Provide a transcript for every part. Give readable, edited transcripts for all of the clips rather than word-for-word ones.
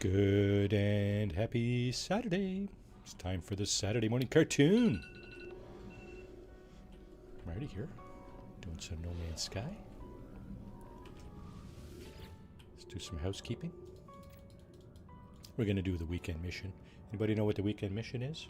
Good and happy Saturday. It's time for the Saturday morning cartoon. I'm already here, doing some No Man's Sky. Let's do some housekeeping. We're going to do the weekend mission. Anybody know what the weekend mission is?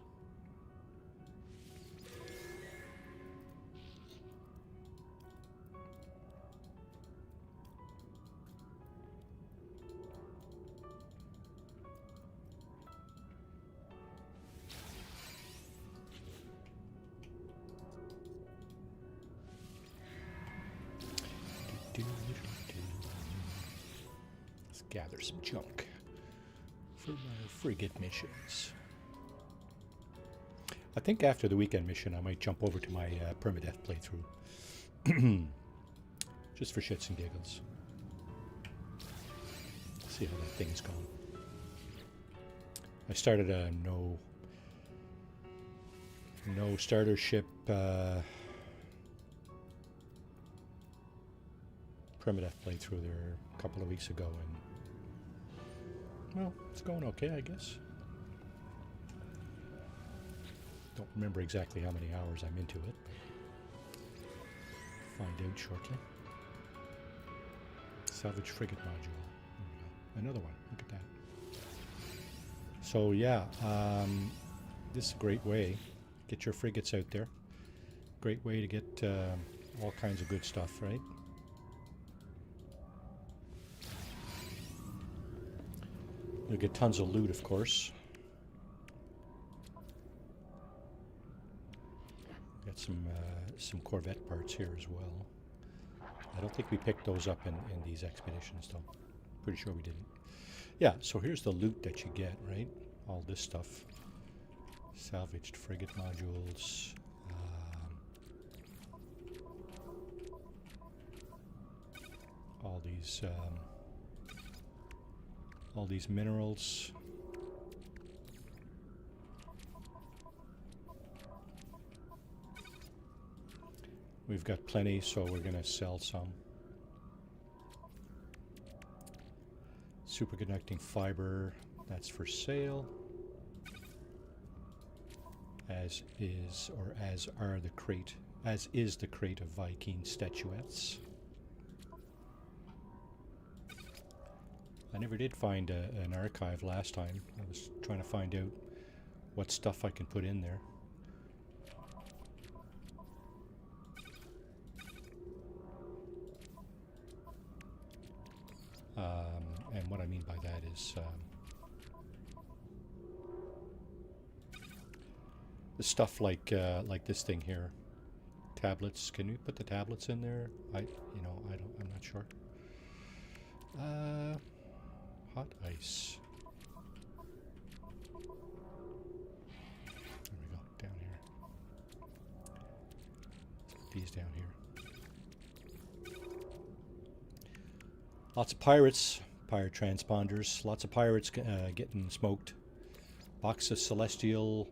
Let's gather some junk for my frigate missions. I think after the weekend mission I might jump over to my Permadeath playthrough. Just for shits and giggles. See how that thing's going. I started a no starter ship Permadeath playthrough there a couple of weeks ago, and well, it's going okay, I guess. Don't remember exactly how many hours I'm into it, but find out shortly. Salvage frigate module. There we go. Another one. Look at that. So yeah, this is a great way. Get your frigates out there. Great way to get all kinds of good stuff, right? You'll get tons of loot, of course. Got some Corvette parts here as well. I don't think we picked those up in these expeditions, though. Pretty sure we didn't. Yeah, so here's the loot that you get, right? All this stuff. Salvaged frigate modules. All these minerals. We've got plenty, so we're going to sell some. Superconducting fiber, that's for sale. As is the crate of Viking statuettes. I never did find an archive last time. I was trying to find out what stuff I can put in there. And what I mean by that is the stuff like this thing here. Tablets. Can we put the tablets in there? I'm not sure. Hot ice. There we go, down here. Let's put these down here. Lots of pirates, pirate transponders. Lots of pirates getting smoked. Box of celestial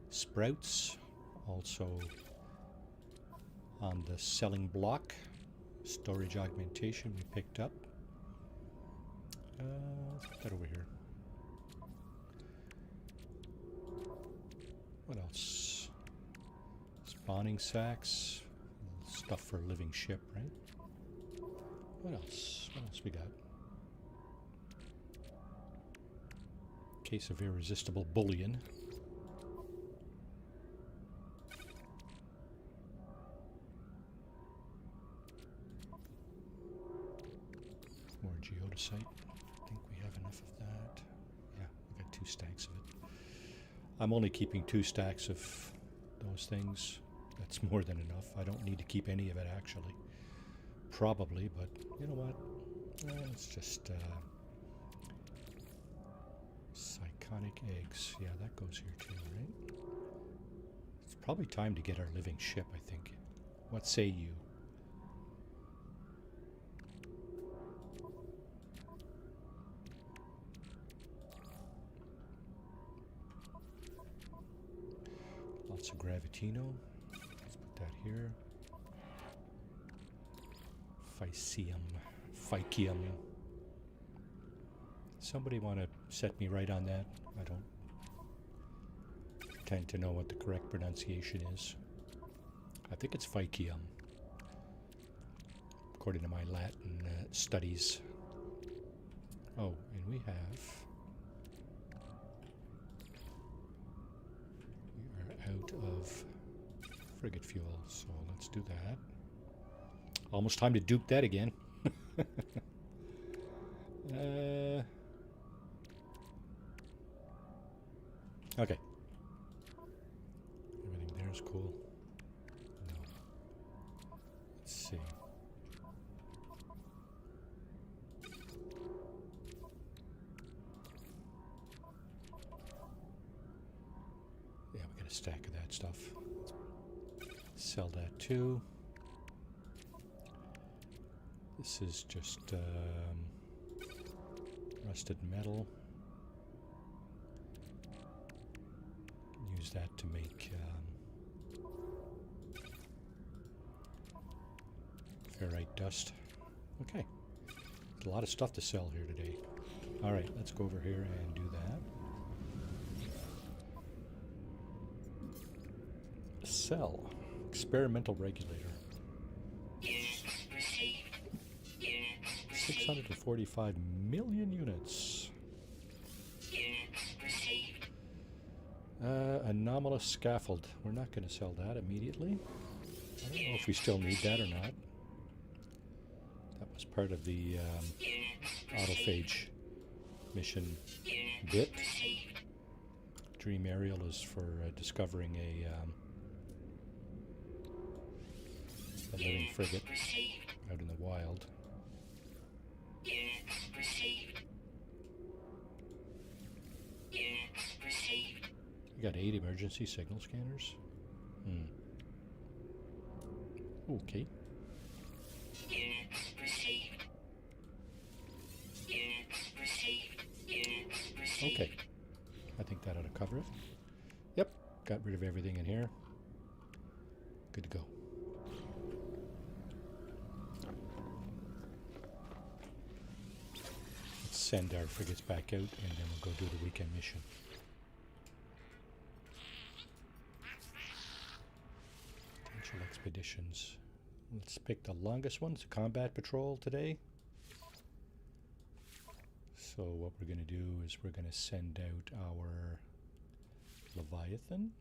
sprouts. Also on the selling block. Storage augmentation we picked up. Let's put that over here. What else? Spawning sacks. Stuff for a living ship, right? What else? What else we got? Case of irresistible bullion. More geodesite. Enough of that. Yeah, I got 2 stacks of it. I'm only keeping 2 stacks of those things. That's more than enough. I don't need to keep any of it, actually. Probably, but you know what? It's just psychonic eggs. Yeah, that goes here too, right? It's probably time to get our living ship, I think. What say you? Lots of Gravitino. Let's put that here. Phycium. Somebody want to set me right on that. I don't tend to know what the correct pronunciation is. I think it's Phycium, according to my Latin studies. Oh, and we are out of frigate fuel, so let's do that. Almost time to dupe that again. Okay. Everything there is cool. No. Let's see. Yeah, we got a stack of that stuff. Sell that too. This is just rusted metal. Use that to make ferrite dust. Okay. There's a lot of stuff to sell here today. Alright, let's go over here and do that. Sell. Experimental regulator. 645 million units. Anomalous scaffold. We're not going to sell that immediately. I don't know if we still need that or not. That was part of the autophage mission bit. Dream Aerial is for discovering a living frigate out in the wild. You got 8 emergency signal scanners. Okay. Okay. I think that ought to cover it. Yep. Got rid of everything in here. Good to go. Let's send our frigates back out and then we'll go do the weekend mission. Potential expeditions. Let's pick the longest one. It's a combat patrol today. So what we're going to do is we're going to send out our Leviathan.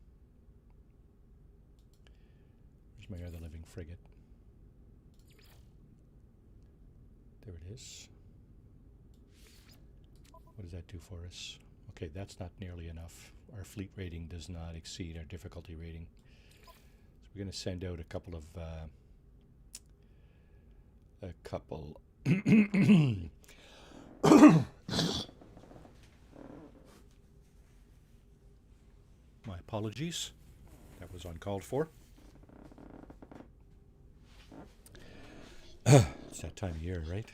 Where's my other living frigate? There it is. What does that do for us? Okay, that's not nearly enough. Our fleet rating does not exceed our difficulty rating. So we're going to send out a couple of my apologies. That was uncalled for. It's that time of year, right?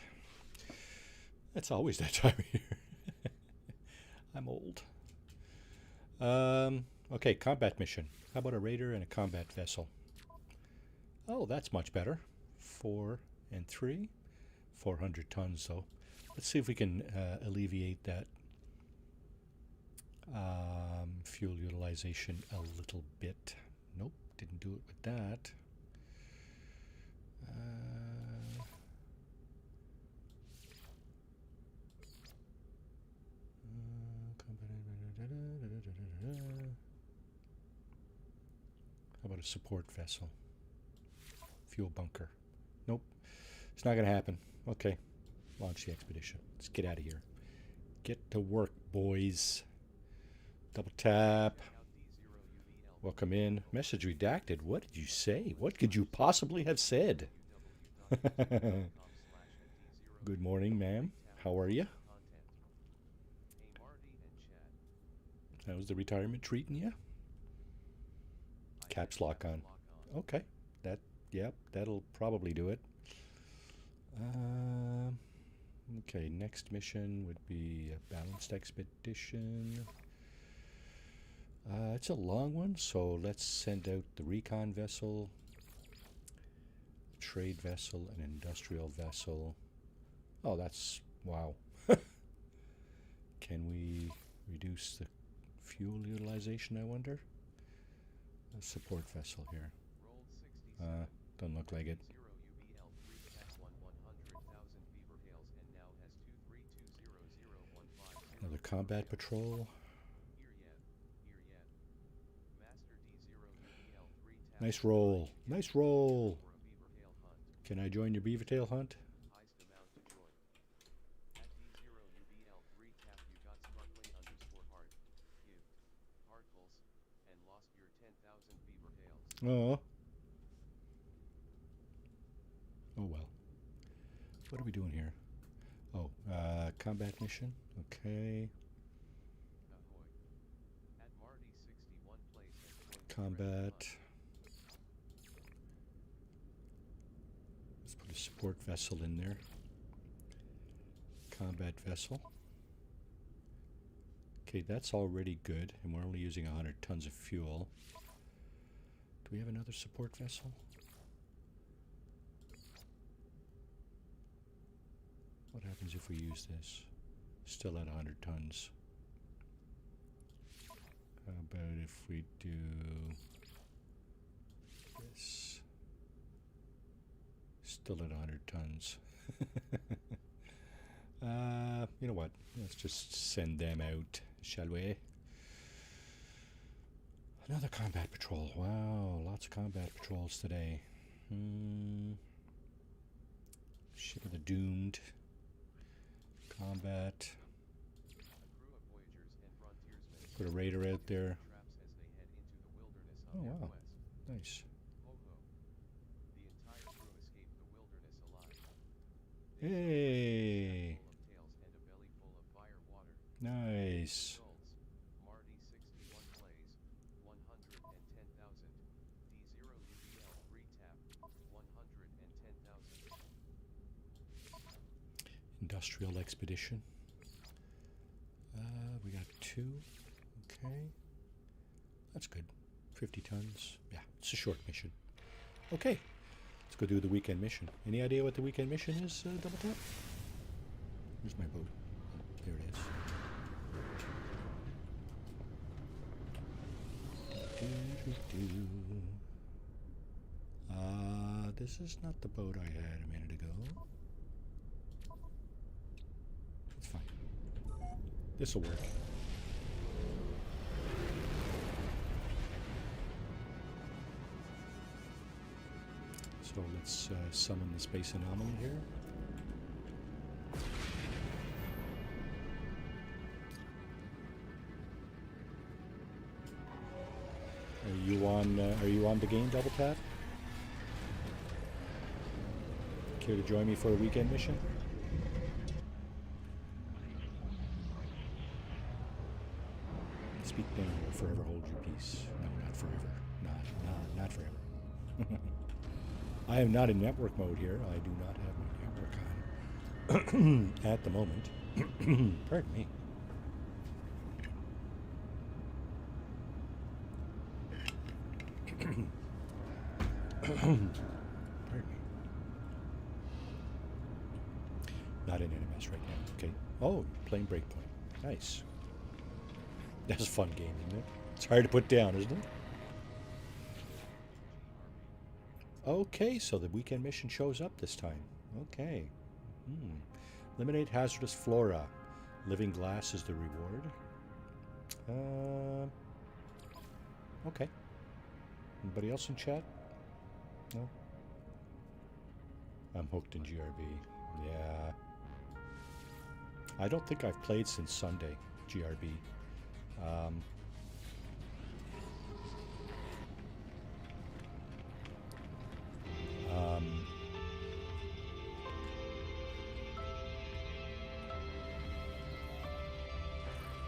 It's always that time of year. I'm old. Okay, combat mission. How about a raider and a combat vessel? Oh, that's much better. 4 and 3. 400 tons, though. Let's see if we can alleviate that fuel utilization a little bit. Nope, didn't do it with that. How about a support vessel? Fuel bunker. Nope, it's not going to happen. Okay, launch the expedition. Let's get out of here. Get to work, boys. Double tap. Welcome in. Message redacted. What did you say? What could you possibly have said? Good morning, ma'am. How are you? How's the retirement treating you? Caps lock on. Okay. Yep, that'll probably do it. Okay, next mission would be a balanced expedition. It's a long one, so let's send out the recon vessel, trade vessel, an industrial vessel. Oh, that's, wow. Can we reduce the fuel utilization, I wonder? A support vessel here. Don't look like it. Another combat patrol. Nice roll. Nice roll. Can I join your beaver tail hunt? Oh. Oh well. What are we doing here? Oh, combat mission. Okay. Combat. Let's put a support vessel in there. Combat vessel. Okay, that's already good, and we're only using 100 tons of fuel. Do we have another support vessel? What happens if we use this? Still at 100 tons. How about if we do this? Still at 100 tons. You know what? Let's just send them out, shall we? Another combat patrol. Wow, lots of combat patrols today. Ship of the Doomed. Combat. Put a raider out there. Oh wow, nice. Hey, nice. Industrial expedition. We got 2. Okay, that's good. 50 tons. Yeah, it's a short mission. Okay, let's go do the weekend mission. Any idea what the weekend mission is, Double Tap? Where's my boat? Oh, there it is. This is not the boat I had a minute ago. It's fine. This'll work. So let's summon the space anomaly here. Are you on the game, Double Tap? Care to join me for a weekend mission? Speak now or forever hold your peace. No, not forever. Not forever. I am not in network mode here. I do not have my network on at the moment. Pardon me. Pardon me. Not in NMS right now. Okay. Oh, playing Breakpoint. Nice. That's a fun game, isn't it? It's hard to put down, isn't it? Okay, so the weekend mission shows up this time. Okay. Eliminate hazardous flora. Living glass is the reward. Okay. Anybody else in chat? No? I'm hooked in GRB. Yeah. I don't think I've played since Sunday, GRB.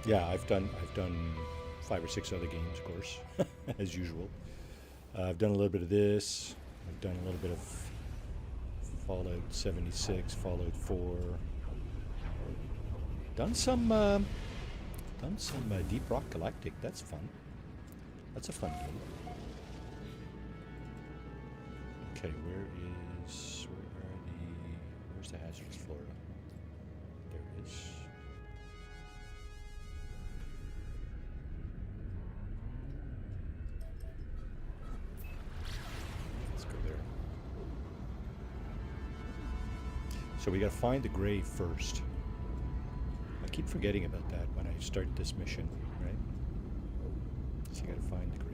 Yeah, I've done 5 or 6 other games, of course, as usual. I've done a little bit of this. I've done a little bit of Fallout 76, Fallout 4. Done some Deep Rock Galactic. That's fun. That's a fun game. Okay, where's the hazardous flora? There it is. So we gotta find the grave first. I keep forgetting about that when I start this mission, right? So you gotta find the grave.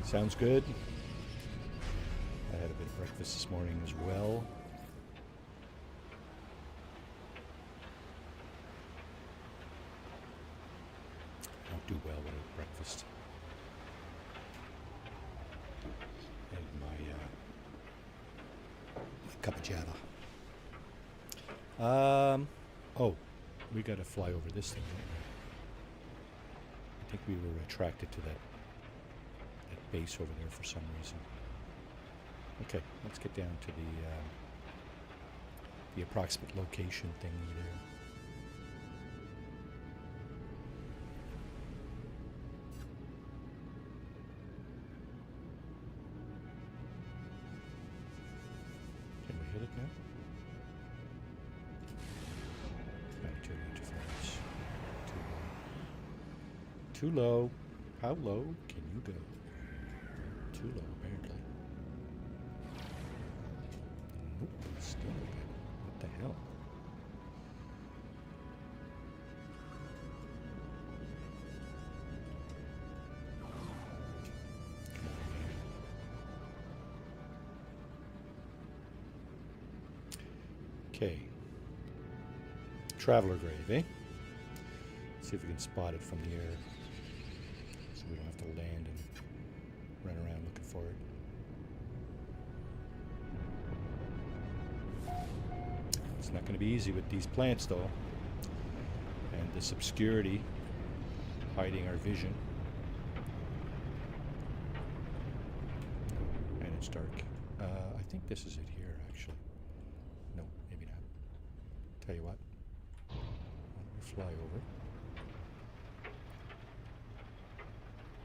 Sounds good. I had a bit of breakfast this morning as well. I don't do well without breakfast. And my cup of java. Oh, we gotta fly over this thing, don't we? I think we were attracted to that base over there for some reason. Okay, let's get down to the approximate location thingy there. Can we hit it now? 92 interference. Too low. Too low. How low can you go? Too low, apparently. Nope, still no good. What the hell? Come on, man. Okay. Traveler grave, eh? See if we can spot it from the air. So we don't have to land and run around looking for it. It's not going to be easy with these plants though, and this obscurity hiding our vision. And it's dark. I think this is it here actually. No, maybe not. Tell you what, why don't we fly over?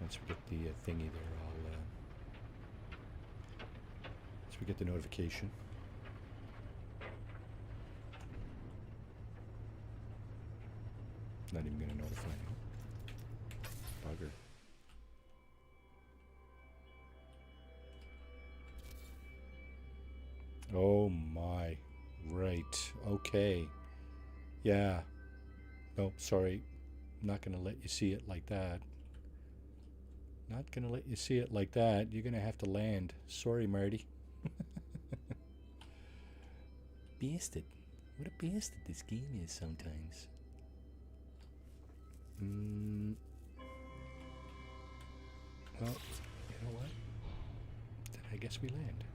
Once we get the thingy there, once we get the notification. Not even going to notify me. Bugger. Oh my. Right. Okay. Yeah. No, sorry. I'm not going to let you see it like that. Not gonna let you see it like that. You're gonna have to land. Sorry, Marty. Bastard. What a bastard this game is sometimes. Well, you know what? Then I guess we land.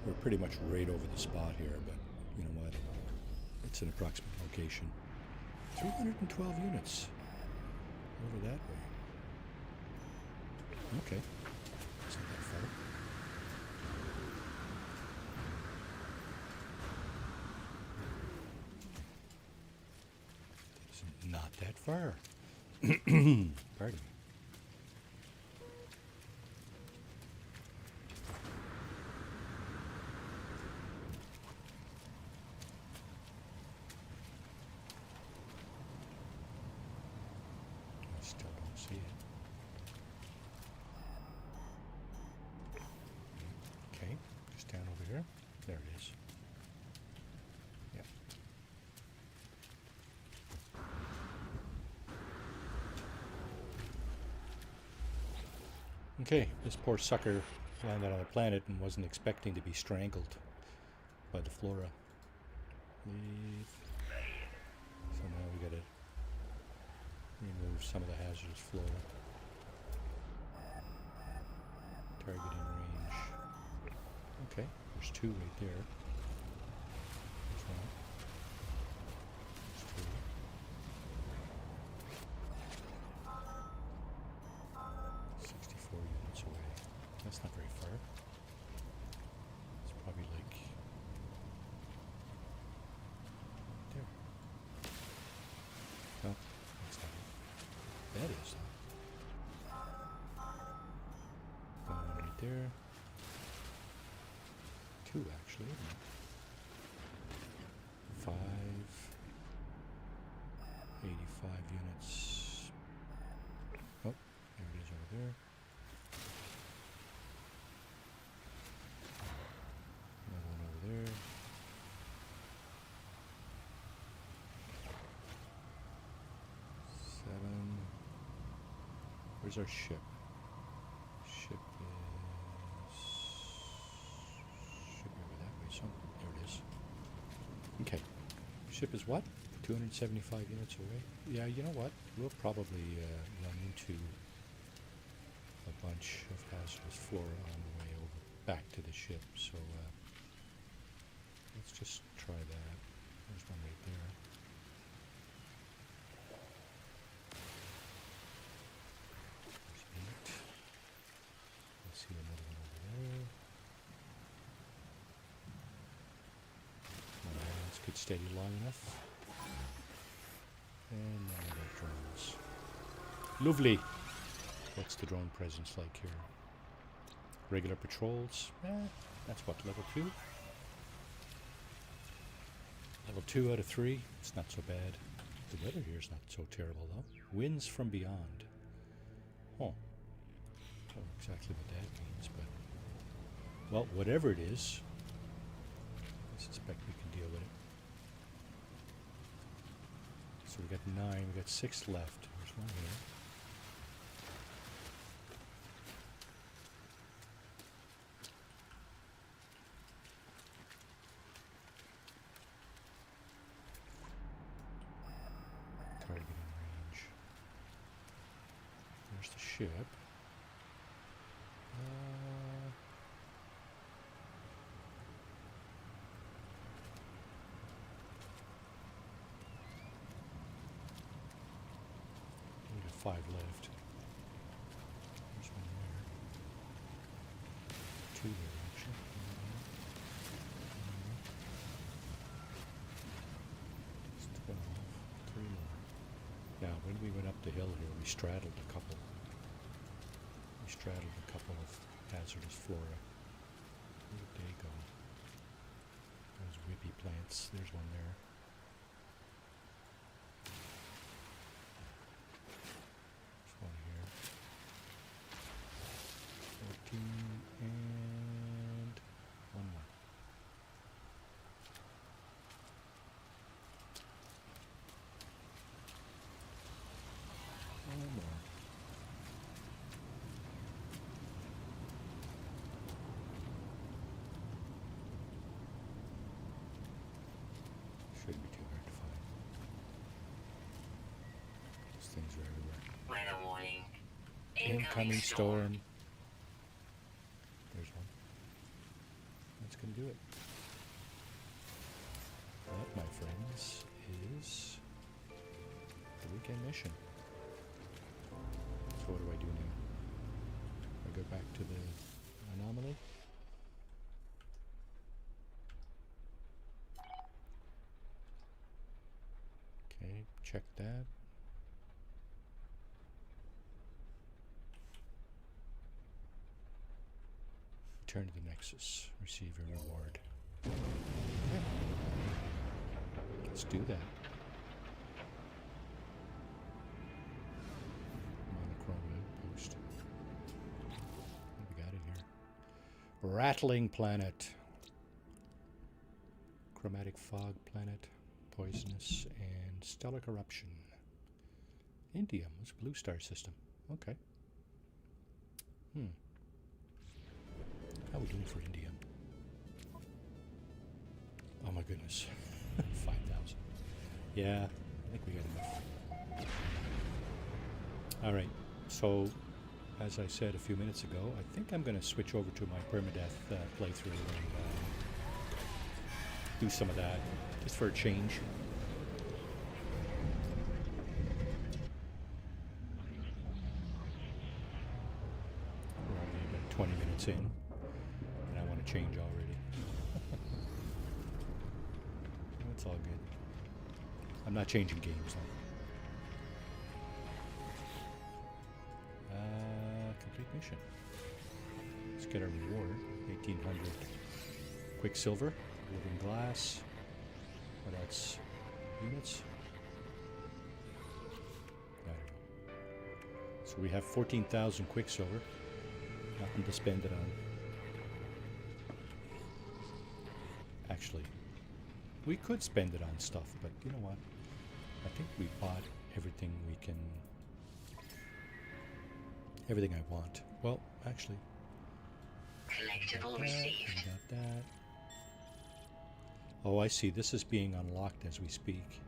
We're pretty much right over the spot here, but you know what? It's an approximate location. 312 units over that way. Okay. It's not that far. It's not that far. Pardon me. Still don't see it. Okay, just down over here. There it is. Yep. Okay, this poor sucker landed on a planet and wasn't expecting to be strangled by the flora. Leave. So now we gotta remove some of the hazardous flora. Target in range. Okay, there's two right there. There's one. There's two. Units away. That's not very far. It's probably like there. No, that's not it. That is. there. 2 actually, isn't it? 5. 85 units. Oh, there it is over there. Another one over there. Where's our ship? Ship should be over that way. So there it is. Okay. Ship is what? 275 units away. Yeah, you know what? We'll probably run into a bunch of hazardous flora on the way over back to the ship. So let's just try that. There's one right there. See another one over there. Let's get steady long enough. And now we got drones. Lovely. What's the drone presence like here? Regular patrols. That's what, level 2? Level 2 out of 3. It's not so bad. The weather here is not so terrible though. Winds from beyond. Huh. I don't know exactly what that means, but well, whatever it is, I suspect we can deal with it. So we got 9, we got 6 left. There's one here. Targeting range. There's the ship. We got 5 left. There's one there. 2 there, actually. It's 12. 3 more. Now, when we went up the hill here, we straddled a couple. We straddled a couple of hazardous flora. Where did they go? Those whippy plants. There's one there. There's one here. 14 and one more. One more. Shouldn't be too hard to find. These things are everywhere. Weather warning. Incoming storm. There's one. That's going to do it. That, my friends, is the weekend mission. So what do I do now? I go back to the anomaly. Okay, check that. Return to the Nexus. Receive your reward. Yeah. Let's do that. Monochrome outpost. What we got in here? Rattling planet. Chromatic fog planet. Poisonous and stellar corruption. Indium. It's a blue star system. Okay. How are we doing for indium? Oh my goodness. 5,000. Yeah, I think we got enough. Alright, so as I said a few minutes ago, I think I'm going to switch over to my Permadeath playthrough and do some of that, just for a change. We're only about 20 minutes in, and I want to change already. It's all good. I'm not changing games though. Complete mission. Let's get our reward. 1800 quicksilver, living glass. What else? Units? I don't know. So we have 14,000 quicksilver. Nothing to spend it on. Actually, we could spend it on stuff, but you know what? I think we bought everything we can... Everything I want. Well, actually... Collectible received. Got that. Oh, I see. This is being unlocked as we speak.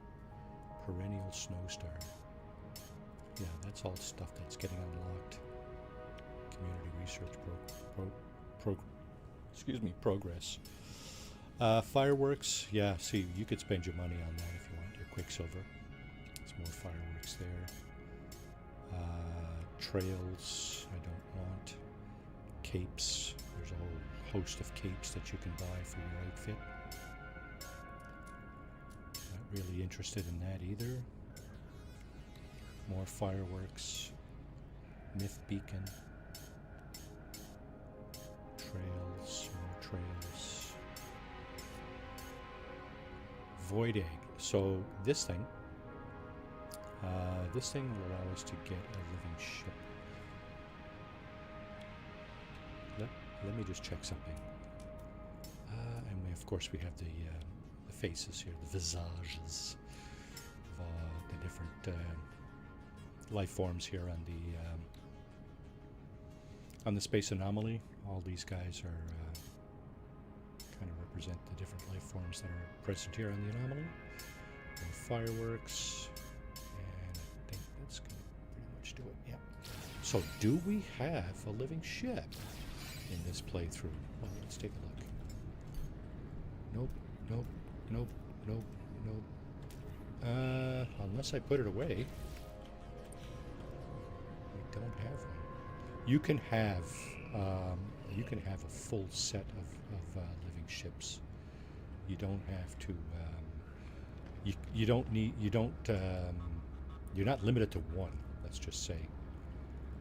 Perennial snowstar. Yeah, that's all stuff that's getting unlocked. Community research progress. Fireworks. Yeah, see, you could spend your money on that if you want your quicksilver. There's more fireworks there. Trails, I don't want. Capes. There's a whole host of capes that you can buy for your outfit. Not really interested in that either. More fireworks. Myth beacon. Trails, more trails. Void egg. So this thing will allow us to get a living ship. Let me just check something. And of course we have the faces here, the visages of the different life forms here on the space anomaly. All these guys are kind of represent the different life forms that are present here on the anomaly. And fireworks, and I think that's going to pretty much do it. Yeah. So, do we have a living ship in this playthrough? Well, let's take a look. Nope, nope, nope, nope, nope. Unless I put it away. I don't have one. You can have a full set of living ships. You don't have to. You don't need. You don't. You're not limited to one. Let's just say.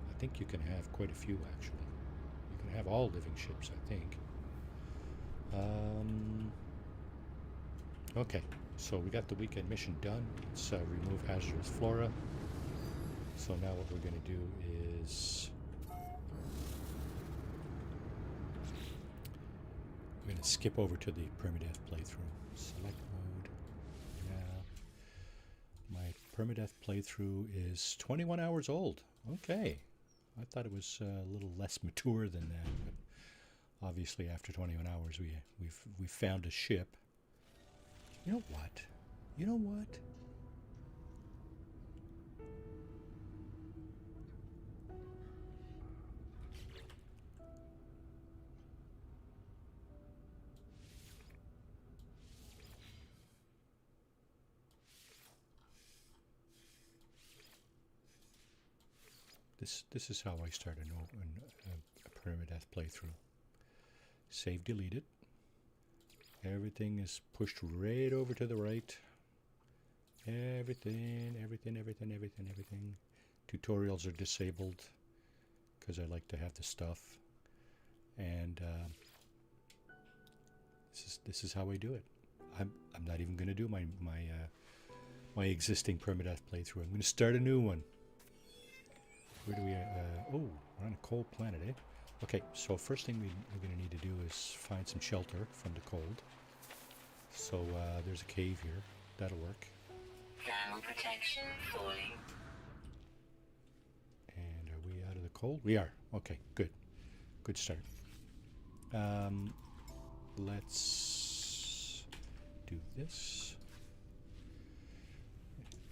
I think you can have quite a few actually. You can have all living ships. I think. Okay, so we got the weekend mission done. Let's remove hazardous flora. So now what we're going to do is we're going to skip over to the Permadeath playthrough. Select mode. Yeah. My Permadeath playthrough is 21 hours old. Okay. I thought it was a little less mature than that, but obviously after 21 hours we've found a ship. You know what? You know what? This is how I start a Permadeath playthrough. Save deleted. Everything is pushed right over to the right. Everything. Tutorials are disabled because I like to have the stuff. And this is how I do it. I'm not even going to do my existing Permadeath playthrough. I'm going to start a new one. Where do we? Oh, we're on a cold planet, eh? Okay, so first thing we're going to need to do is find some shelter from the cold. So there's a cave here. That'll work. Thermal protection falling. And are we out of the cold? We are. Okay, good. Good start. Let's do this.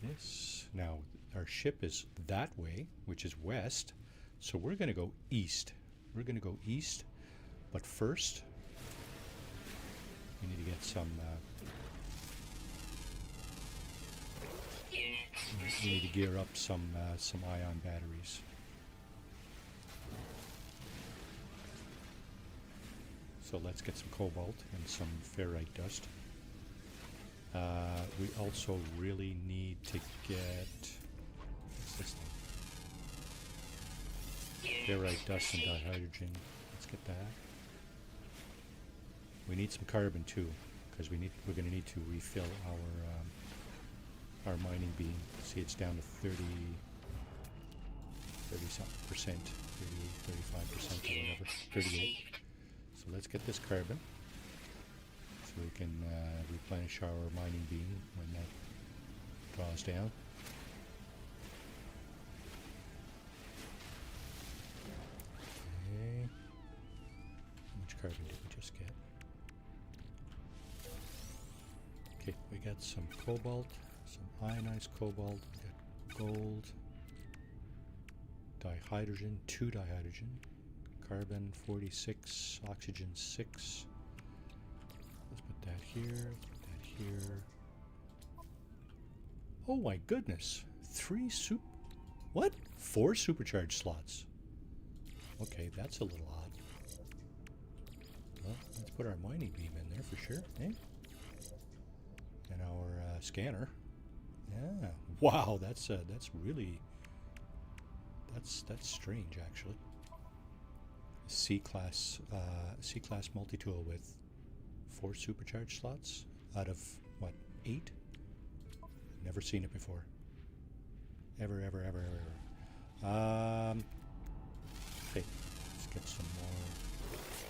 This. Now, our ship is that way, which is west. So we're going to go east. We're going to go east. But first, we need to get some... we need to gear up some ion batteries. So let's get some cobalt and some ferrite dust. We also really need to get... What's this thing? Ferrite dust and dihydrogen. Let's get that. We need some carbon too, because we're going to need to refill our mining beam. See, it's down to 30 something percent, 35% or whatever, 38. So let's get this carbon, so we can replenish our mining beam when that draws down. Okay. How much carbon did we just get? Okay, we got some cobalt, some ionized cobalt, we got gold, dihydrogen, 2 dihydrogen, carbon 46, oxygen 6. Let's put that here, put that here. Oh my goodness, 4 supercharged slots. Okay, that's a little odd. Well, let's put our mining beam in there for sure, eh? And our scanner. Yeah, wow, that's really, that's strange actually. C-class multi-tool with 4 supercharged slots out of what, 8? Never seen it before. Ever. Okay, let's get some more.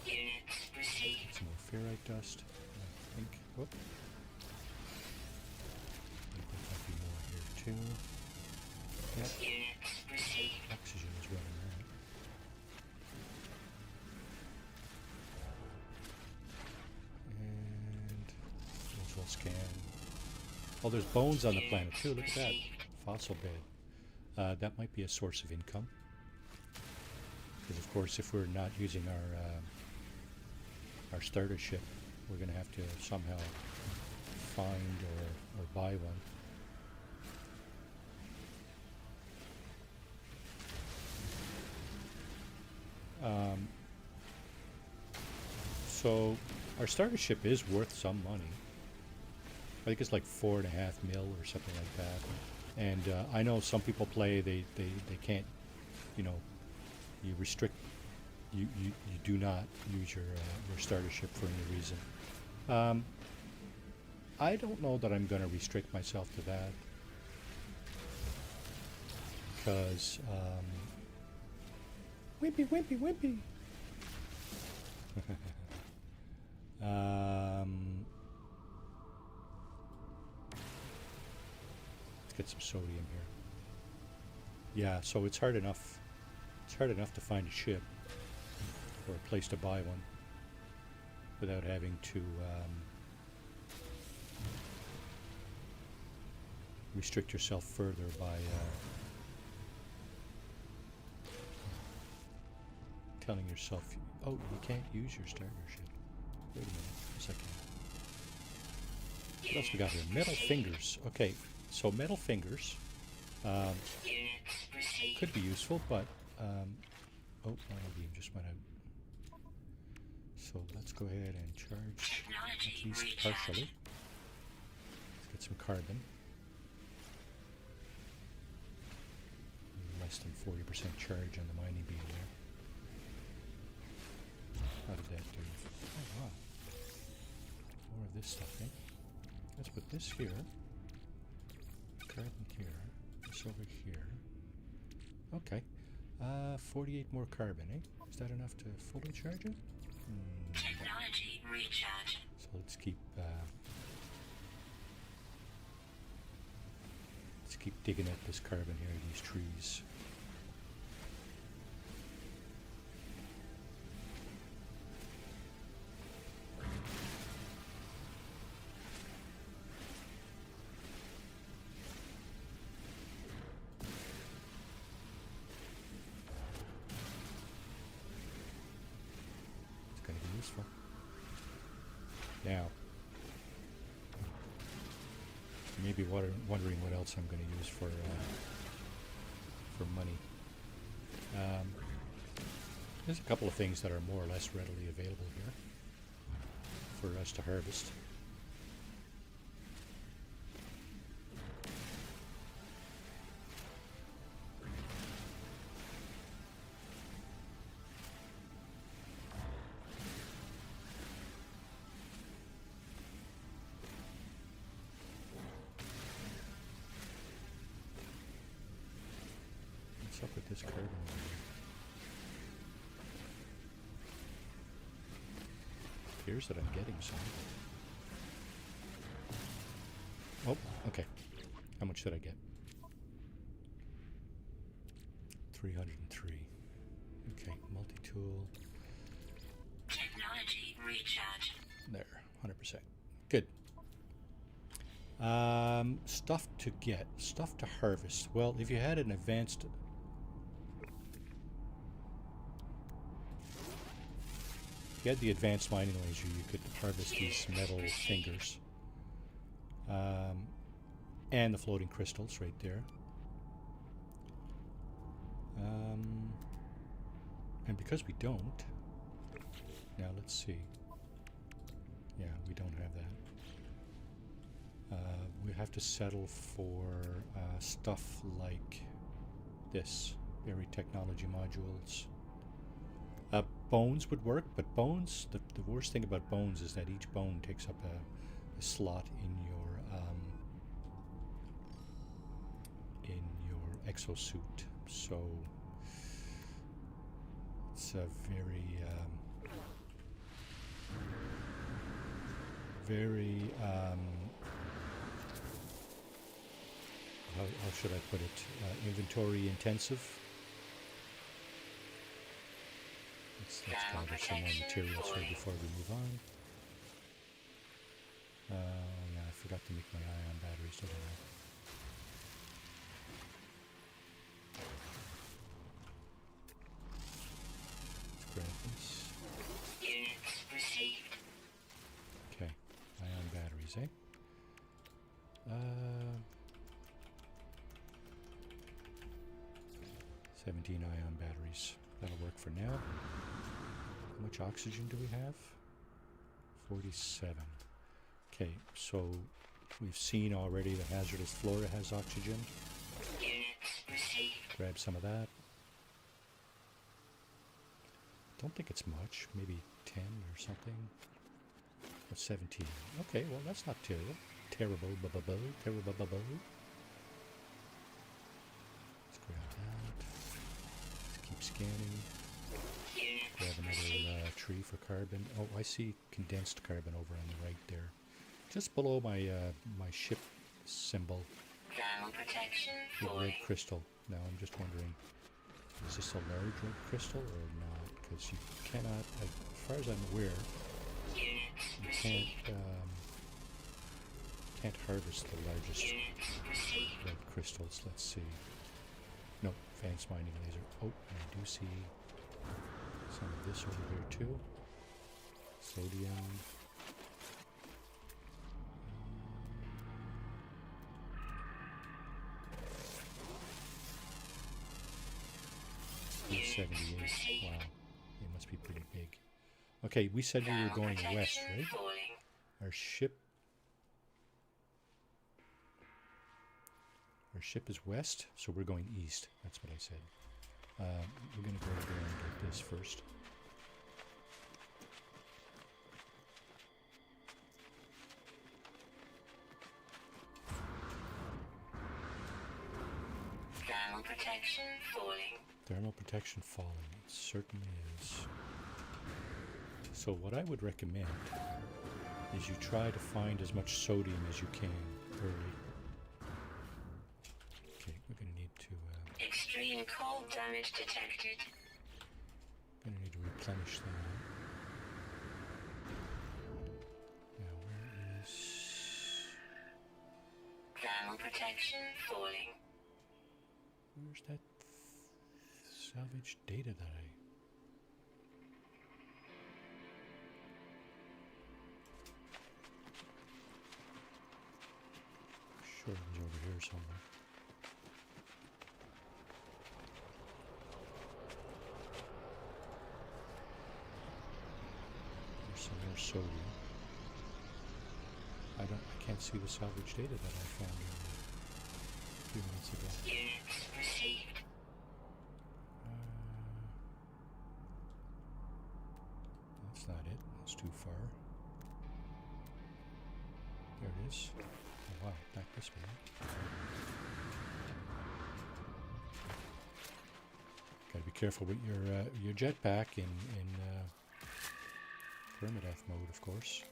Units received. Some more ferrite dust. I think. Whoop. I think there might be more here too. Yep. Units received. Oxygen is running around. And as well scan. Oh, there's bones on the planet too. Look at that fossil bed. That might be a source of income. Because of course, if we're not using our starter ship, we're going to have to somehow find or buy one. So our starter ship is worth some money. I think it's like 4.5 mil or something like that. And I know some people play, they can't, you know, you restrict, you do not use your starter ship for any reason. I don't know that I'm going to restrict myself to that. Because, wimpy. Let's get some sodium here. Yeah, so it's hard enough. It's hard enough to find a ship or a place to buy one without having to restrict yourself further by telling yourself, oh, you can't use your starter ship. Wait a minute. Yes, I can. What else we got here? Metal fingers. Okay, so metal fingers could be useful, but oh, my beam just went out. So let's go ahead and charge at least partially. Let's get some carbon. Less than 40% charge on the mining beam there. How did that do? Oh wow. More of this stuff, eh? Let's put this here. Carbon here. This over here. Okay. 48 more carbon, eh? Is that enough to fully charge it? Technology recharge. So let's keep digging at this carbon here, these trees. Useful. Now, you may be wondering what else I'm going to use for money. There's a couple of things that are more or less readily available here for us to harvest. What's up with this carbon over here? Appears that I'm getting some. Oh, okay. How much did I get? 303. Okay, multi-tool. Technology recharge. There, 100%. Good. Stuff to get, stuff to harvest. Well, if you had an advanced... If you had the advanced mining laser, you could harvest these metal fingers. And the floating crystals right there. And because we don't... Now, let's see. Yeah, we don't have that. We have to settle for stuff like this. Buried technology modules. Bones would work, but bones, the worst thing about bones is that each bone takes up a slot in your exosuit. So it's a very how should I put it? Inventory intensive. Let's gather some more materials here before we move on. Yeah, I forgot to make my ion batteries, didn't I? Let's grab this. Units received. Okay, ion batteries, eh? 17 ion batteries. That'll work for now. How much oxygen do we have? 47. Okay, so we've seen already the hazardous flora has oxygen. Units received. Grab some of that. Don't think it's much. Maybe 10 or something. Or 17. Okay, well that's not terrible. Terrible. Terrible. Let's grab that. Let's keep scanning. Grab another tree for carbon. Oh, I see condensed carbon over on the right there. Just below my my ship symbol. Thermal protection The red falling. crystal. Now I'm just wondering, is this a large red crystal or not? Because you cannot, as far as I'm aware, Units you received. can't harvest the largest Units received. red crystals. Let's see. No, advanced mining laser. Oh, I do see some of this over here too. Sodium. 78. Wow, they must be pretty big. Okay, we said we were going west, right? Falling. Our ship is west, so we're going east. That's what I said. We're going to go over there and get this first. Thermal protection falling. Thermal protection falling. It certainly is. So what I would recommend is you try to find as much sodium as you can early. Okay, we're going to need to Extreme cold damage detected. replenish that. Now where is... Thermal protection falling. Where's that salvage data that I... Sure it was over here somewhere. There's some more sodium. I can't see the salvage data that I found a few minutes ago. Units received. That's not it. That's too far. There it is. Oh, wow, back this way. careful with your jetpack in Permadeath mode, of course.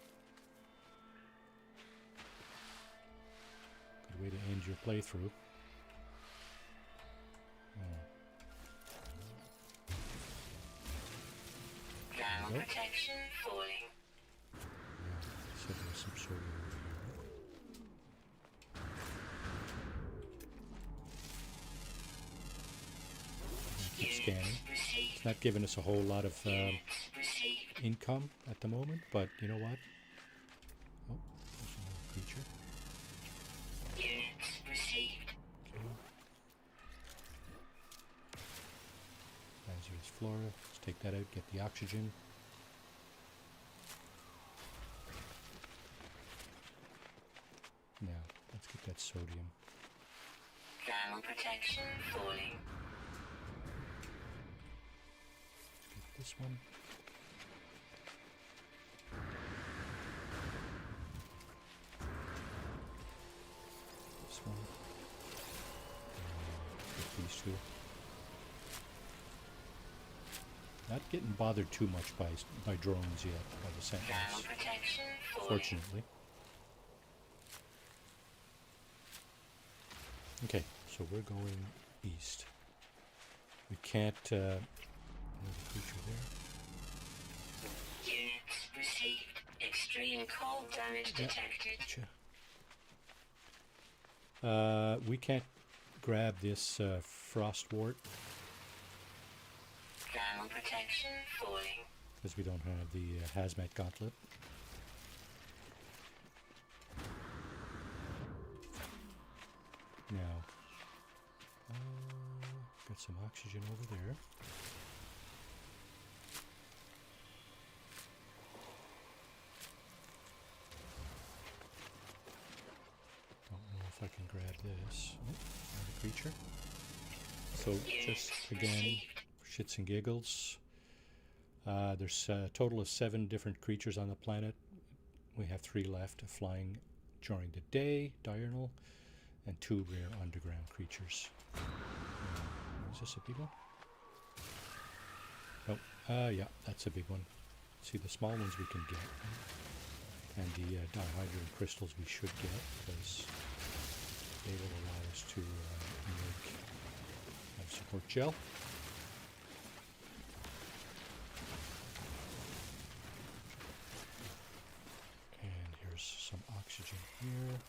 Good way to end your playthrough. Thermal protection falling. Yeah, so there's some sort of over here. Keep scanning. It's not giving us a whole lot of income at the moment, but you know what? Oh, there's another creature. Units received. Okay. Lazarus flora. Let's take that out, get the oxygen. Now, let's get that sodium. Thermal protection falling. Get this one. This one. Get these two. Not getting bothered too much by drones yet, by the Thermal sentinels, protection falling. fortunately. Okay, so we're going east. We can't. There's a creature there. Units received. Extreme cold damage detected. Gotcha. We can't grab this frost wart Thermal protection falling. because we don't have the hazmat gauntlet. Now, got some oxygen over there. Don't know if I can grab this. Oh, another creature. So just again, shits and giggles. There's a total of 7 different creatures on the planet. We have 3 left flying during the day, diurnal, and 2 rare underground creatures. Is this a big one? Oh, yeah, that's a big one. See, the small ones we can get. And the dihydrogen crystals we should get, because they will allow us to make life support gel. And here's some oxygen here.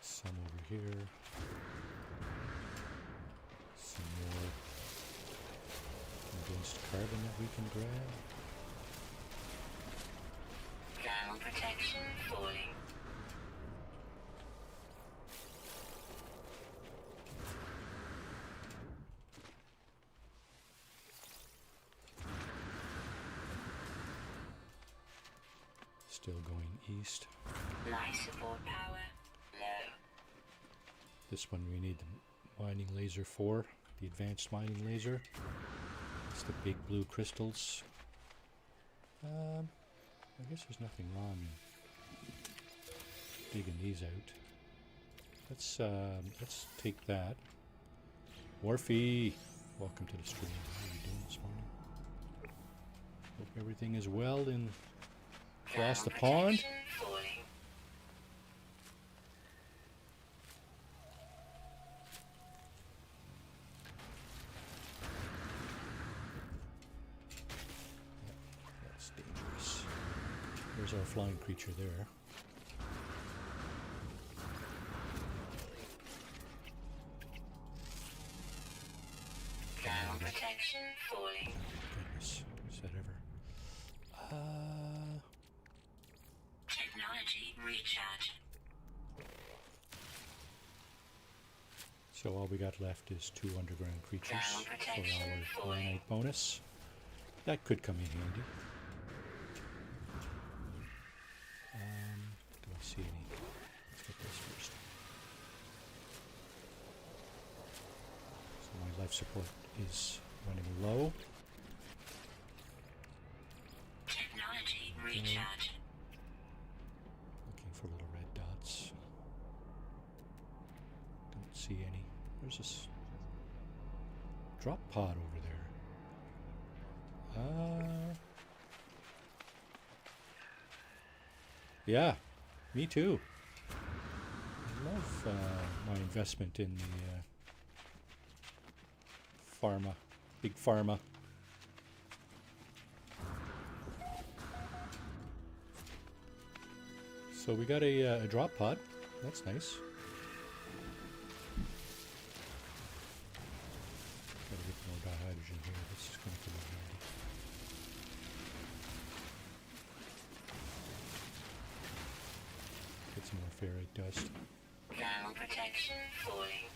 Some over here. Some more condensed carbon that we can grab. Thermal protection falling. Still going east. Life support power low. This one we need the mining laser for, the advanced mining laser. It's the big blue crystals. I guess there's nothing wrong in digging these out. Let's take that. Morphe, welcome to the stream. How are you doing this morning? Hope everything is well in across the pond. Protection falling. That's dangerous. There's our flying creature there. Thermal protection falling. Goodness, is that ever? Technology recharge. So all we got left is 2 underground creatures Thermal for protection our falling. granite bonus. That could come in handy. Do I see any? Let's get this first. So my life support is running low. Technology recharge. Looking for little red dots. Don't see any. There's this drop pod over there. Yeah, me too. I love my investment in the pharma, big pharma. So we got a drop pod. That's nice. Gotta get more dihydrogen here. This is going to come in handy. Get some more ferrite dust. Thermal protection falling.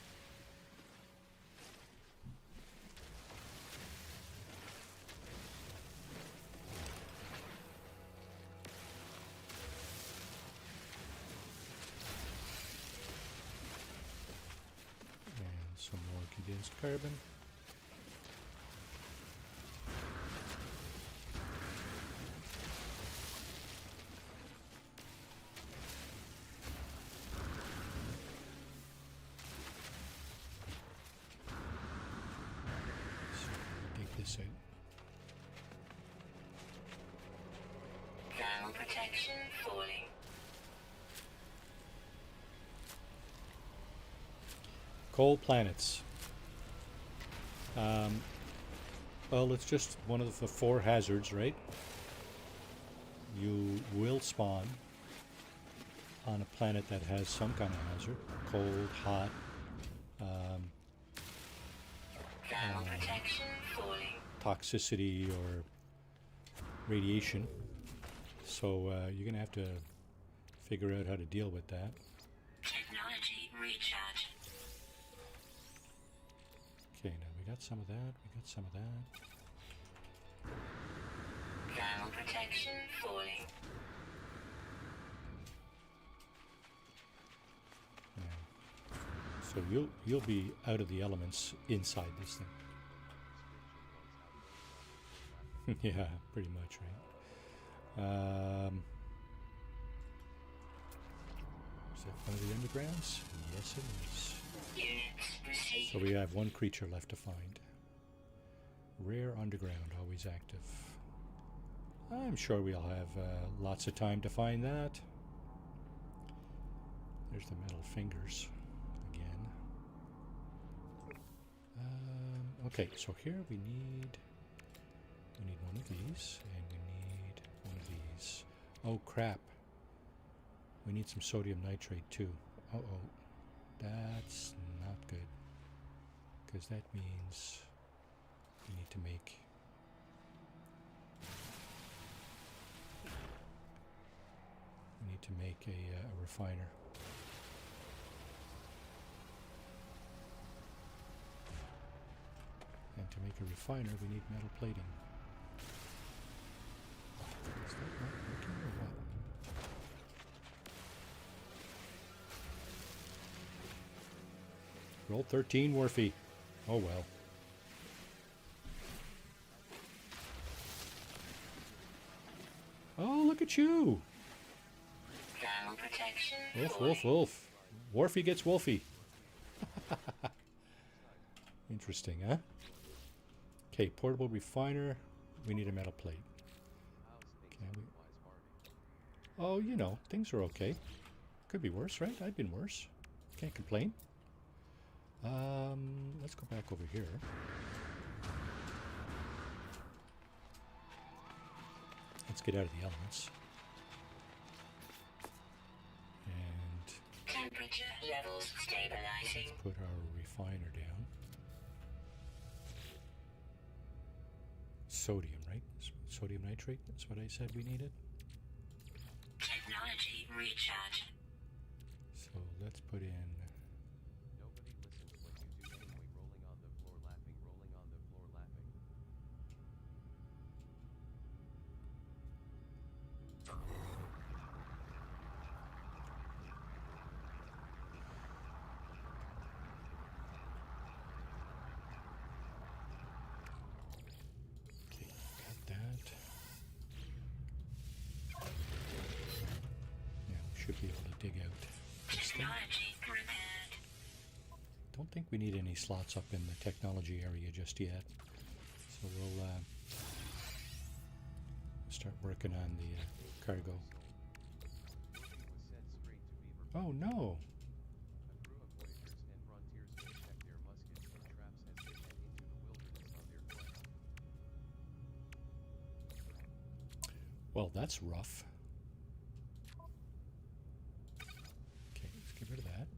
And some more condensed carbon. This out. Thermal protection falling. Cold planets. Well, it's just one of the 4 hazards, right? You will spawn on a planet that has some kind of hazard. Cold, hot, Thermal protection falling. toxicity, or radiation. So you're going to have to figure out how to deal with that. Technology recharge. Okay, now we got some of that, we got some of that. Thermal protection falling. Yeah. So you'll be out of the elements inside this thing. Yeah, pretty much, right? Is that one of the undergrounds? Yes, it is. Units received. So we have 1 creature left to find. Rare underground, always active. I'm sure we'll have lots of time to find that. There's the metal fingers again. Okay, so here we need one of these, and we need one of these. Oh crap! We need some sodium nitrate too. Uh-oh, that's not good, because that means we need to make a refiner. And to make a refiner, we need metal plating. Is that not working or what? Roll 13, Warfy. Oh well. Oh, look at you! Thermal protection Wolf, falling. wolf, wolf. Warfy gets wolfy. Interesting, huh? Okay, portable refiner. We need a metal plate. Can we? Oh, you know, things are okay. Could be worse, right? I've been worse. Can't complain. Let's go back over here. Let's get out of the elements. And Temperature levels stabilizing. put our refiner down. Sodium, right? Sodium nitrate, that's what I said we needed. Technology recharge. So let's put in... Nobody listen to what you do anyway. Rolling on the floor laughing, rolling on the floor laughing. Okay, got that. Now we should be able to dig out this thing. Technology prepared. Don't think we need any slots up in the technology area just yet. So we'll Start working on the cargo. Working was sent straight to Beaver Oh Point. no! A crew of Voyagers and Frontiersmen checked their muskets and traps as they head into the wilderness on their quest. Well, that's rough. Okay, let's get rid of that.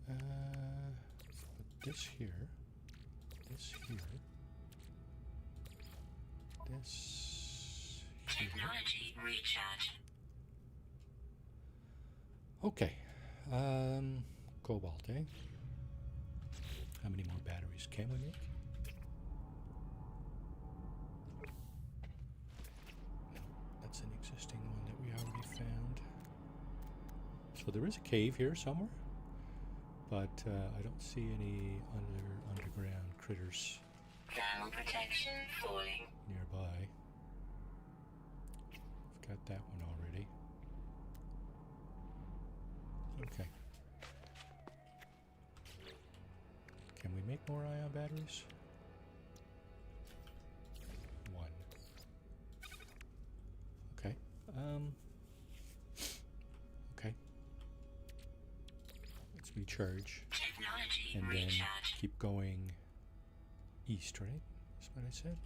Let's put this here. This here. This here. Technology recharge. Okay. Cobalt, eh? How many more batteries can we make? No, that's an existing one that we already found. So there is a cave here somewhere, but I don't see any other underground critters Thermal protection falling. nearby. I've got that one already. Okay. Can we make more ion batteries? One. Okay. Okay. Let's recharge Technology and then recharge. keep going east, right? That's what I said?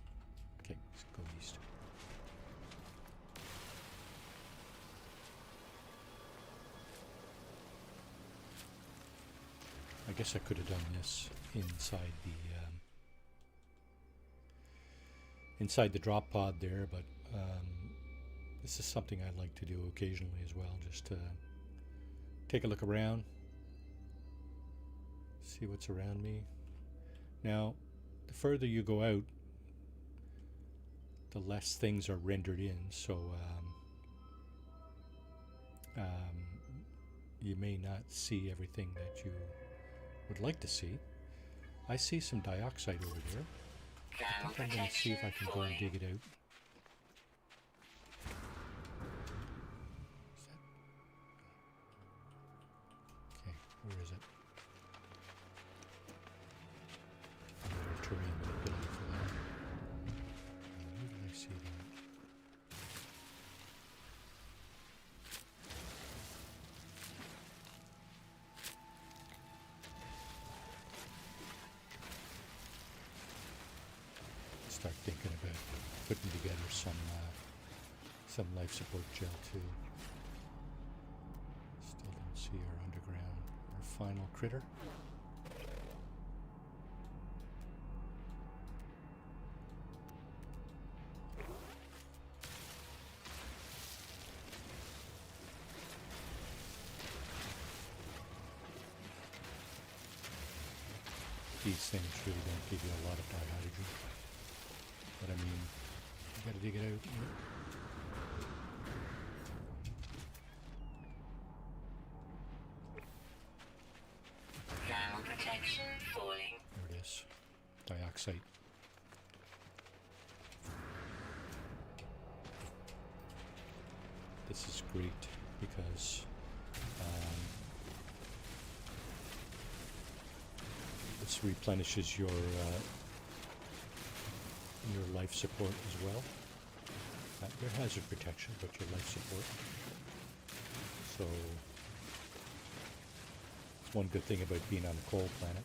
Okay, let's go east. I guess I could have done this inside the drop pod there, but this is something I like to do occasionally as well, just to take a look around, see what's around me. Now, the further you go out, the less things are rendered in, so you may not see everything that you would like to see. I see some dioxide over there. I think I'm going to see if I can go and dig it out. Is that? Okay, where is it? Terrain manipulator for that. Where did I see that? Start thinking about putting together some life support gel too. Still don't see our underground, our final critter. These things really don't give you a lot of dihydrogen. But I mean, you gotta dig it out. Thermal protection falling. There it is. Dioxide. This is great because this replenishes your life support as well. Your hazard protection, but your life support. So it's one good thing about being on a coal planet.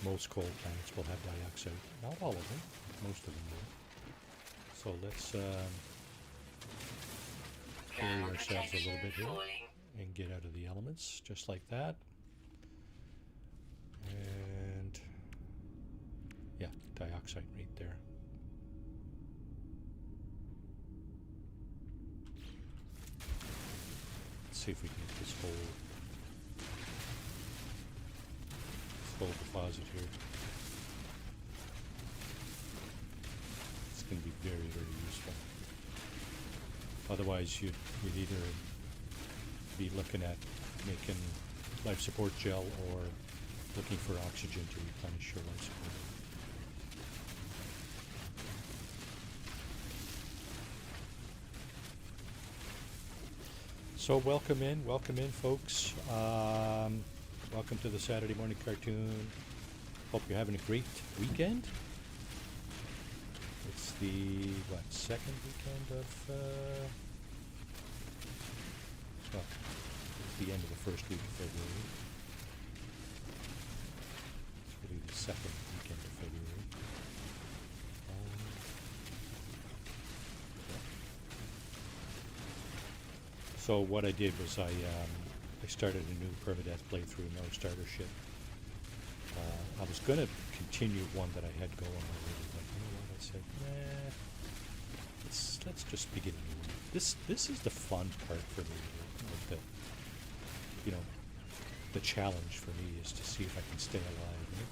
Most coal planets will have dioxide. Not all of them, most of them will. So let's carry ourselves a little bit here and get out of the elements, just like that. And yeah, dioxide right there. Let's see if we can get this whole deposit here. It's going to be very, very useful. Otherwise, you'd either be looking at making life support gel or looking for oxygen to replenish your life support. So welcome in folks. Welcome to the Saturday morning cartoon. Hope you're having a great weekend. It's the, what, second weekend of, well, it's the end of the first week of February. It's really the second weekend of February. Yeah. So what I did was I started a new Permadeath playthrough, no starter ship. I was going to continue one that I had going already, but you know what? I said, nah, let's just begin a new one. This is the fun part for me. Like the challenge for me is to see if I can stay alive. You know?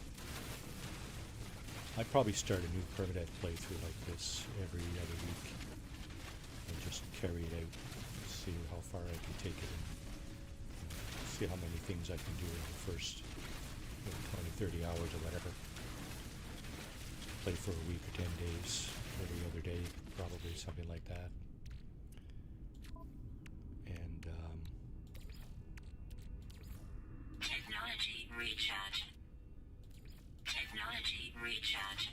I'd probably start a new Permadeath playthrough like this every other week and just carry it out, see how far I can take it, and see how many things I can do in the first 20, 30 hours or whatever. Play for a week or 10 days, every other day, probably something like that. And Technology recharge. Technology recharge.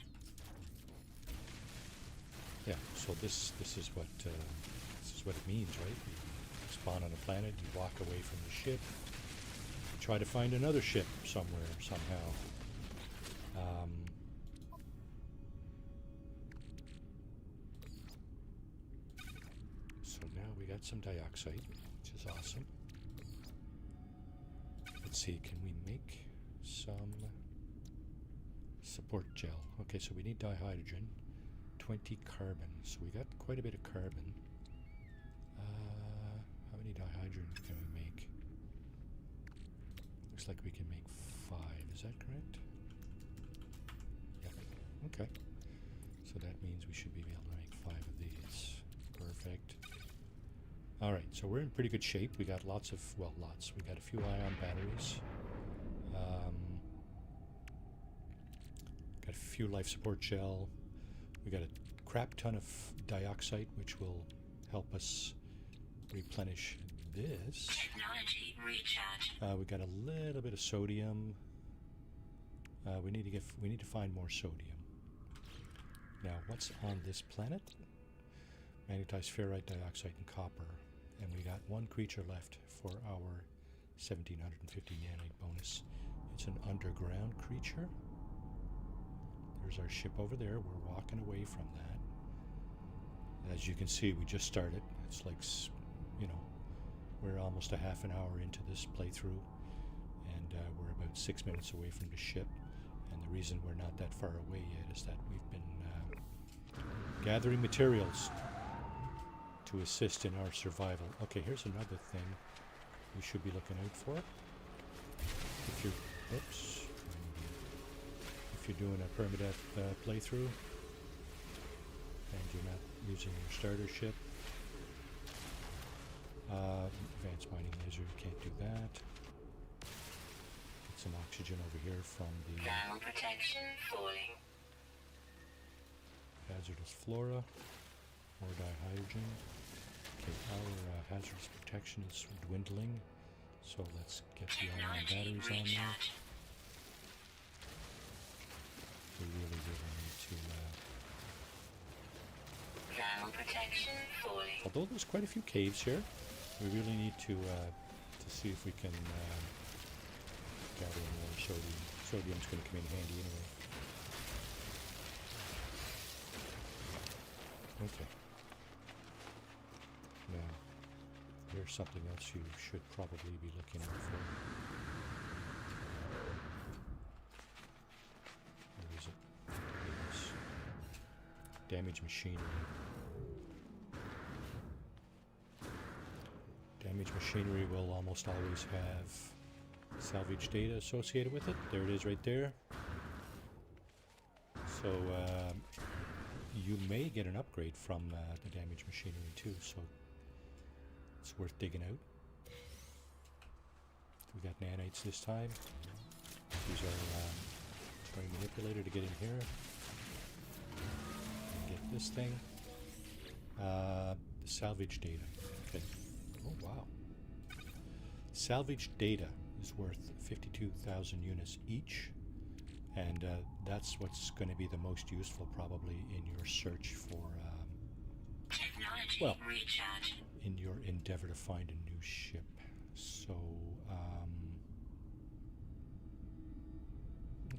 yeah, so this is what it means, right? You spawn on a planet, you walk away from the ship, try to find another ship somewhere, somehow. So now we got some dioxide, which is awesome. Let's see, can we make some support gel? Okay, so we need dihydrogen, 20 carbon. So we got quite a bit of carbon. How many dihydrogen can we make? Looks like we can make 5. Is that correct? Yeah. Okay. So that means we should be able to make 5 of these. Perfect. All right. So we're in pretty good shape. We got lots. We got a few ion batteries. Got a few life support gel. We got a crap ton of dioxide, which will help us replenish this. Technology recharge. We got a little bit of sodium. We need to find more sodium. Now, what's on this planet? Magnetized ferrite, dioxide, and copper. And we got one creature left for our 1750 nanite bonus. It's an underground creature. There's our ship over there. We're walking away from that. As you can see, we just started. It's like, we're almost a half an hour into this playthrough, and we're about 6 minutes away from the ship. And the reason we're not that far away yet is that we've been gathering materials to assist in our survival. Okay, here's another thing you should be looking out for. If you're, if you're doing a Permadeath playthrough and you're not using your starter ship, advanced mining laser, you can't do that. Get some oxygen over here from the Thermal protection falling. hazardous flora, more dihydrogen. Okay, our hazardous protection is dwindling, so let's get the ion Technology batteries on there. recharge. We really need to, Thermal protection falling. although there's quite a few caves here, we really need to see if we can gather more sodium. Sodium's going to come in handy anyway. Okay. Now, here's something else you should probably be looking out for. Where is it? Yes. Damaged machinery. Damaged machinery will almost always have salvage data associated with it. There it is right there. So you may get an upgrade from the damaged machinery too, so it's worth digging out. We got nanites this time. Use our string manipulator to get in here and get this thing. Salvage data. Okay. Oh wow. Salvage data is worth 52,000 units each. And that's what's going to be the most useful probably in your search for, Technology well, recharge. in your endeavor to find a new ship. So,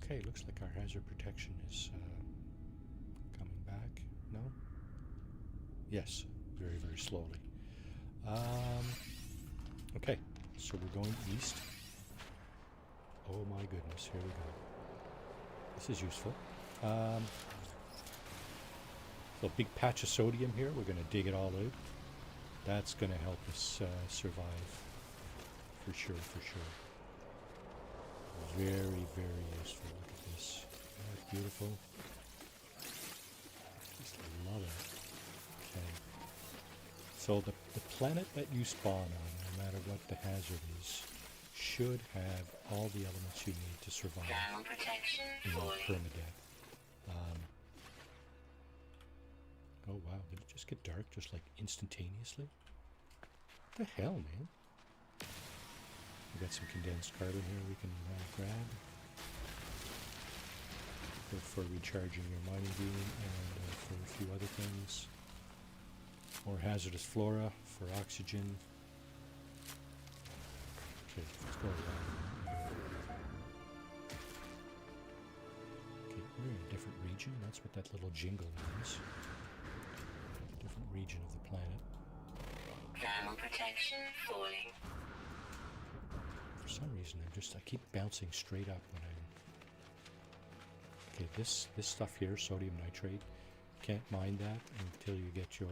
okay, looks like our hazard protection is coming back. No? Yes, very, very slowly. Okay, so we're going east. Oh my goodness, here we go. This is useful. So a big patch of sodium here. We're going to dig it all out. That's going to help us survive. For sure, for sure. Very, very useful. Look at this. Isn't that beautiful? Just love it. Okay. So the planet that you spawn on, no matter what the hazard is, should have all the elements you need to survive Thermal protection in falling. permadeath. Oh wow, did it just get dark just like instantaneously? What the hell, man? We got some condensed carbon here we can grab for recharging your mining beam and for a few other things. More hazardous flora for oxygen. Okay, let's go around. Okay, we're in a different region. That's what that little jingle means. Different region of the planet. Thermal protection falling. For some reason, I keep bouncing straight up when I'm. Okay, this stuff here, sodium nitrate, can't mine that until you get your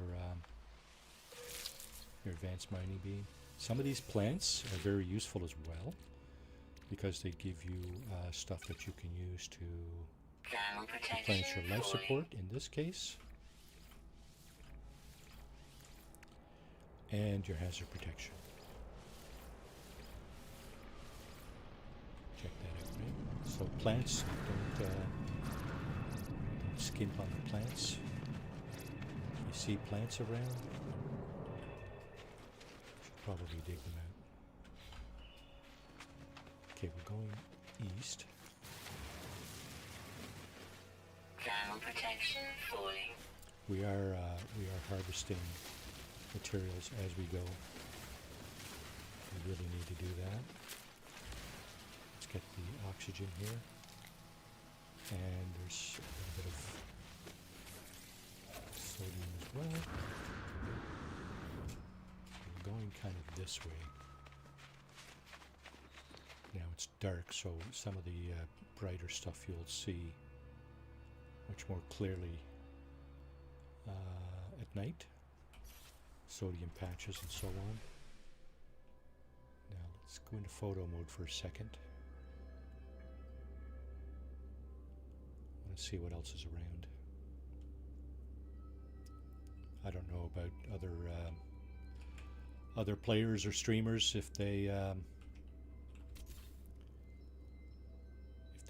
advanced mining beam. Some of these plants are very useful as well because they give you stuff that you can use to Thermal protection replenish your life falling. support in this case, and your hazard protection. Check that out, right? So plants, don't skimp on the plants. You see plants around, should probably dig them out. Okay, we're going east. Thermal protection falling. We are harvesting materials as we go. We really need to do that. Let's get the oxygen here. And there's a little bit of sodium as well. We're going kind of this way. Now it's dark, so some of the brighter stuff you'll see much more clearly at night. Sodium patches and so on. Now let's go into photo mode for a second. I want to see what else is around. I don't know about other players or streamers if they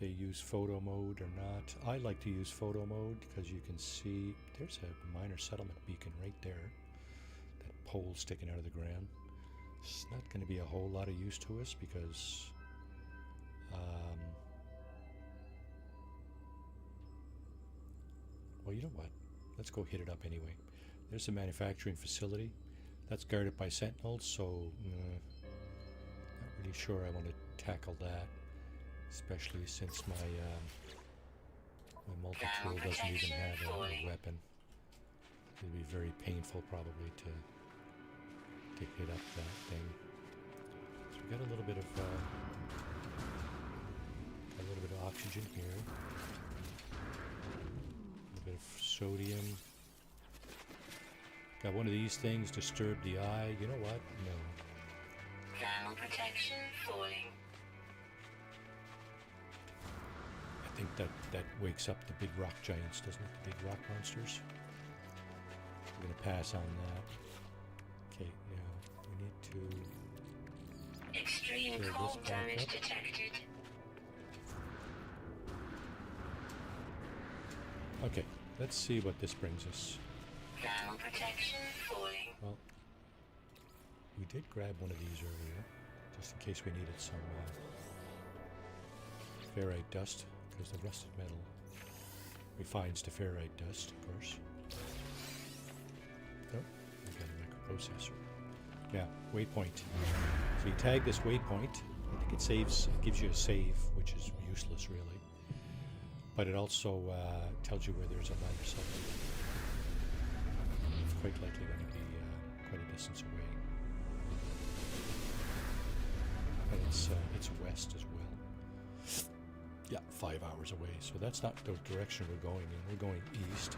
use photo mode or not. I like to use photo mode because you can see there's a minor settlement beacon right there. That pole sticking out of the ground. It's not going to be a whole lot of use to us because well, you know what? Let's go hit it up anyway. There's a manufacturing facility that's guarded by sentinels, so not really sure I want to tackle that. Especially since my multi-tool doesn't even have a weapon. It'd be very painful probably to hit up that thing. So we got a little bit of oxygen here. A little bit of sodium. Got one of these things disturb the eye. You know what? No. Thermal protection falling. I think that wakes up the big rock giants, doesn't it? The big rock monsters. We're going to pass on that. Okay, now we need to Extreme fill cold this back damage up. detected. Okay, let's see what this brings us. Thermal protection falling. Well, we did grab one of these earlier, just in case we needed some ferrite dust, because the rusted metal refines to ferrite dust, of course. Oh, we got a microprocessor. Yeah, waypoint. So you tag this waypoint. I think it saves, it gives you a save, which is useless really. But it also tells you where there's a ladder settlement. It's quite likely going to be quite a distance away. And it's west as well. Yeah, 5 hours away. So that's not the direction we're going in. We're going east.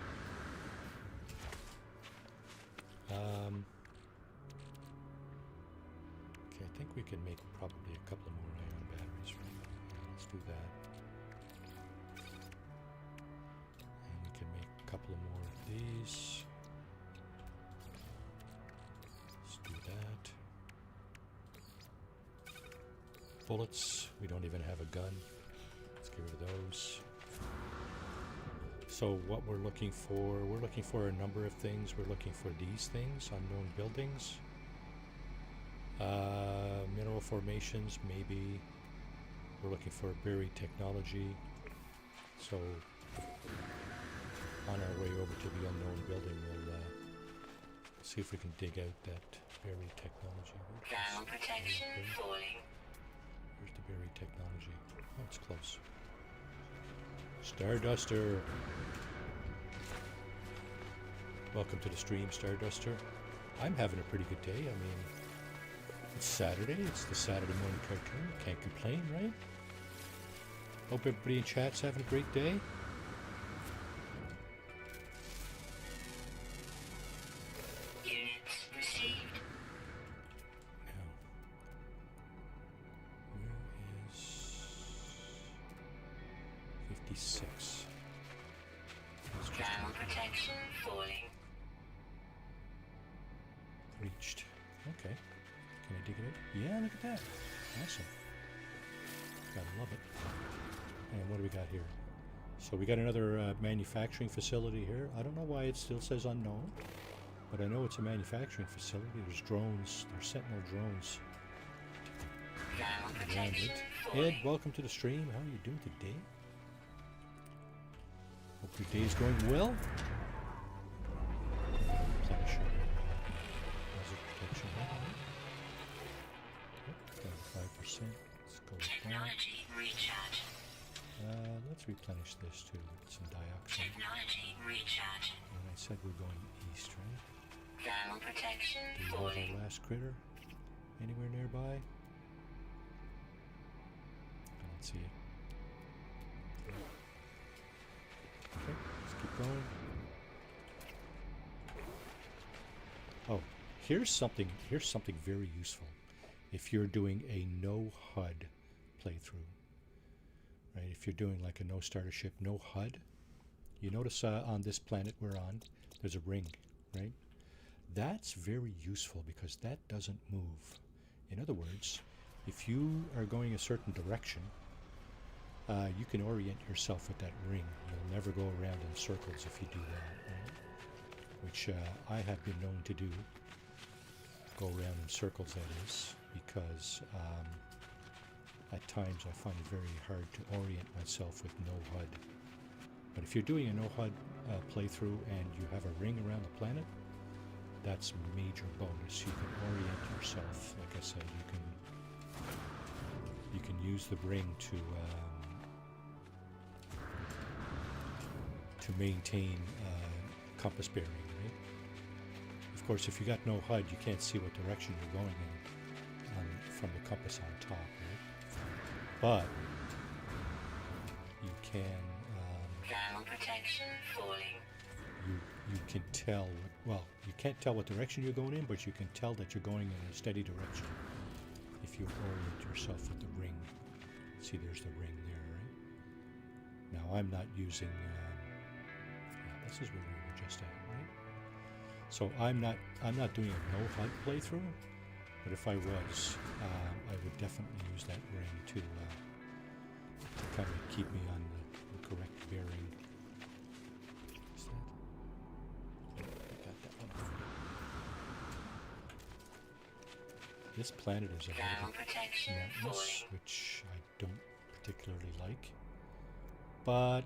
Okay, I think we can make probably a couple more ion batteries. Right? Yeah, let's do that. And we can make a couple more of these. Let's do that. Bullets. We don't even have a gun. Let's get rid of those. So what we're looking for a number of things. We're looking for these things, unknown buildings. Mineral formations, maybe. We're looking for buried technology. So on our way over to the unknown building, we'll see if we can dig out that buried technology. Thermal protection falling. Where's the buried technology? Oh, it's close. Starduster. Welcome to the stream, Starduster. I'm having a pretty good day. I mean, it's Saturday. It's the Saturday morning cartoon. Can't complain, right? Hope everybody in chat's having a great day. Units received. Now, where is 56? It's just Thermal protection falling. reached. Okay. Can I dig it out? Yeah, look at that. Awesome. Gotta love it. And what do we got here? So we got another manufacturing facility here. I don't know why it still says unknown, but I know it's a manufacturing facility. There's drones. There's Sentinel drones Thermal around protection it. falling. Ed, welcome to the stream. How are you doing today? Hope your day is going well. Replenish your hazard protection. Yep, down to 5%. Let's go with that. Technology recharge. Let's replenish this too with some dioxide. Technology recharge. And I said we're going east, right? Thermal protection Do we have falling. our last critter anywhere nearby? I don't see it. Okay, let's keep going. Oh, here's something very useful if you're doing a no HUD playthrough. Right, if you're doing like a no starter ship, no HUD, you notice on this planet we're on, there's a ring, right? That's very useful because that doesn't move. In other words, if you are going a certain direction, you can orient yourself with that ring. You'll never go around in circles if you do that, right? Which I have been known to do. Go around in circles, that is, because at times I find it very hard to orient myself with no HUD. But if you're doing a no HUD playthrough and you have a ring around the planet, that's a major bonus. You can orient yourself. Like I said, you can use the ring to maintain compass bearing, right? Of course, if you got no HUD, you can't see what direction you're going in from the compass on top, right? But you can Thermal protection falling. you can tell, well, you can't tell what direction you're going in, but you can tell that you're going in a steady direction if you orient yourself with the ring. See, there's the ring there, right? Now I'm not using, yeah, this is where we were just at, right? So I'm not doing a no HUD playthrough, but if I was, I would definitely use that ring to kind of keep me on the correct bearing. Is that? I got that one. This planet is a Thermal little protection mountainous, falling. which I don't particularly like. But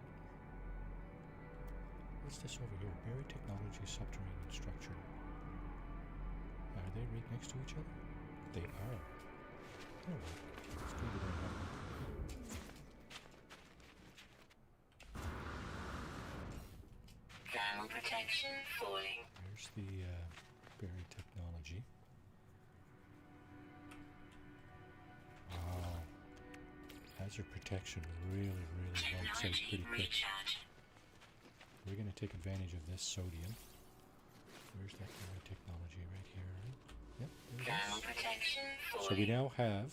what's this over here? Berry Technology Subterranean Structure. Are they right next to each other? They are. Oh, let's go to their home. Thermal protection falling. There's the Berry Technology. Wow. Hazard protection really wipes out Technology pretty quick. recharge. We're going to take advantage of this sodium. Where's that Berry Technology? Right here. Yep, there it Thermal is. protection falling. So we now have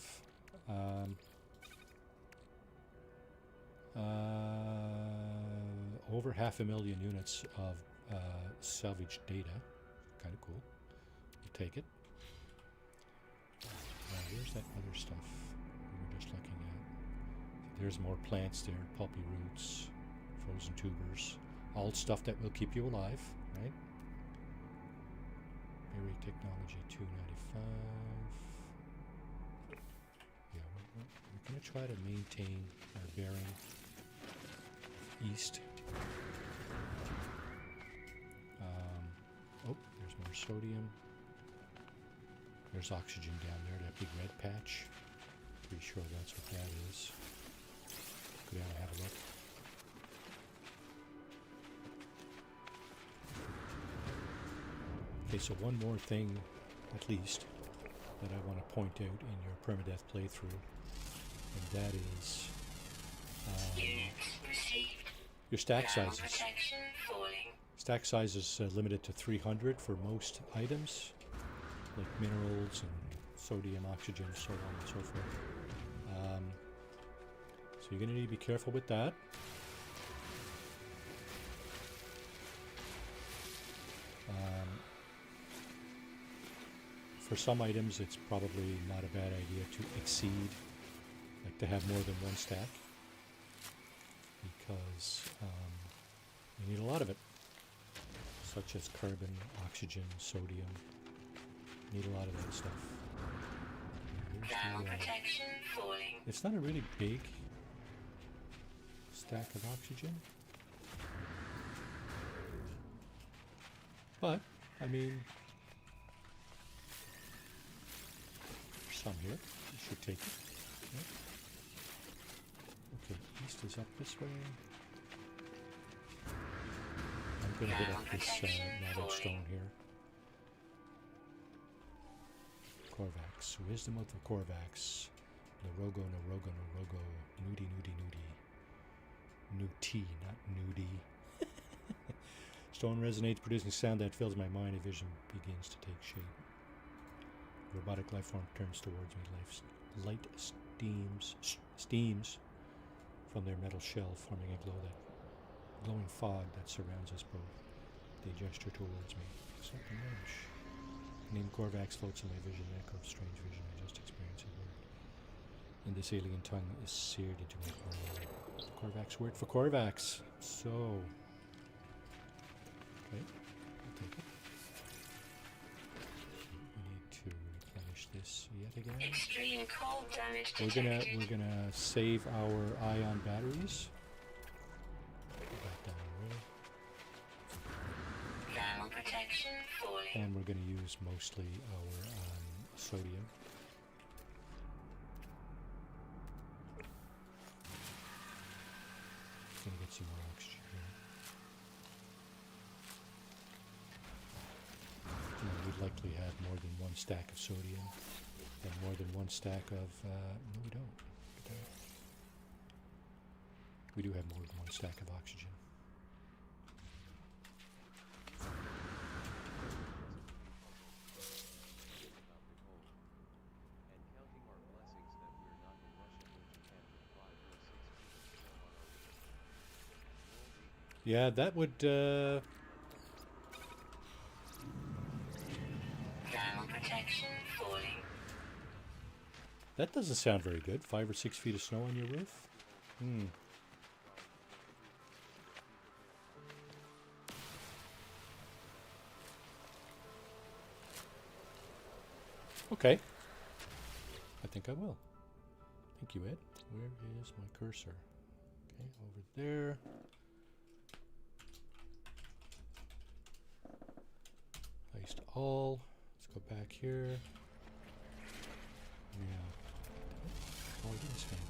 over 500,000 units of salvaged data. Kind of cool. We'll take it. Where's that other stuff we were just looking at? There's more plants there, pulpy roots, frozen tubers, all stuff that will keep you alive, right? Berry Technology 295. Yeah, we're going to try to maintain our bearing east. Oh, there's more sodium. There's oxygen down there, that big red patch. Pretty sure that's what that is. Go down and have a look. Okay, so one more thing, at least, that I want to point out in your permadeath playthrough, and that is Units received. your stack Thermal sizes. protection falling. Stack size is limited to 300 for most items, like minerals and sodium, oxygen, so on and so forth. So you're going to need to be careful with that. For some items, it's probably not a bad idea to exceed, like to have more than one stack, because you need a lot of it, such as carbon, oxygen, sodium. You need a lot of that stuff. Here's Thermal the, protection falling. it's not a really big stack of oxygen, but I mean, there's some here. You should take it. Yeah. Okay, east is up this way. I'm going to hit up this knotted stone here. Corvax. Wisdom of the Corvax. Norogo, Norogo, Norogo. Nudie, nudie, nudie. Nudie, not nudie. Stone resonates, producing sound that fills my mind. A vision begins to take shape. Robotic life form turns towards me. Light steams from their metal shell, forming a glowing fog that surrounds us both. They gesture towards me. Something lunch. The name Corvax floats in my vision, an echo of strange vision I just experienced at work. And this alien tongue is seared into my brain. Corvax word for Corvax. So, okay, I'll take it. We need to replenish this yet again. Extreme cold damage We're detected. gonna save our ion batteries. Put that down there. Thermal protection falling. And we're going to use mostly our sodium. Going to get some more oxygen here. And we'd likely have more than one stack of sodium and more than one stack of... no, we don't. Look at that. We do have more than one stack of oxygen. Yeah, that would... Thermal protection falling. that doesn't sound very good. 5 or 6 feet of snow on your roof? Okay. I think I will. Thank you, Ed. Where is my cursor? Okay. Okay, over there. Placed all. Let's go back here. Yeah. Oh, it didn't stand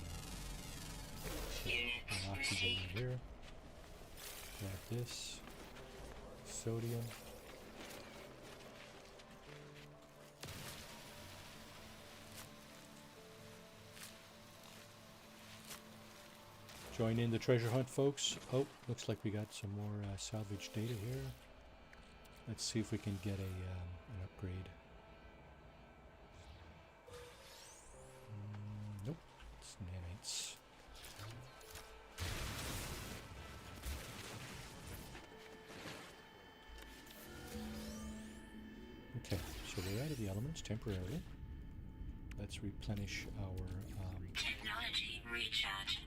there. Unit Oxygen received. right here. Grab this. Sodium. Join in the treasure hunt, folks. Oh, looks like we got some more salvage data here. Let's see if we can get an upgrade. Nope, it's nanites. Okay, so we're out of the elements temporarily. Let's replenish our Technology recharge.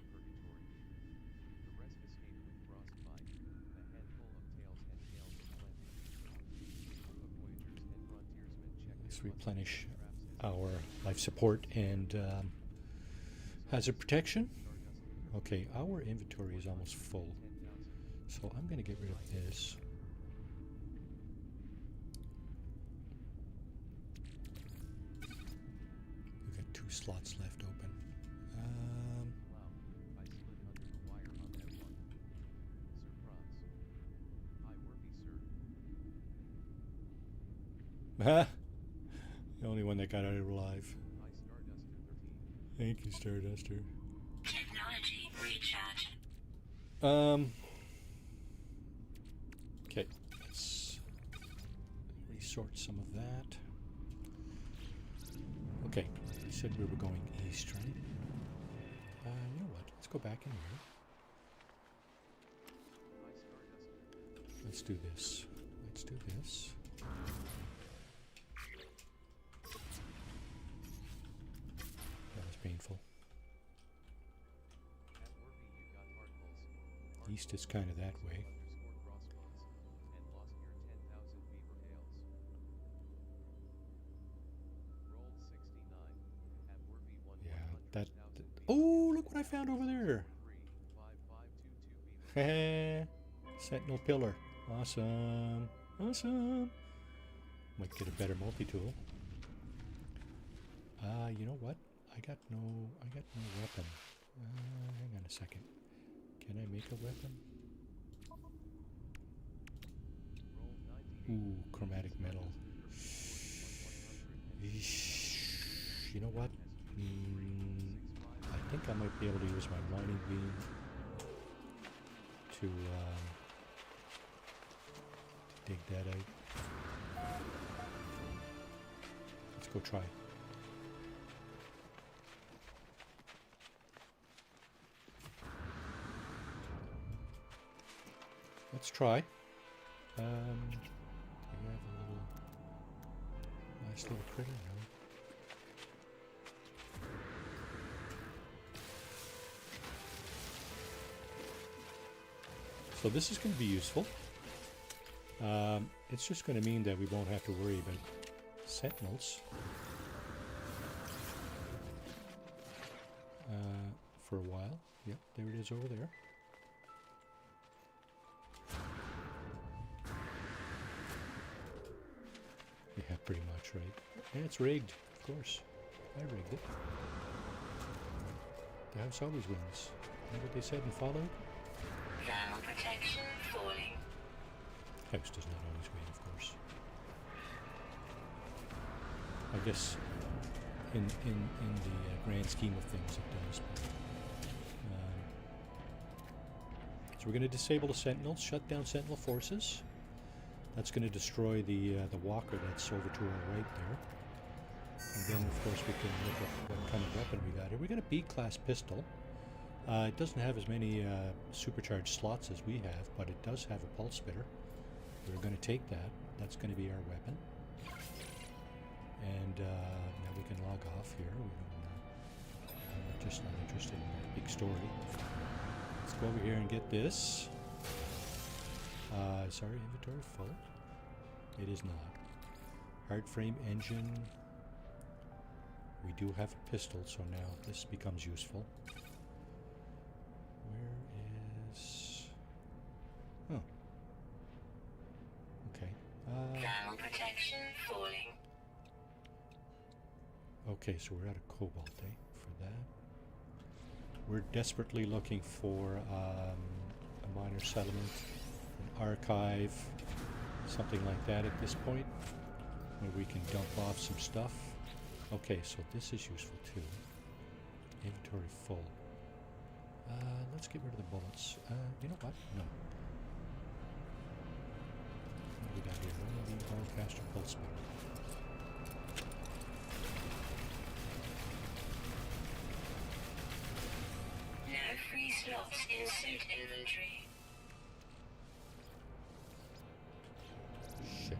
let's replenish our life support and hazard protection. Okay, our inventory is almost full, so I'm going to get rid of this. We've got 2 slots left open. The only one that got out alive. Thank you, Starduster. Technology recharge. Okay, let's resort some of that. Okay, we said we were going east, right? You know what? Let's go back in here. Let's do this. Let's do this. That was painful. East is kind of that way. Yeah, that. Oh, look what I found over there! Sentinel pillar. Awesome. Awesome. Might get a better multi-tool. You know what? I got no weapon. Hang on a second. Can I make a weapon? Ooh, chromatic metal. Eesh. You know what? I think I might be able to use my mining beam to dig that out. Let's go try. Let's try. We have a nice little critter now. So this is going to be useful. It's just going to mean that we won't have to worry about sentinels for a while. Yep, there it is over there. Yeah, pretty much, right? And it's rigged, of course. I rigged it. The house always wins. Remember what they said in Fallout? Thermal protection falling. House does not always win, of course. I guess in the grand scheme of things it does. But, so we're going to disable the sentinels, shut down sentinel forces. That's going to destroy the walker that's over to our right there. And then, of course, we can look at what kind of weapon we got here. We got a B-class pistol. It doesn't have as many supercharged slots as we have, but it does have a pulse spitter. We're going to take that. That's going to be our weapon. And now we can log off here. I'm just not interested in that big story. Let's go over here and get this. Is our inventory full? It is not. Hard frame engine. We do have a pistol, so now this becomes useful. Where protection falling. Okay, so we're out of cobalt, eh, for that. We're desperately looking for a minor settlement, an archive, something like that at this point, where we can dump off some stuff. Okay, so this is useful too. Inventory full. Let's get rid of the bullets. You know what? No. What do we got here? One of the Horncaster pulse spitter. No free slots in suit inventory. Shit.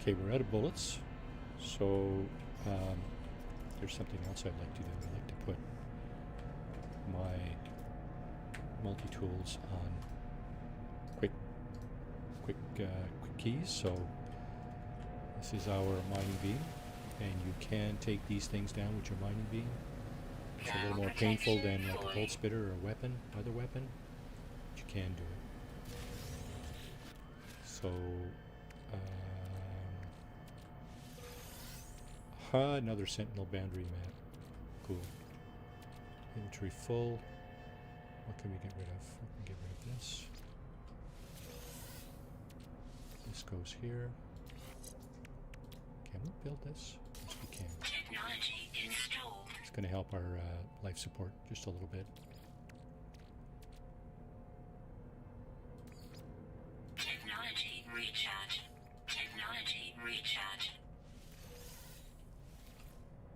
Okay, we're out of bullets. So, there's something else I'd like to do. I'd like to put my multi-tools on quick keys. So, this is our mining beam, and you can take these things down with your mining beam. It's a little more painful than like a bolt spitter or a weapon, other weapon, but you can do it. So, another Sentinel boundary map. Cool. Inventory full. What can we get rid of? We can get rid of this. This goes here. Can we build this? Yes, we can. Technology installed. It's going to help our life support just a little bit. Technology recharge. Technology recharge.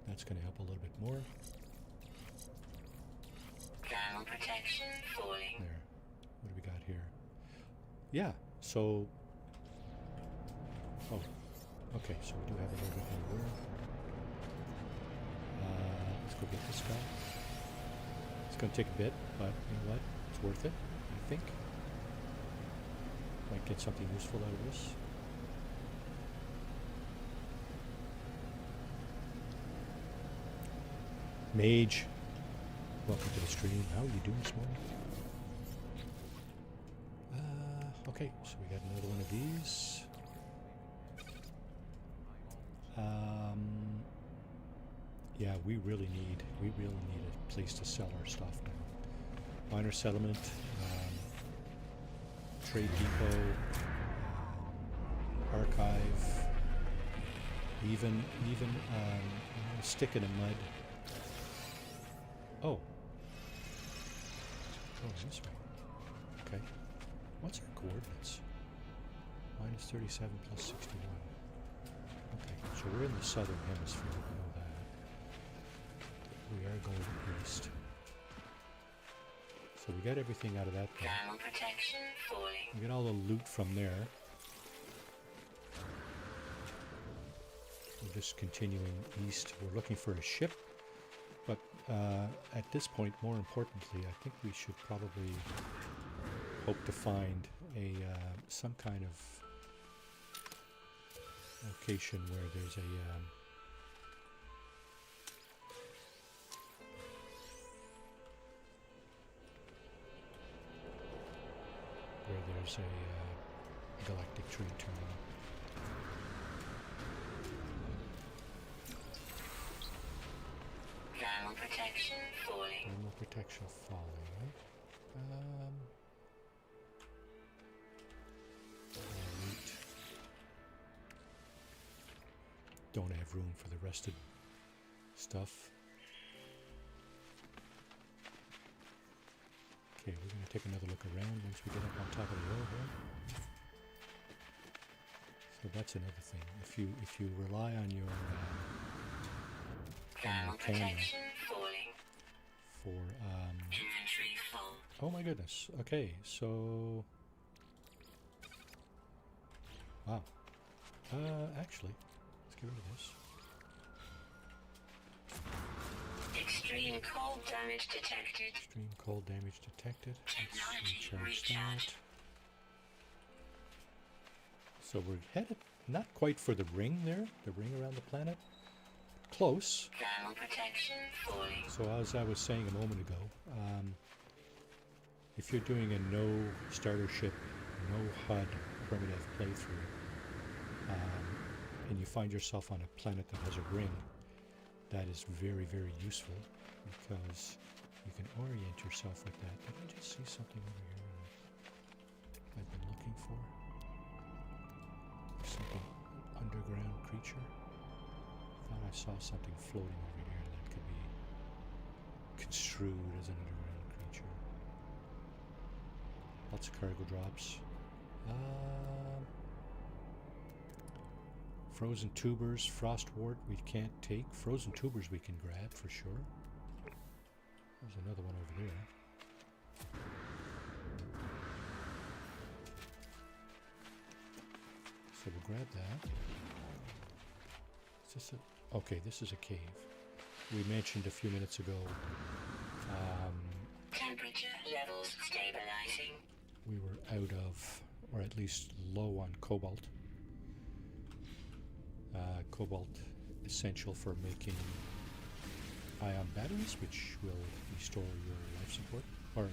That's going to help a little bit more. Thermal protection falling. There. What do we got here? Yeah, so... Oh, okay, so we do have a little bit more room. Let's go get this guy. It's going to take a bit, but you know what? It's worth it, I think. Might get something useful out of this. Mage, welcome to the stream. How are you doing this morning? Okay, so we got another one of these. Yeah, we really need a place to sell our stuff now. Minor settlement, trade depot, archive, even stick in the mud. Oh. Oh, this way. Okay. What's our coordinates? Minus 37 plus 61. Okay, so we're in the southern hemisphere, we know that. We are going east. So we got everything out of that thing. Thermal protection falling. We got all the loot from there. We're just continuing east. We're looking for a ship. But at this point, more importantly, I think we should probably hope to find some kind of location where there's a galactic trade terminal. Thermal protection falling. Thermal protection falling. Loot. Don't have room for the rest of stuff. Okay, we're going to take another look around once we get up on top of the hill here. So that's another thing. If you rely on your camera for Inventory full. oh my goodness. Okay, so wow. Actually, let's get rid of this. Extreme cold damage detected. Extreme cold damage detected. Technology Let's recharge recharge. that. So we're headed not quite for the ring there, the ring around the planet. Close. Thermal protection falling. So as I was saying a moment ago, if you're doing a no starter ship, no HUD Permadeath playthrough, and you find yourself on a planet that has a ring, that is very, very useful because you can orient yourself with that. Did I just see something over here that I've been looking for? Something, underground creature? Thought I saw something floating over here that could be construed as an underground creature. Lots of cargo drops. Frozen tubers, frostwort we can't take. Frozen tubers we can grab for sure. There's another one over there. So we'll grab that. Is this a... Okay, this is a cave. We mentioned a few minutes ago. Temperature levels stabilizing. We were out of, or at least low on cobalt. Cobalt essential for making ion batteries, which will restore your life support, or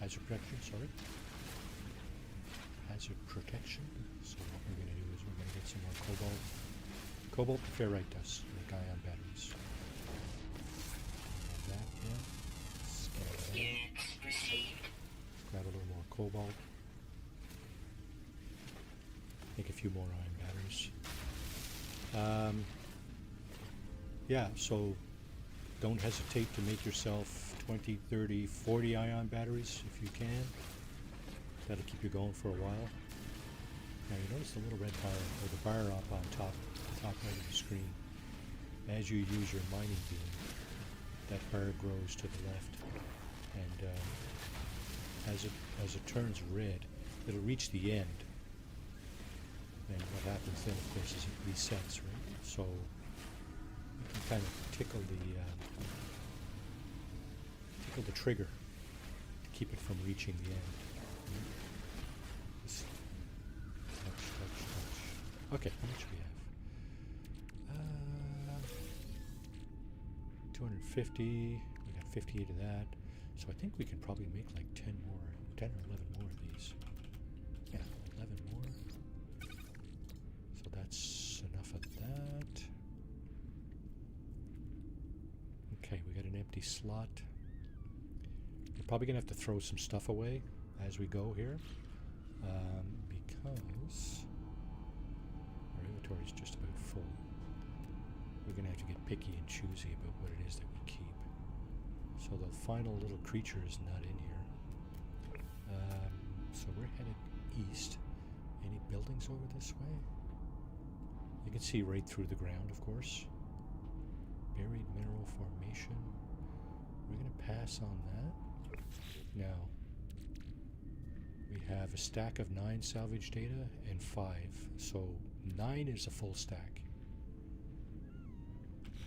hazard protection, sorry. Hazard protection. So what we're going to do is we're going to get some more cobalt. Cobalt, ferrite dust, make ion batteries. And that, yeah. Scan that. Units received. Grab a little more cobalt. Make a few more ion batteries. Yeah, so don't hesitate to make yourself 20, 30, 40 ion batteries if you can. That'll keep you going for a while. Now you notice the little red bar, or the bar up on top right of the screen. As you use your mining beam, that bar grows to the left, and as it turns red, it'll reach the end. And what happens then, of course, is it resets, right? So you can kind of tickle the trigger to keep it from reaching the end. Just touch. Okay, how much do we have? 250. We got 58 of that. So I think we can probably make like 10 or 11 more of these. Yeah, 11 more. So that's enough of that. Okay, we got an empty slot. We're probably going to have to throw some stuff away as we go here, because our inventory is just about full. We're going to have to get picky and choosy about what it is that we keep. So the final little creature is not in here. So we're headed east. Any buildings over this way? You can see right through the ground, of course. Buried mineral formation. We're going to pass on that. Now, we have a stack of 9 salvage data and 5. So 9 is a full stack.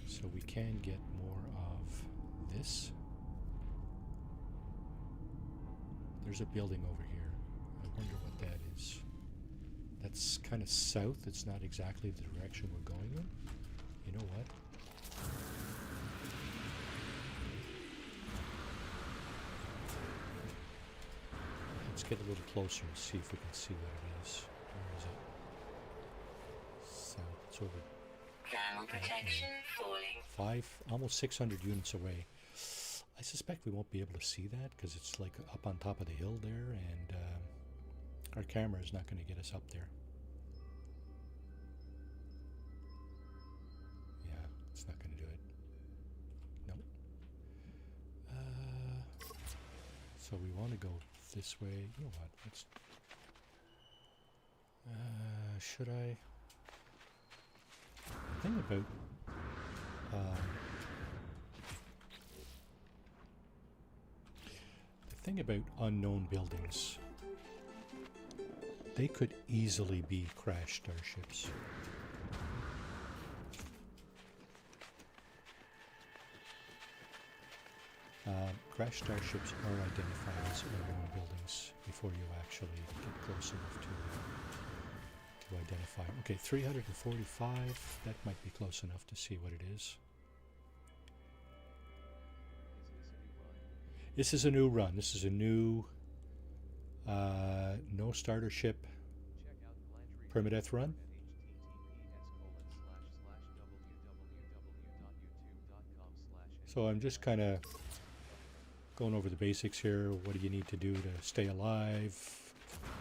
So we can get more of this. There's a building over here. I wonder what that is. That's kind of south. It's not exactly the direction we're going in. You know what? Let's get a little closer and see if we can see what it is. Where is it? South. It's over. Thermal protection falling. Almost 600 units away. I suspect we won't be able to see that because it's like up on top of the hill there, and our camera is not going to get us up there. Yeah, it's not going to do it. Nope. So we want to go this way. You know what? Let's. Should I? The thing about unknown buildings, they could easily be crashed starships. Crash starships are identified as unknown buildings before you actually get close enough to identify. Okay, 345. That might be close enough to see what it is. This is a new run. This is a new No starter ship Check out Blanchery Permadeath run. at https://www.youtube.com/. So I'm just kind of going over the basics here. What do you need to do to stay alive,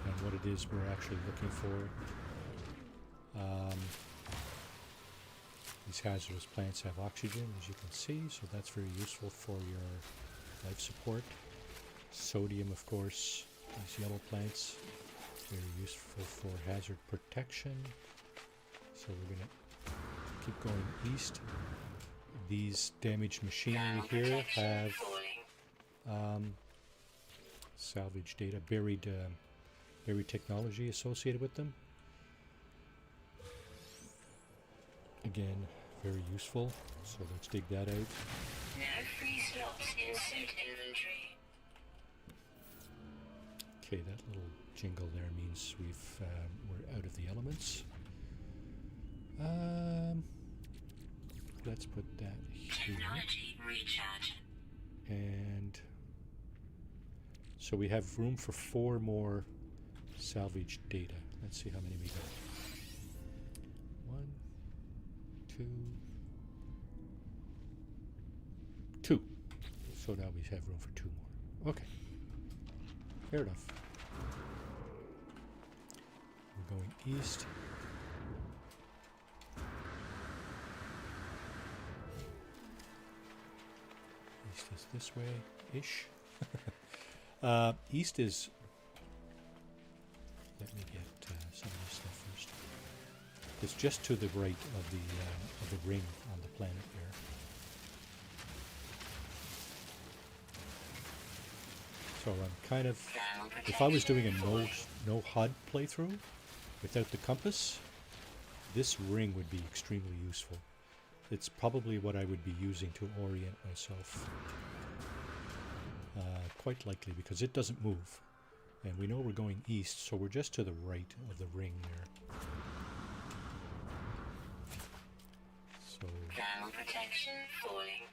and what it is we're actually looking for. These hazardous plants have oxygen, as you can see, so that's very useful for your life support. Sodium, of course, these yellow plants, very useful for hazard protection. So we're going to keep going east. These damaged machinery here have salvage data, buried technology associated with them. Again, very useful. So let's dig that out. No free slots in suit inventory. Okay, that little jingle there means we're out of the elements. Let's put that here. Technology recharge. And so we have room for 4 more salvage data. Let's see how many we got. 1, 2, 2. So now we have room for 2 more. Okay. Fair enough. We're going east. East is this way-ish. East is... Let me get some of this stuff first. It's just to the right of the ring on the planet there. So I'm kind of... If I was doing a no HUD playthrough without the compass, this ring would be extremely useful. It's probably what I would be using to orient myself. Quite likely, because it doesn't move. And we know we're going east, so we're just to the right of the ring there. So Thermal protection falling.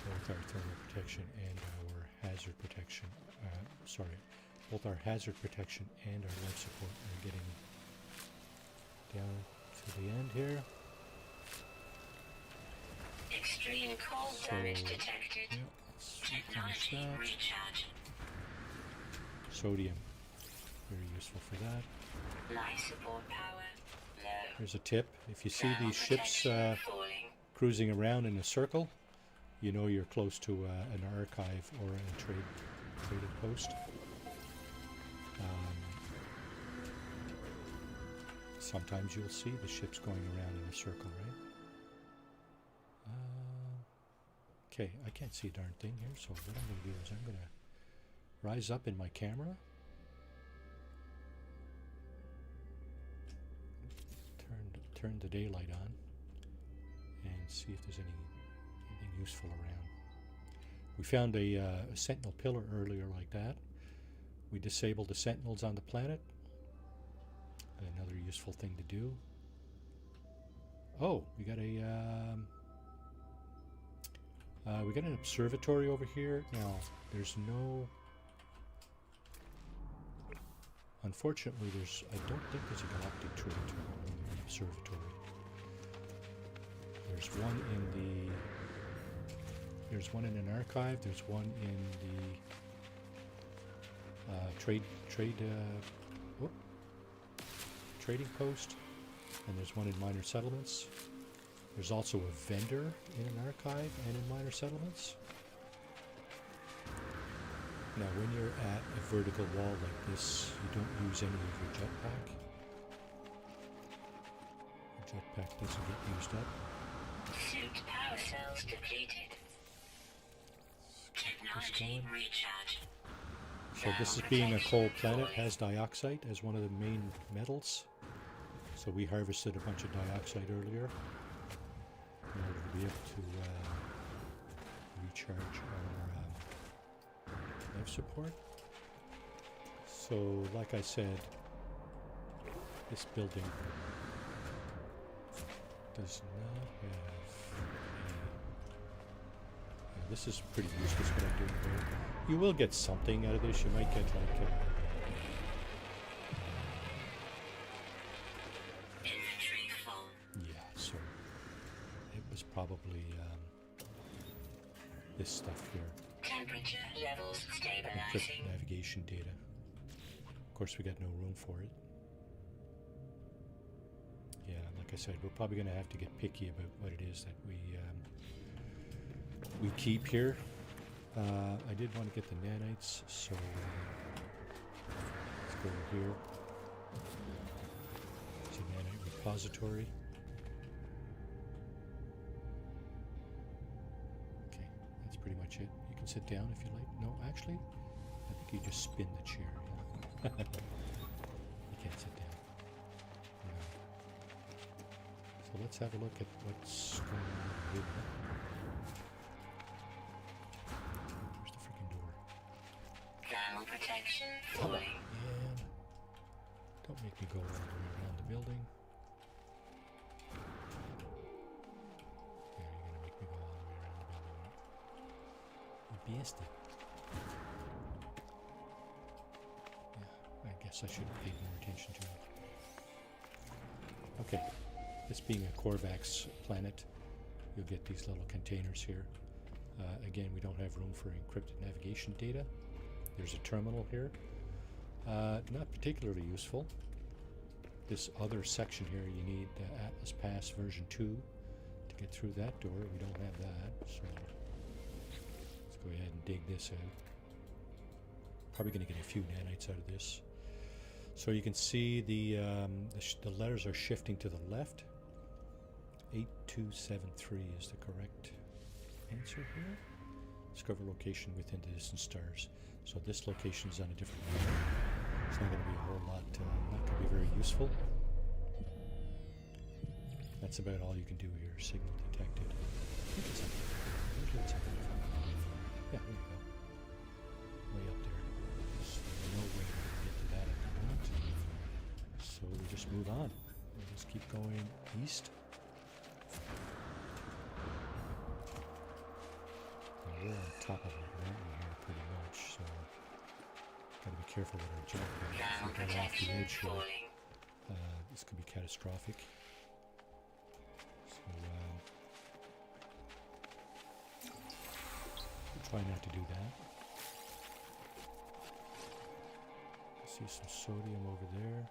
both our thermal protection and our hazard protection, both our hazard protection and our life support are getting down to the end here. Extreme cold damage detected. Yeah, let's finish Technology that. recharge. Sodium, very useful for that. Life support power low. Here's a tip: if you see Thermal these ships protection falling. cruising around in a circle, you know you're close to an archive or a trading post. Sometimes you'll see the ships going around in a circle, right? Okay, I can't see a darn thing here, so what I'm going to do is I'm going to rise up in my camera, turn the daylight on, and see if there's anything useful around. We found a sentinel pillar earlier like that. We disabled the sentinels on the planet. Another useful thing to do. Oh, we got an observatory over here. Now, there's no... Unfortunately, I don't think there's a galactic trade observatory. There's one in an archive. There's one in the trading post, and there's one in minor settlements. There's also a vendor in an archive and in minor settlements. Now, when you're at a vertical wall like this, you don't use any of your jetpack. Your jetpack doesn't get used up. Suit power cells depleted. Technology recharge. So this is being a cold planet, has dioxide as one of the main metals. So we harvested a bunch of dioxide earlier in order to be able to recharge our life support. So, like I said, this building does not have a... this is pretty useless what I'm doing here. You will get something out of this. You might get like Temperature levels Encrypt stabilizing. navigation data. Of course, we got no room for it. Yeah, like I said, we're probably going to have to get picky about what it is that we keep here. I did want to get the nanites, so let's go over here. It's a nanite repository. Okay, that's pretty much it. You can sit down if you like. No, actually, I think you just spin the chair. Yeah. You can't sit down. No. So let's have a look at what's going on here. Where's the freaking door? Thermal protection Come on, falling. man. Don't make me go all the way around the building. Yeah, you're gonna make me go all the way around the building. You bastard. Yeah, I guess I should have paid more attention to it. Okay, this being a Corvax planet, you'll get these little containers here. Again, we don't have room for encrypted navigation data. There's a terminal here. Not particularly useful. This other section here, you need Atlas Pass version 2 to get through that door. We don't have that, so let's go ahead and dig this out. Probably going to get a few nanites out of this. So you can see the letters are shifting to the left. 8273 is the correct answer here. Discover location within the distant stars. So this location is on a different map. It's not going to be a whole lot, not going to be very useful. That's about all you can do here. Signal detected. I think it's up there. Usually it's up there. Yeah, there you go. Way up there. There's no way to get to that at the moment. So we just move on. We just keep going east. Now we're on top of a mountain here pretty much, so gotta be careful with our jump. If Thermal we go off the protection edge here, falling. this could be catastrophic. So we'll try not to do that. I see some sodium over there.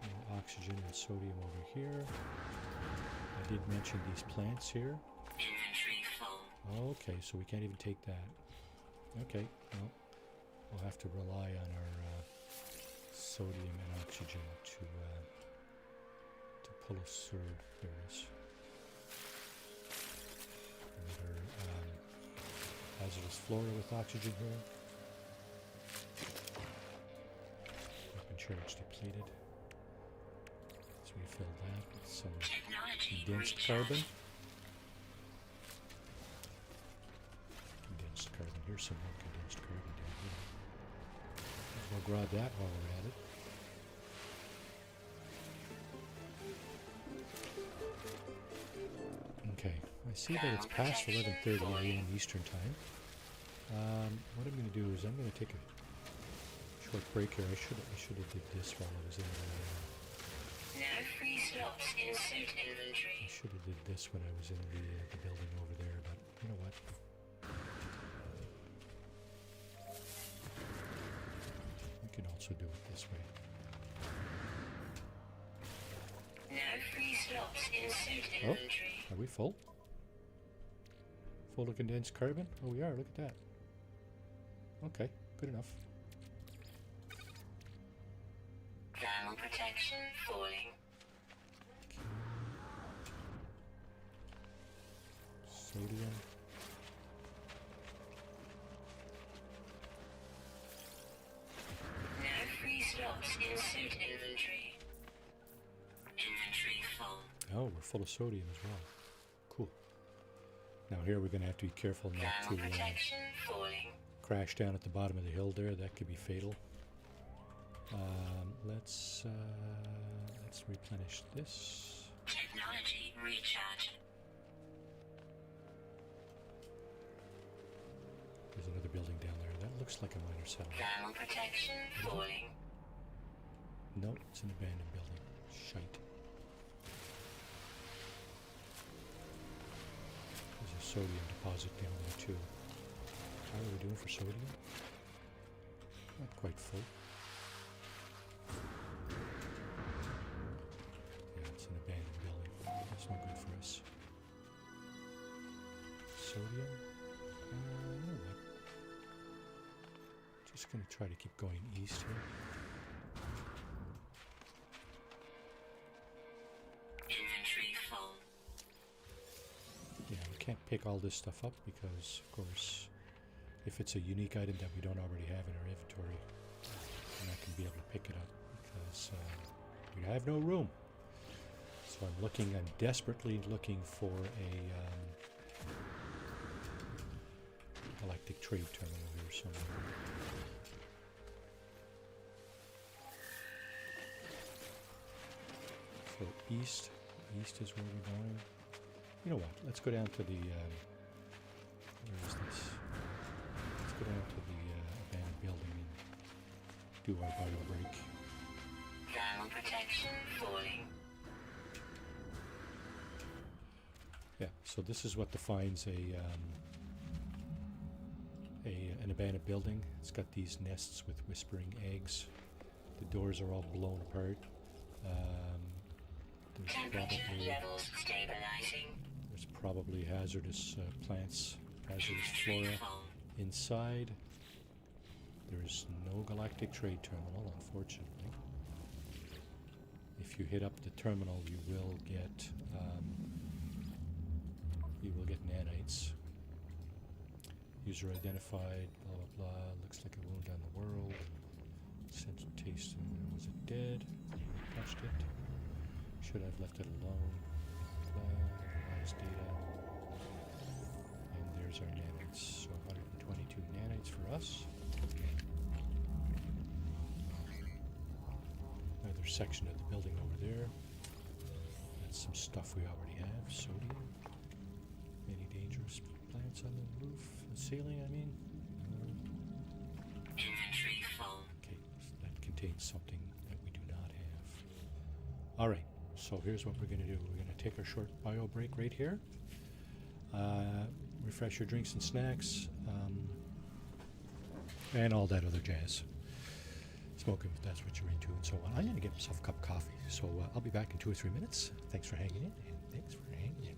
And oxygen and sodium over here. I did mention these plants here. Inventory full. Okay, so we can't even take that. Okay, well, we'll have to rely on our sodium and oxygen to pull us through. There it is. Another hazardous flora with oxygen here. Weapon charge depleted. Let's refill that with some Technology condensed recharge. carbon. Condensed carbon. Here's some more condensed carbon down here. Might as well grab that while we're at it. Okay, I see that it's past 11:30 a.m. Eastern Time. What I'm going to do is I'm going to take a short break here. I should have did this while I was in the. No free slots in suit I inventory. should have did this when I was in the building over there, but you know what? We can also do it this way. No free slots in suit Oh. inventory. Are we full? Full of condensed carbon? Oh, we are. Look at that. Okay, good enough. Thermal protection falling. Sodium. No free slots in suit inventory. Inventory full. Oh, we're full of sodium as well. Cool. Now here we're going to have to be careful not Thermal to protection falling. crash down at the bottom of the hill there. That could be fatal. Let's replenish this. Technology recharge. There's another building down there. That looks like a minor settlement. Thermal protection falling. No, it's an abandoned building. Shite. There's a sodium deposit down there too. we doing for sodium? Not quite full. Yeah, it's an abandoned building. That's no good for us. Sodium? You know what? Just gonna try to keep going east here. Inventory full. Yeah, we can't pick all this stuff up because, of course, if it's a unique item that we don't already have in our inventory, we're not going to be able to pick it up because we have no room. So I'm desperately looking for a galactic trade terminal here somewhere. So east is where we're going. You know what? Let's go down to the. Where is this? Let's go down to the abandoned building and do our bio break. Thermal protection falling. Yeah. So this is what defines an abandoned building. It's got these nests with whispering eggs. The doors are all blown apart. Temperature levels stabilizing. There's probably hazardous plants, hazardous flora inside. There's no galactic trade terminal, unfortunately. If you hit up the terminal, you will get nanites. User identified. Blah blah blah. Looks like a wound on the world. Sense taste. Was it dead? Touched it. Should have left it alone. Analyze data. And there's our nanites. So 122 nanites for us. Another section of the building over there. That's some stuff we already have. Sodium. Any dangerous plants on the roof? The ceiling, I mean? Inventory full. Okay, so that contains something that we do not have. Alright. So here's what we're going to do. We're going to take our short bio break right here. Refresh your drinks and snacks. And all that other jazz. Smoking if that's what you're into and so on. I'm going to get myself a cup of coffee. So I'll be back in 2 or 3 minutes. Thanks for hanging in. And thanks for hanging in.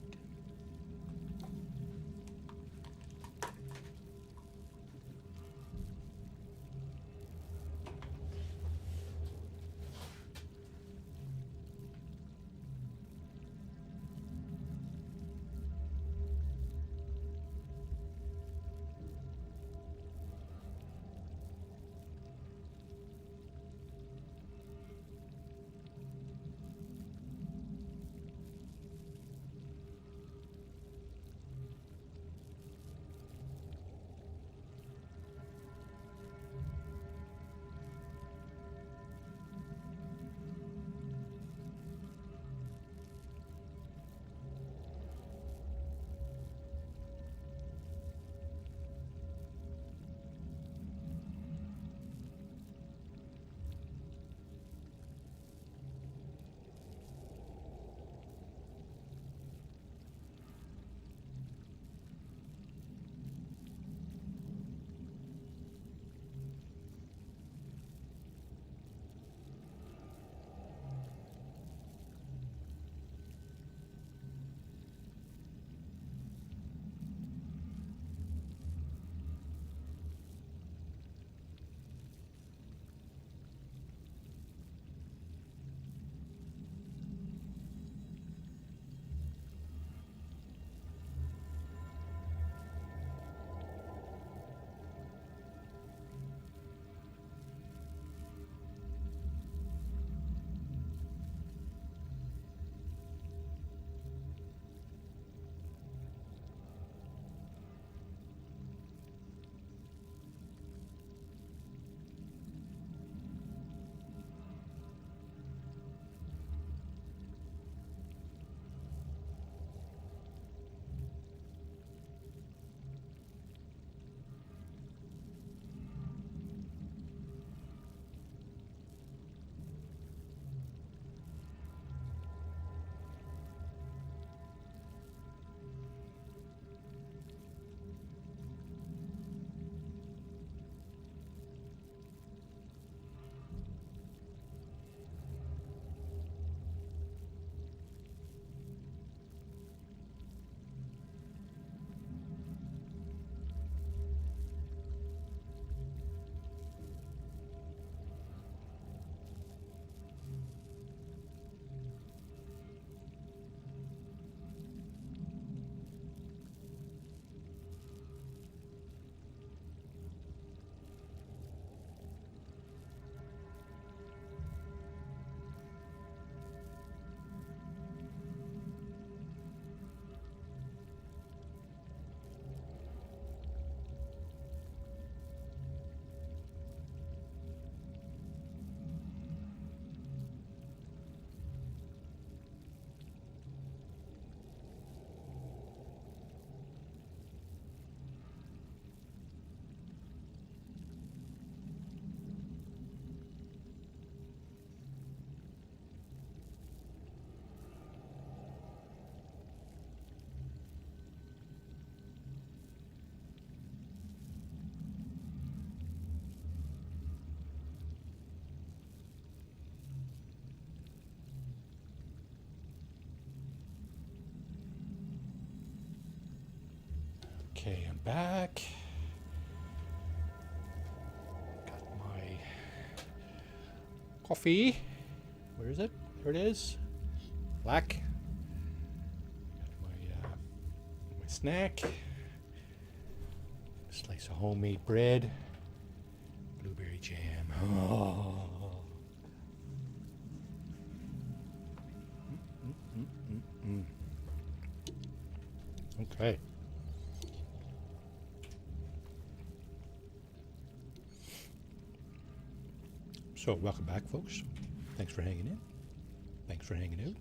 Okay, I'm back. Got my coffee. Where is it? There it is. Black. Got my snack. Slice of homemade bread. Blueberry jam. Oh. Okay. So, welcome back, folks. Thanks for hanging in. Thanks for hanging out.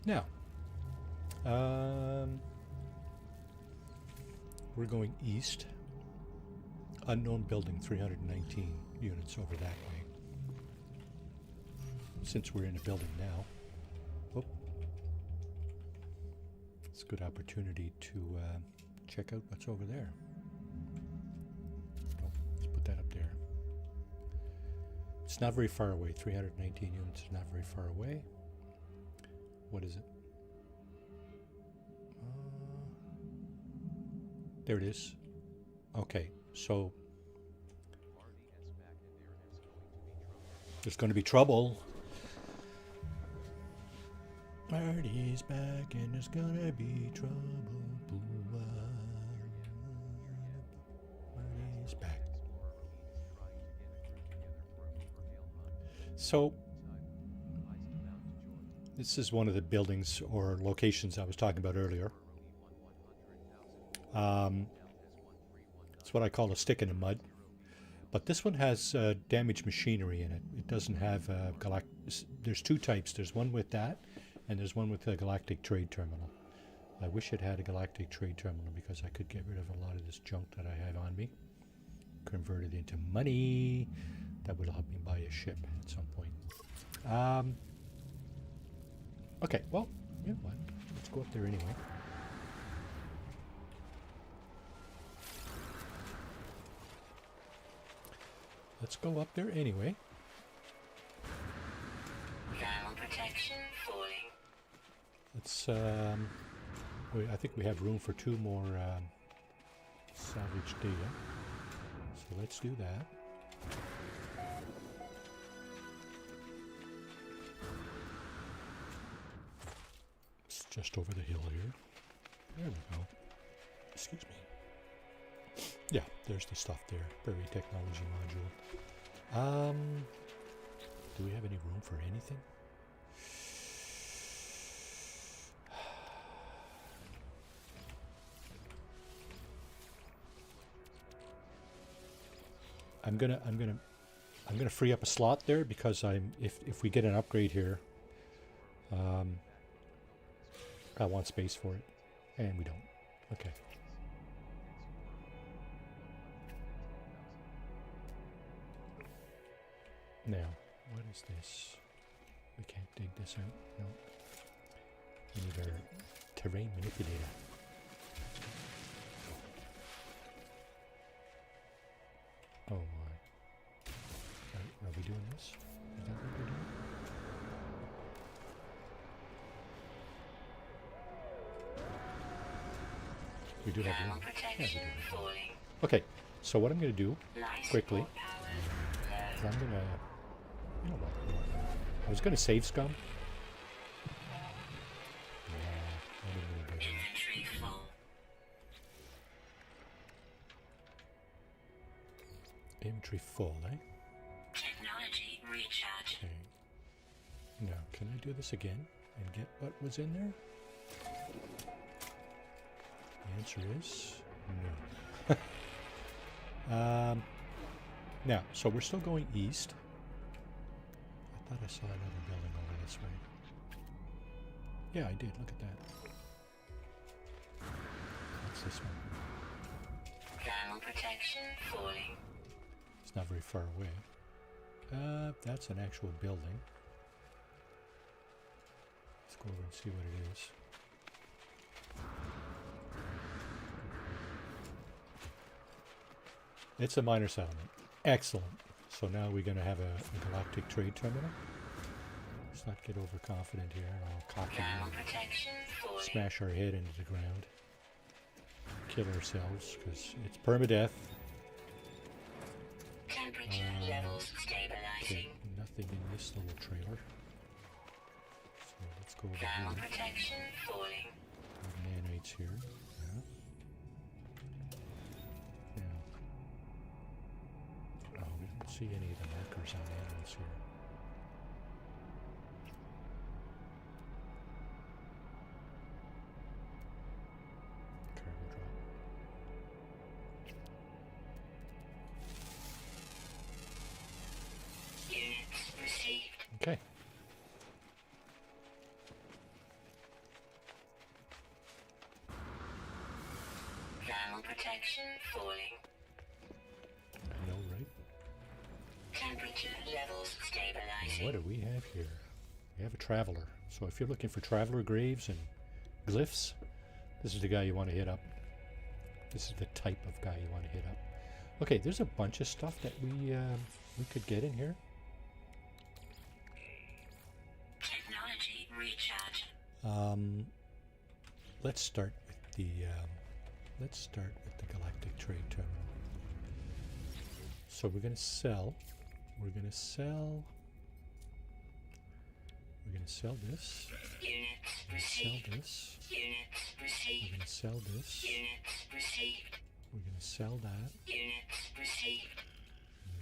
Now, we're going east. Unknown building, 319 units over that way. Since we're in a building now, it's a good opportunity to check out what's over there. Oh, let's put that up there. It's not very far away. 319 units is not very far away. What is it? There it is. Okay, so there's going to be trouble. Marty's back and there's gonna be trouble. Marty's back. So, this is one of the buildings or locations I was talking about earlier. It's what I call a stick in the mud. But this one has damaged machinery in it. It doesn't have there's two types. There's one with that, and there's one with a galactic trade terminal. I wish it had a galactic trade terminal because I could get rid of a lot of this junk that I have on me. Convert it into money. That would help me buy a ship at some point. Okay, well, you know what? Let's go up there anyway. Let's go up there anyway. Thermal protection falling. Let's, I think we have room for 2 more salvage data. So let's do that. It's just over the hill here. There we go. Excuse me. Yeah, there's the stuff there. Buried technology module. Do we have any room for anything? I'm gonna free up a slot there because if we get an upgrade here, I want space for it, and we don't. Okay. Now, what is this? We can't dig this out. No. We need our terrain manipulator. Oh my. Are we doing this? Is that what we're doing? We do have room. Yeah, we do have room. Okay, so what I'm going to do quickly is I'm going to, you know what, I was going to save scum. Inventory full, eh? Technology recharge. Okay. Now, can I do this again and get what was in there? The answer is no. Now, so we're still going east. I thought I saw another building over this way. Yeah, I did. Look at that. What's this one? Thermal protection falling. It's not very far away. That's an actual building. Let's go over and see what it is. It's a minor settlement. Excellent. So now we're going to have a galactic trade terminal. Let's not get overconfident here. I'll copy and smash our head into the ground. kill ourselves because it's permadeath. Temperature levels Okay, stabilizing. nothing in this little trailer. So let's go over Thermal here. protection falling. Nanites here. Yeah. Now, oh, we don't see any of the markers on animals here. Cargo drop. Units received. Okay. Thermal protection falling. I know, right? Temperature levels stabilizing. What do we have here? We have a traveler. So if you're looking for traveler graves and glyphs, this is the guy you want to hit up. This is the type of guy you want to hit up. Okay, there's a bunch of stuff that we could get in here. Technology recharge. Let's start with the galactic trade terminal. So we're gonna sell. We're gonna sell this. Units We're gonna sell received. this. Units We're received. gonna sell this. Units received. We're gonna sell that. Units received.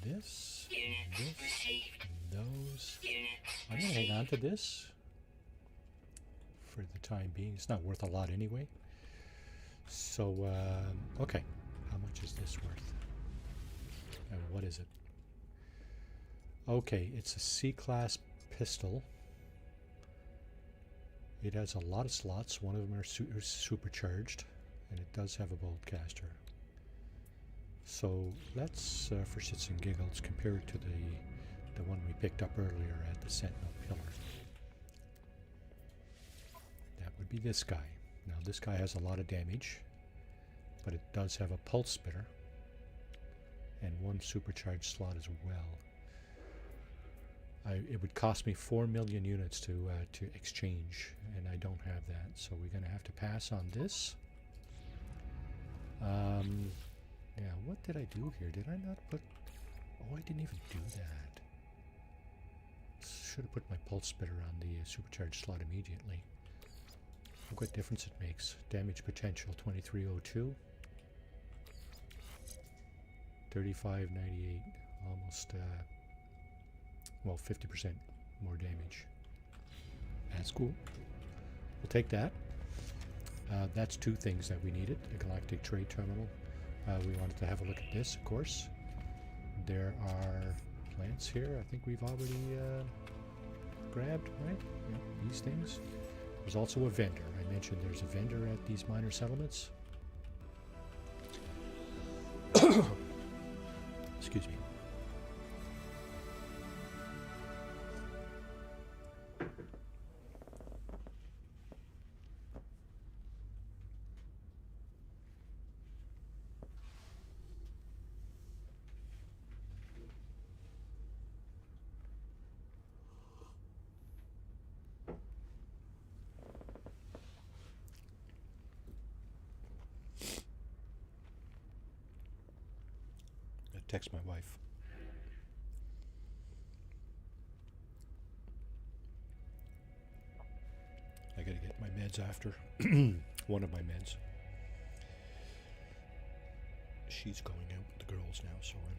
This. Units This. received. Those. Units I'm gonna hang on to this for the time being. It's not worth a lot anyway. So, okay. How much is this worth? And what is it? Okay, it's a C-class pistol. It has a lot of slots. One of them are supercharged, and it does have a bolt caster. So let's, for shits and giggles, compare it to the one we picked up earlier at the Sentinel Pillar. That would be this guy. Now this guy has a lot of damage, but it does have a pulse spitter and one supercharged slot as well. It would cost me 4 million units to exchange, and I don't have that, so we're going to have to pass on this. Yeah, what did I do here? Did I not put... Oh, I didn't even do that. Should have put my pulse spitter on the supercharged slot immediately. Look what difference it makes. Damage potential 2302. 3598. Almost, well, 50% more damage. That's cool. We'll take that. That's two things that we needed. A galactic trade terminal. We wanted to have a look at this, of course. There are plants here. I think we've already grabbed, right? Yeah, these things. There's also a vendor. I mentioned there's a vendor at these minor settlements. Excuse me. Text my wife. I gotta get my meds after. One of my meds. She's going out with the girls now, so I'm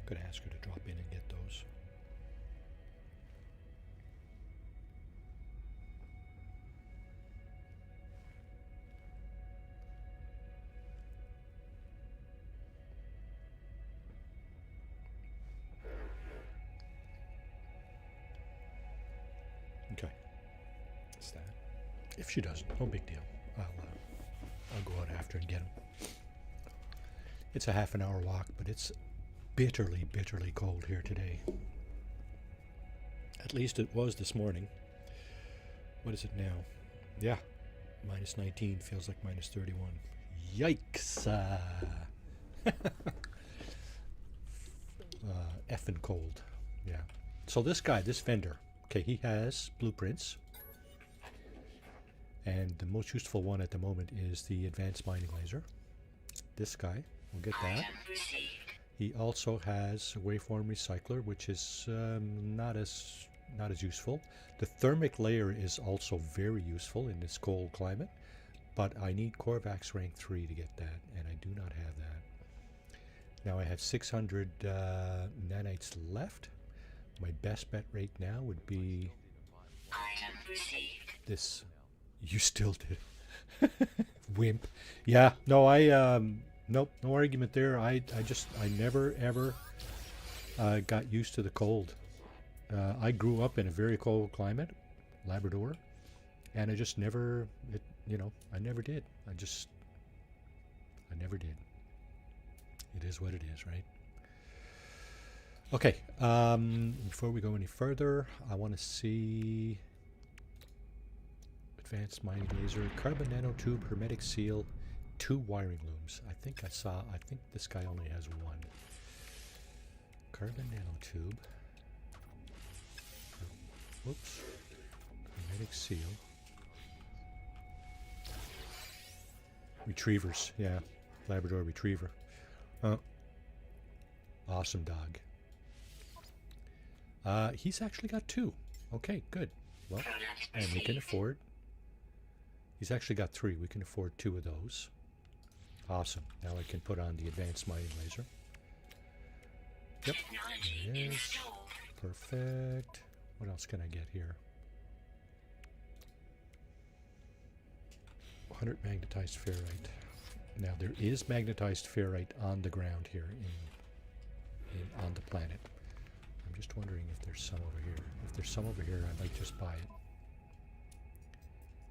gonna ask her to drop in and get those. Okay. That's that. If she doesn't, no big deal. I'll go out after and get them. It's a half an hour walk, but it's bitterly, bitterly cold here today. At least it was this morning. What is it now? Yeah, minus 19 feels like minus 31. Yikes! Effing cold. Yeah. So this guy, this vendor, okay, he has blueprints. And the most useful one at the moment is the advanced mining laser. This guy, we'll get that. Item received. He also has a waveform recycler, which is not as useful. The thermic layer is also very useful in this cold climate, but I need Korvax rank 3 to get that, and I do not have that. Now I have 600 nanites left. My best bet right now would be Item received. this. You still did. Wimp. Yeah, no, nope, no argument there. I never ever got used to the cold. I grew up in a very cold climate, Labrador, and I just never, I never did. I never did. It is what it is, right? Okay, before we go any further, I want to see advanced mining laser, carbon nanotube, hermetic seal, 2 wiring looms. I think this guy only has 1. Carbon nanotube. Whoops. Hermetic seal. Retrievers, yeah. Labrador retriever. Awesome dog. He's actually got 2. Okay, good. Well, and we can afford. He's actually got 3. We can afford 2 of those. Awesome. Now I can put on the advanced mining laser. Yep. There it is. Perfect. What else can I get here? 100 magnetized ferrite. Now there is magnetized ferrite on the ground here on the planet. I'm just wondering if there's some over here. If there's some over here, I might just buy it.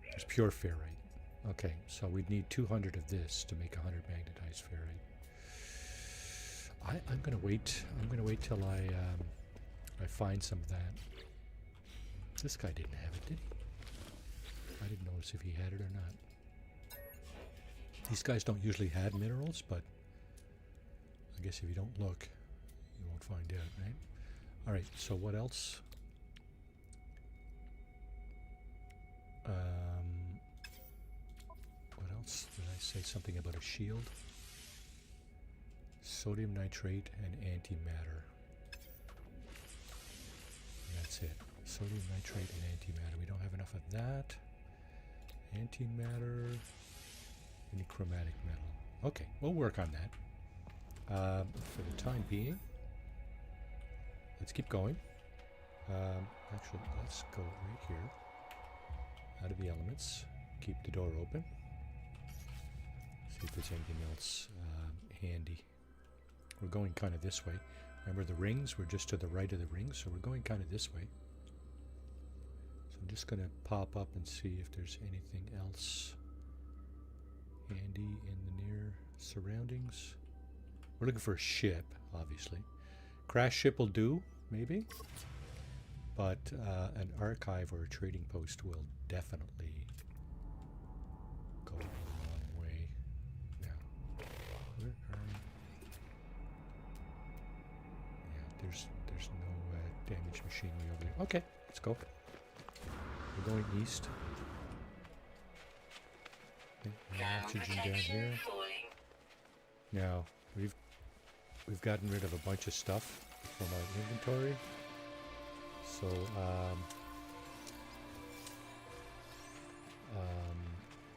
There's pure ferrite. Okay, so we'd need 200 of this to make 100 magnetized ferrite. I'm gonna wait. I'm gonna wait till I find some of that. This guy didn't have it, did he? I didn't notice if he had it or not. These guys don't usually have minerals, but I guess if you don't look, you won't find out, right? All right. So what else? What else? Did I say something about a shield? Sodium nitrate and antimatter. That's it. Sodium nitrate and antimatter. We don't have enough of that. Antimatter. Any chromatic metal. Okay, we'll work on that. For the time being, let's keep going. Actually, let's go right here. Out of the elements. Keep the door open. See if there's anything else handy. We're going kind of this way. Remember the rings? We're just to the right of the rings, so we're going kind of this way. So I'm just going to pop up and see if there's anything else handy in the near surroundings. We're looking for a ship, obviously. Crash ship will do, maybe. But an archive or a trading post will definitely go a long way. Now, where are we? Yeah, there's no damaged machinery over there. Okay, let's go. We're going east. Okay, oxygen down here. Now we've gotten rid of a bunch of stuff from our inventory. So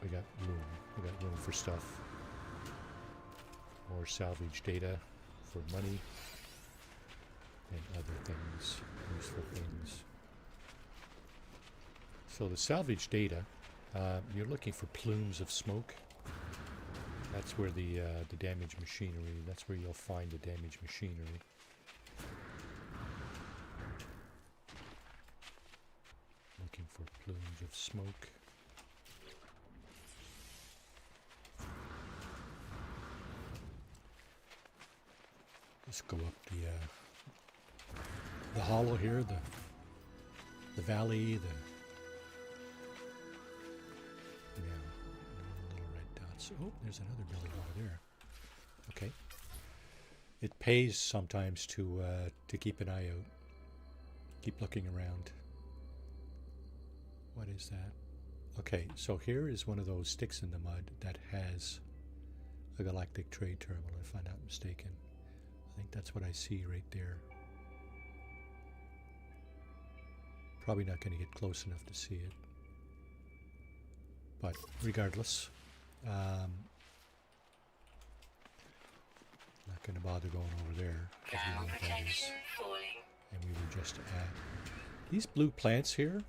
we got room. We got room for stuff. More salvage data for money and other things, useful things. So the salvage data, you're looking for plumes of smoke. That's where the damaged machinery. That's where you'll find the damaged machinery. Looking for plumes of smoke. Let's go up the hollow here, the valley, little red dots. Oh, there's another building over there. Okay. It pays sometimes to keep an eye out. Keep looking around. What is that? Okay, so here is one of those sticks in the mud that has a galactic trade terminal, if I'm not mistaken. I think that's what I see right there. Probably not going to get close enough to see it. But regardless, not going to bother going over there. 'Cause we know Thermal what that is. protection falling. And we will just add these blue plants here.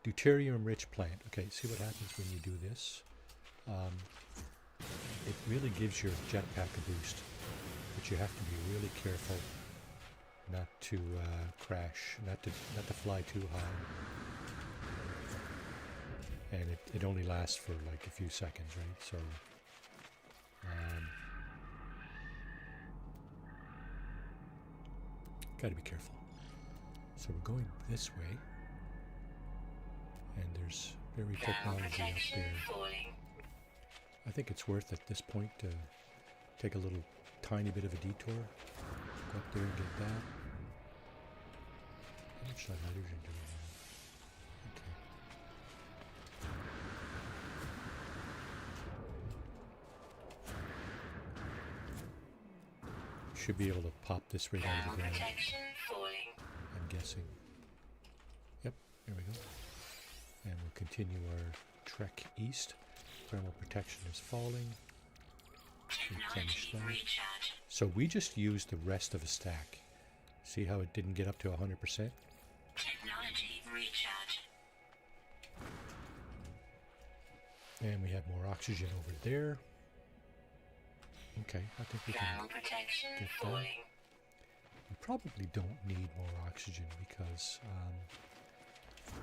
Deuterium rich plant. Okay, see what happens when you do this. It really gives your jetpack a boost, but you have to be really careful not to crash, not to fly too high. And it only lasts for like a few seconds, right? So got to be careful. So we're going this way, and there's very Thermal technology up protection there. falling. I think it's worth at this point to take a little tiny bit of a detour. Go up there and get that. How much hydrogen do we have? Okay. Should be able to pop this right out Thermal of the ground, protection falling. I'm guessing. Yep, there we go. And we'll continue our trek east. Thermal protection is falling. Replenish Technology that. recharge. So we just used the rest of a stack. See how it didn't get up to 100%? Technology recharge. And we have more oxygen over there. Okay, I think we can Thermal protection get that. falling. We probably don't need more oxygen because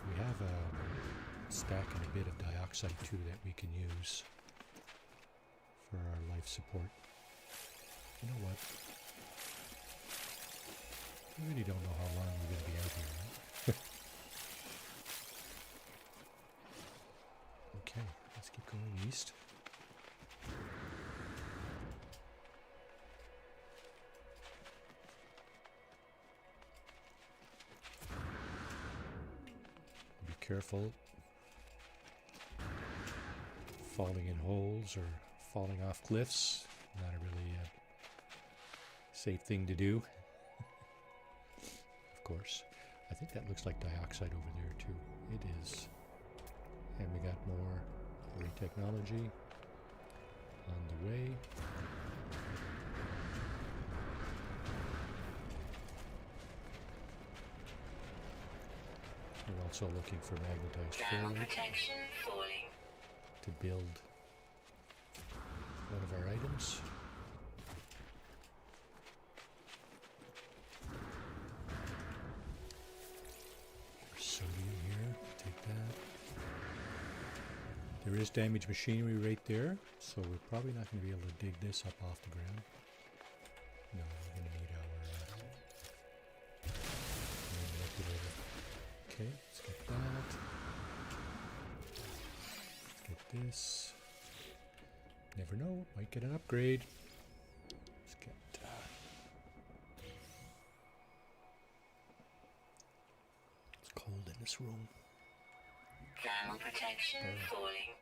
we have a stack and a bit of dioxide too that we can use for our life support. You know what? I really don't know how long we're going to be out here, right? Okay, let's keep going east. Be careful falling in holes or falling off cliffs. Not a really safe thing to do. Of course. I think that looks like dioxide over there too. It is. And we got more great technology on the way. We're also looking for magnetized Thermal ferrite protection falling. to build one of our items. There's sodium here. Take that. There is damaged machinery right there, so we're probably not going to be able to dig this up off the ground. No, we're going to need our manipulator. Okay, let's get that. Let's get this. Never know, might get an upgrade. Let's get it's cold in this room. Thermal protection falling.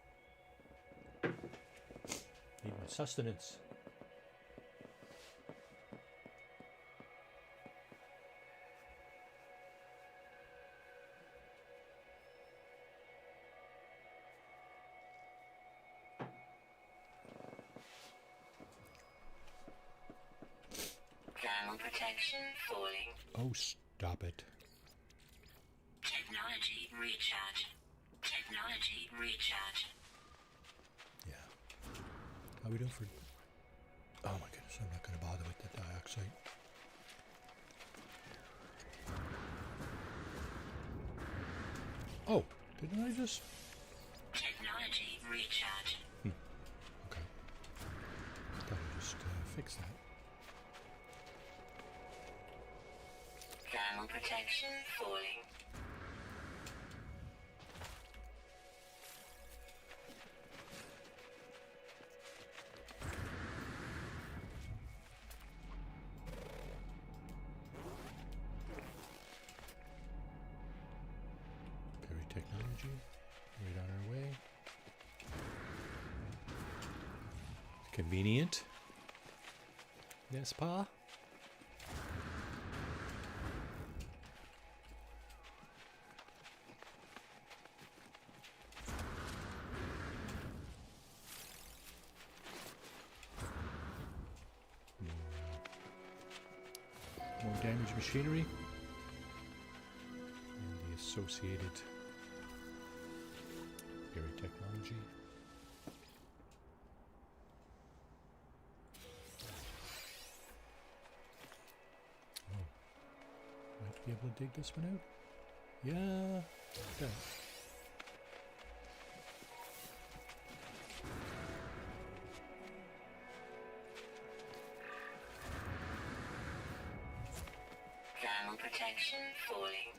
Need my sustenance. Thermal protection falling. Oh, stop it. Technology recharge. Technology recharge. Yeah. How we doing for... Oh my goodness, I'm not going to bother with the dioxide. Oh, didn't I just... Technology recharge. Okay. Gotta just fix that. Thermal protection falling. Very technology. technology. Right on our way. Convenient. N'est-ce pas? More damaged machinery. And the associated berry technology. Oh. Might be able to dig this one out? Yeah. Okay. Thermal protection falling.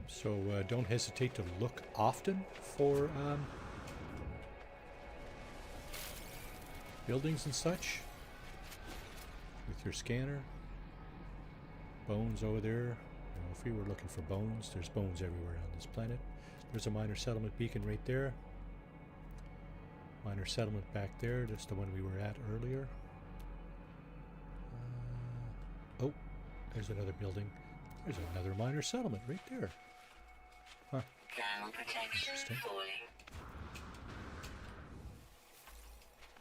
So don't hesitate to look often for buildings and such with your scanner. Bones over there. You know, if we were looking for bones, there's bones everywhere on this planet. There's a minor settlement beacon right there. Minor settlement back there. That's the one we were at earlier. Oh, there's another building. There's another minor settlement right there. Huh. Thermal protection falling.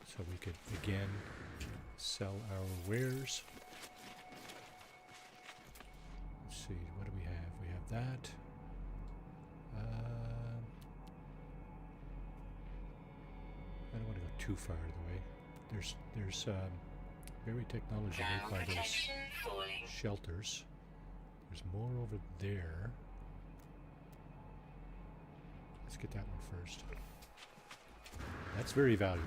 So we could again sell our wares. Let's see, what do we have? We have that. I don't want to go too far out of the way. There's berry technology right by those shelters. There's more over there. Let's get that one first. That's very valuable.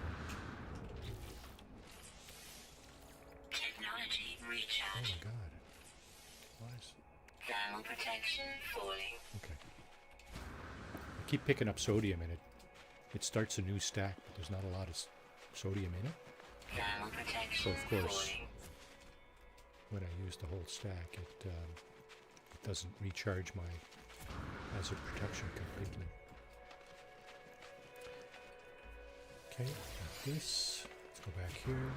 Technology recharge. Oh my god. Why is Thermal protection falling. okay. I keep picking up sodium in it. It starts a new stack, but there's not a lot of sodium in it. Thermal protection So of course, falling. when I use the whole stack, it doesn't recharge my hazard protection completely. Okay, got this. Let's go back here.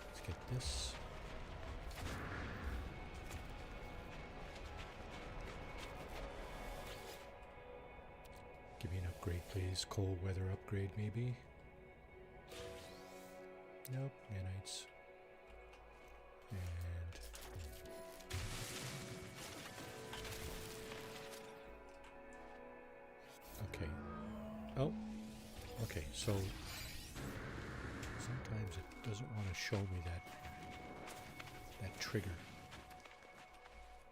Let's get this. Give me an upgrade, please. Cold weather upgrade, maybe. Nope, nanites. And okay. Oh, okay. So sometimes it doesn't want to show me that trigger,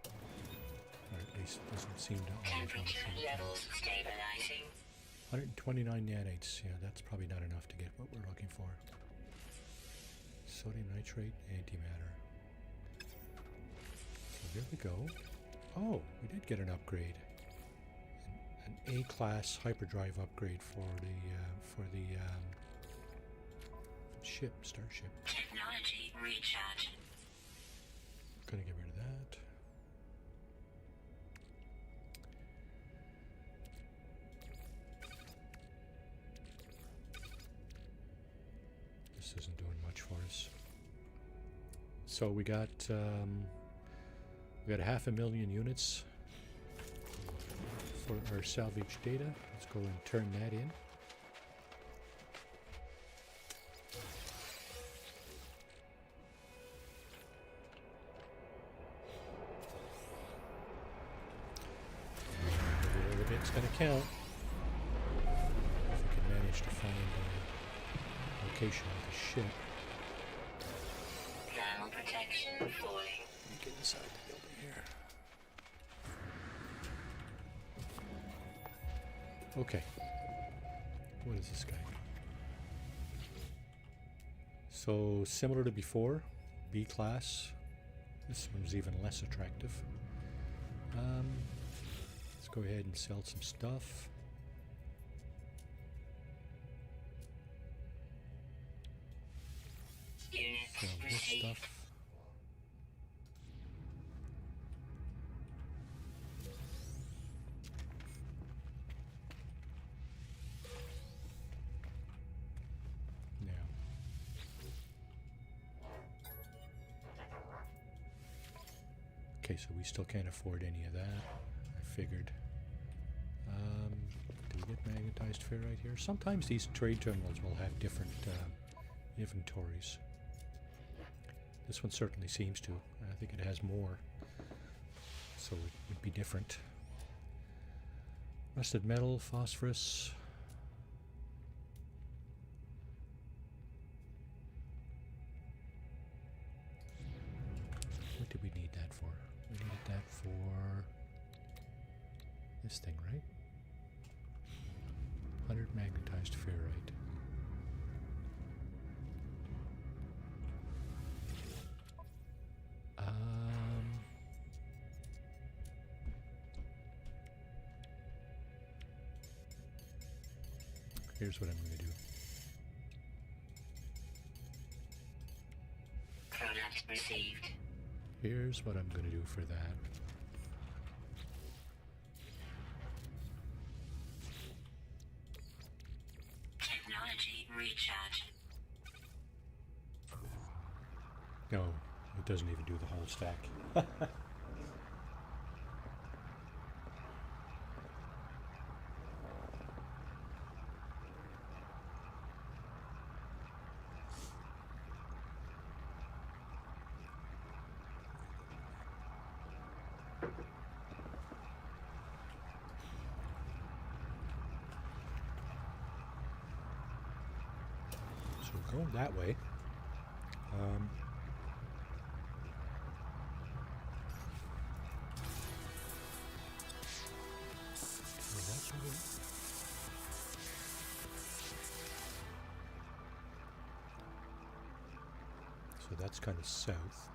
or at least it doesn't seem to always want to Temperature show me. levels stabilizing. 129 nanites. Yeah, that's probably not enough to get what we're looking for. Sodium nitrate, antimatter. So there we go. Oh, we did get an upgrade. An A-class hyperdrive upgrade for the starship. Technology recharge. Gonna get rid of that. This isn't doing much for us. So we got 500,000 units for our salvage data. Let's go and turn that in. Every little bit's gonna count. If we can manage to find a location of the ship. Thermal protection falling. Let me get inside the building here. Okay. What is this guy? So similar to before, B class. This one's even less attractive. Let's go ahead and sell some stuff. Sell this received. stuff. Now. Okay, so we still can't afford any of that. I figured. Do we get magnetized ferrite here? Sometimes these trade terminals will have different inventories. This one certainly seems to. I think it has more, so it would be different. Rusted metal, phosphorus. What did we need that for? We needed that for this thing, right? 100 magnetized ferrite. Here's what I'm going to do. Product received. Here's what I'm going to do for that. Technology recharge. No, it doesn't even do the whole stack. So we're going that way. So that's kind of south.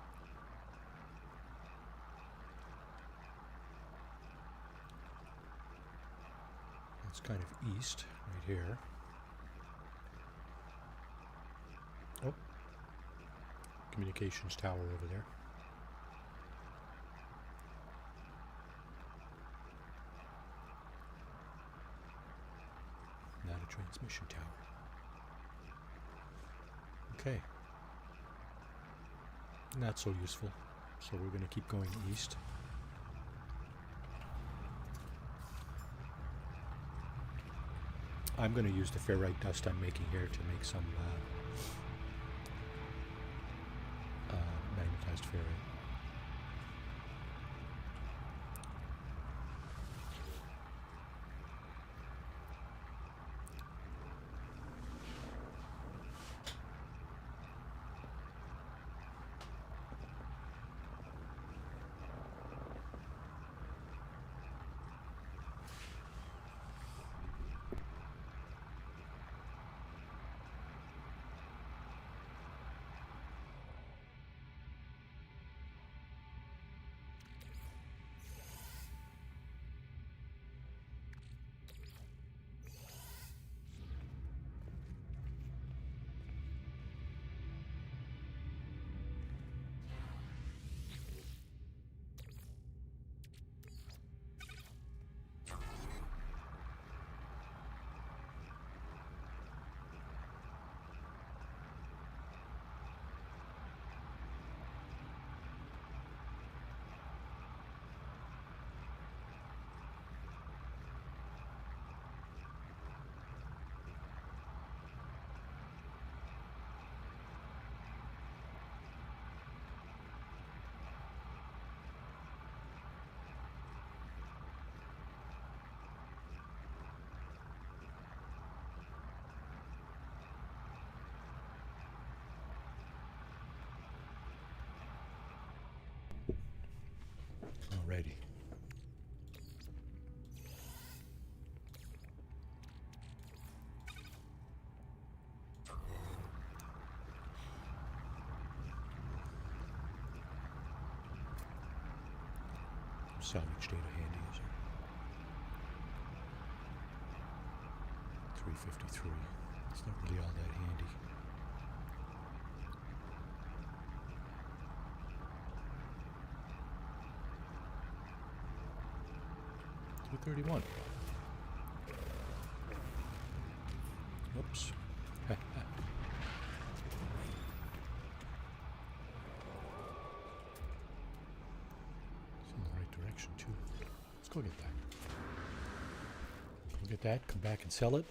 That's kind of east, right here. Oh, communications tower over there. Not a transmission tower. Okay. Not so useful. So we're going to keep going east. I'm going to use the ferrite dust I'm making here to make some magnetized ferrite. Alrighty. Salvage data handy, is it? 353. It's not really all that handy. 231. Oops. It's in the right direction too. Let's go get that. Go get that, come back and sell it.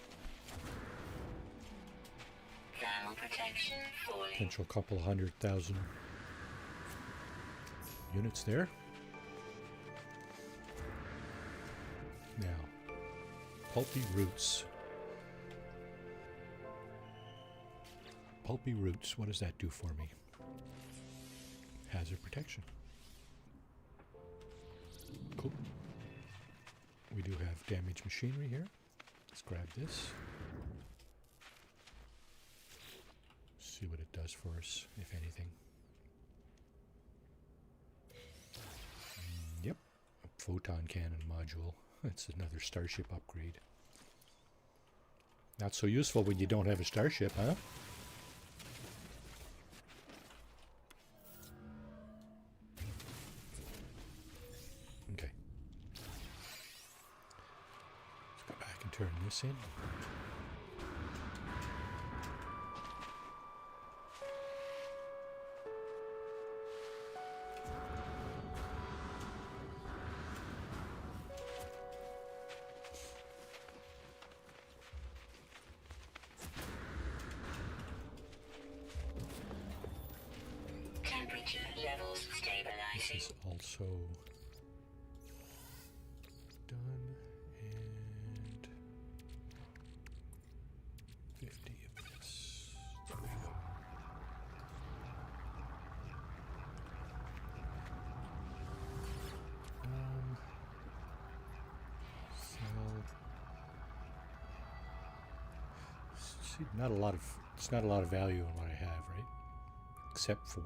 Thermal protection falling. Potential couple 100,000 units there. Now, pulpy roots. Pulpy roots, what does that do for me? Hazard protection. Cool. We do have damaged machinery here. Let's grab this. See what it does for us, if anything. Yep, a photon cannon module. It's another starship upgrade. Not so useful when you don't have a starship, huh? Okay. Let's go back and turn this in. Temperature levels This stabilizing. is also done, and 50 of this. There we go. Sell. See, not a lot of. It's not a lot of value in what I have, right? Except for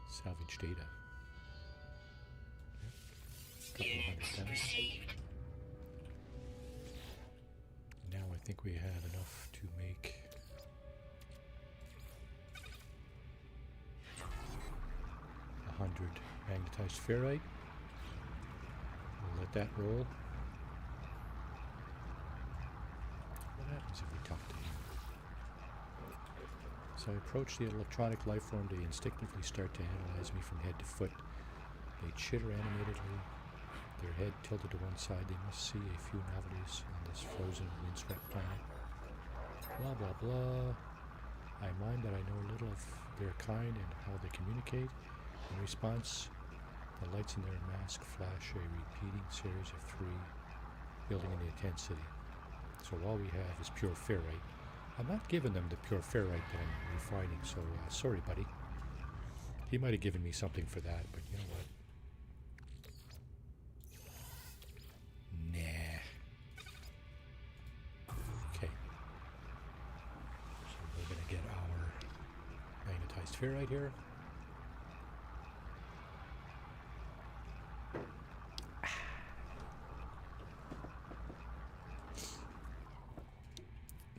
salvage data. Couple Units 100,000. received. Now I think we have enough to make 100 magnetized ferrite. We'll let that roll. What happens if we talk to him? So I approach the electronic life form. They instinctively start to analyze me from head to foot. They chitter animatedly, their head tilted to one side. They must see a few novelties on this frozen, windswept planet. Blah, blah, blah. I mind that I know little of their kind and how they communicate. In response, the lights in their mask flash a repeating series of 3, building in the intensity. So all we have is pure ferrite. I'm not giving them the pure ferrite that I'm refining, so sorry, buddy. He might have given me something for that, but you know what? Nah. Okay. So we're going to get our magnetized ferrite here.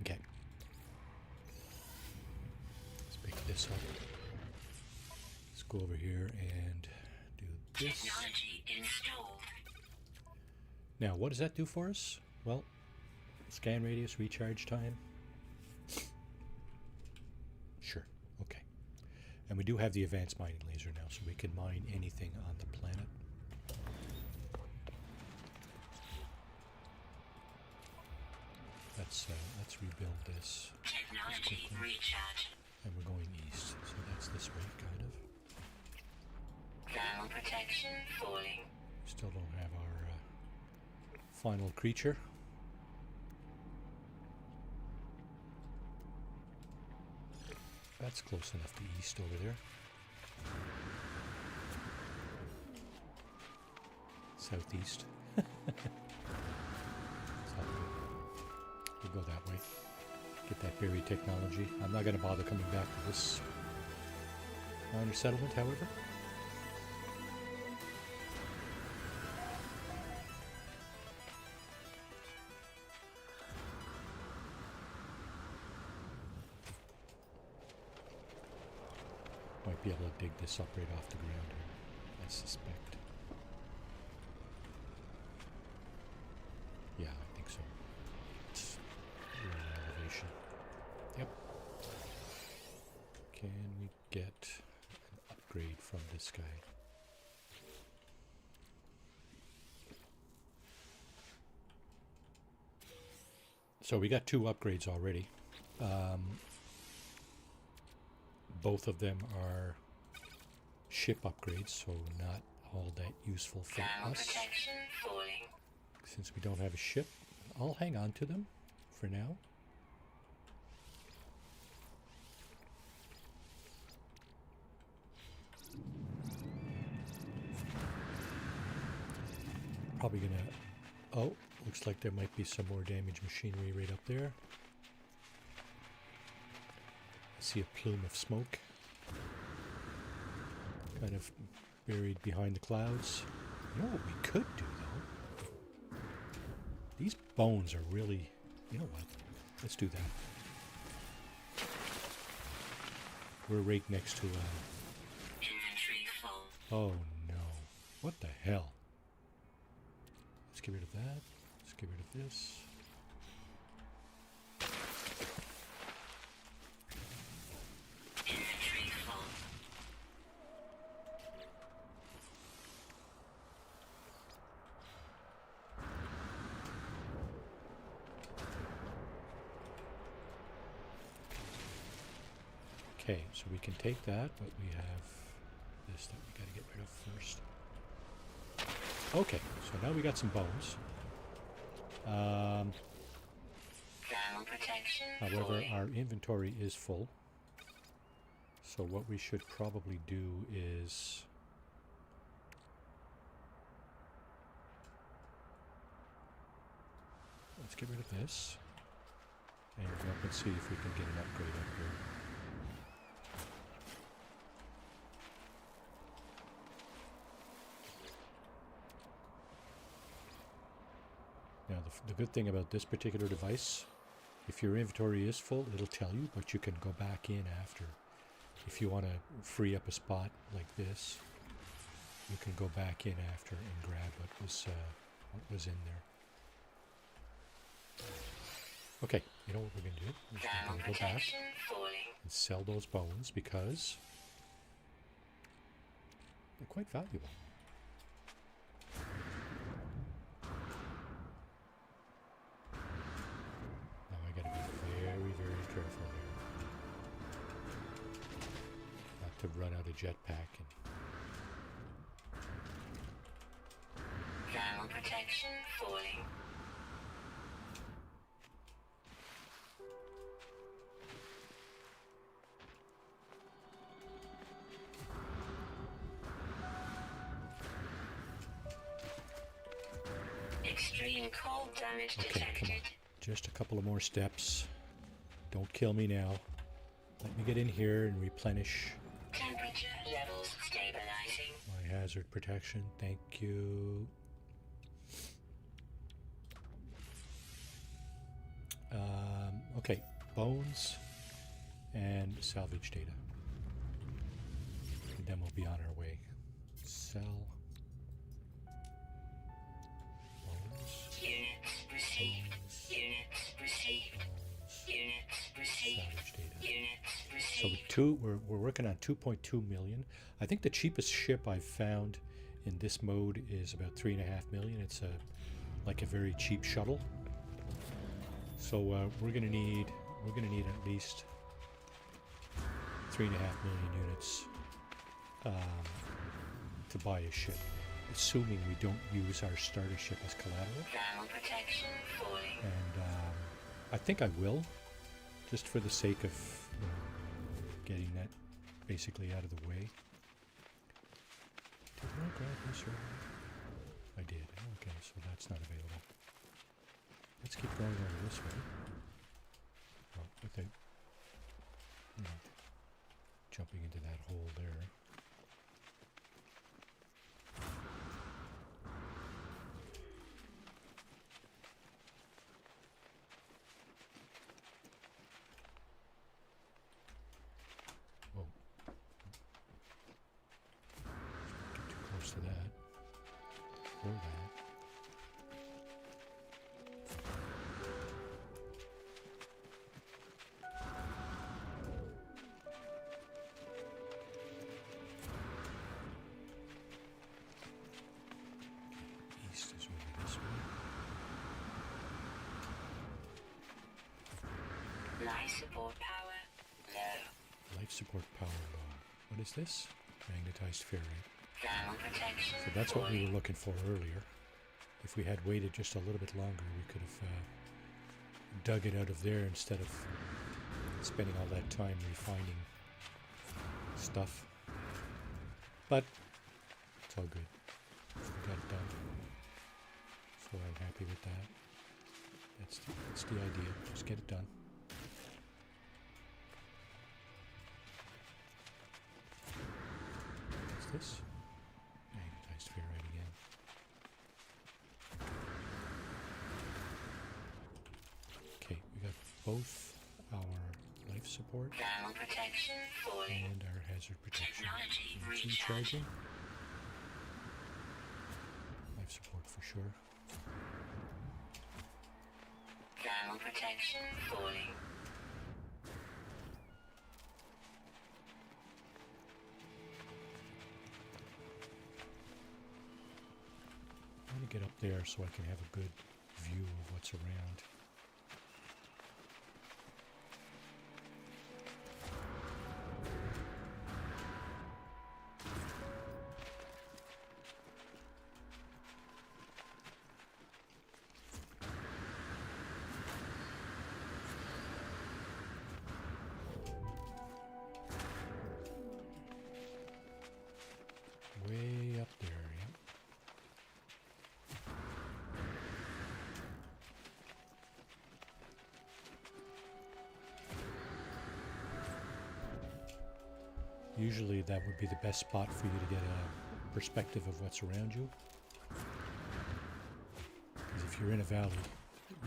Okay. Let's pick this up. Let's go over here and do this. Technology installed. Now, what does that do for us? Well, scan radius, recharge time. Sure, okay. And we do have the advanced mining laser now, so we can mine anything on the planet. Let's rebuild this. Technology recharge. And we're going east, so that's this way, kind of. Thermal protection falling. Still don't have our final creature. That's close enough to east over there. Southeast. We'll go that way. Get that buried technology. I'm not going to bother coming back to this minor settlement, however. Might be able to dig this up right off the ground here, I suspect. get an upgrade from this guy. So we got 2 upgrades already. Both of them are ship upgrades, so not all that useful for Thermal us. protection falling. Since we don't have a ship, I'll hang on to them for now. Probably gonna... Oh, looks like there might be some more damaged machinery right up there. I see a plume of smoke. Kind of buried behind the clouds. You know what we could do, though? These bones are really... You know what? Let's do that. We're right next to a... Inventory full. Oh, no. What the hell? Let's get rid of that. Let's get rid of this. Inventory full. Okay, so we can take that, but we have this that we gotta get rid of first. Okay, so now we got some bones. Thermal protection However, falling. our inventory is full. So what we should probably do is... Let's get rid of this. And go up and see if we can get an upgrade up here. Now, the good thing about this particular device, if your inventory is full, it'll tell you, but you can go back in after. If you want to free up a spot like this, you can go back in after and grab what was in there. Okay, you know what we're going to do? We're just Thermal going to go back protection falling. and sell those bones because they're quite valuable. Now I gotta be very, very careful here. Not to run out of jetpack and Thermal protection falling. Extreme cold damage okay, detected. come on. Just a couple of more steps. Don't kill me now. Let me get in here and replenish Temperature levels stabilizing. my hazard protection. Thank you. Okay, bones and salvage data. And then we'll be on our way. Sell. Bones. Units received. Bones. Units received. Bones. Units received. Salvage data. Units So received. we're working on 2.2 million. I think the cheapest ship I've found in this mode is about 3.5 million. It's like a very cheap shuttle. So we're gonna need at least 3.5 million units to buy a ship, assuming we don't use our starter ship as collateral. Thermal protection falling. And I think I will, just for the sake of getting that basically out of the way. Did I grab this right? I did. Okay, so that's not available. Let's keep going over this way. Oh, without jumping into that hole there. Whoa. Get too close to that. Or that. Life support power low. Life support power low. What is this? Magnetized ferrite. Thermal protection So that's what we falling. were looking for earlier. If we had waited just a little bit longer, we could have dug it out of there instead of spending all that time refining stuff. But it's all good. We got it done. So I'm happy with that. That's the idea. Just get it done. What's this? Magnetized ferrite again. Okay, we got both our life support Thermal protection falling. and our hazard protection. Technology It's recharging. recharging. Life support for sure. Thermal protection falling. I want to get up there so I can have a good view of what's around. Way up there, yeah. Usually that would be the best spot for you to get a perspective of what's around you. Because if you're in a valley,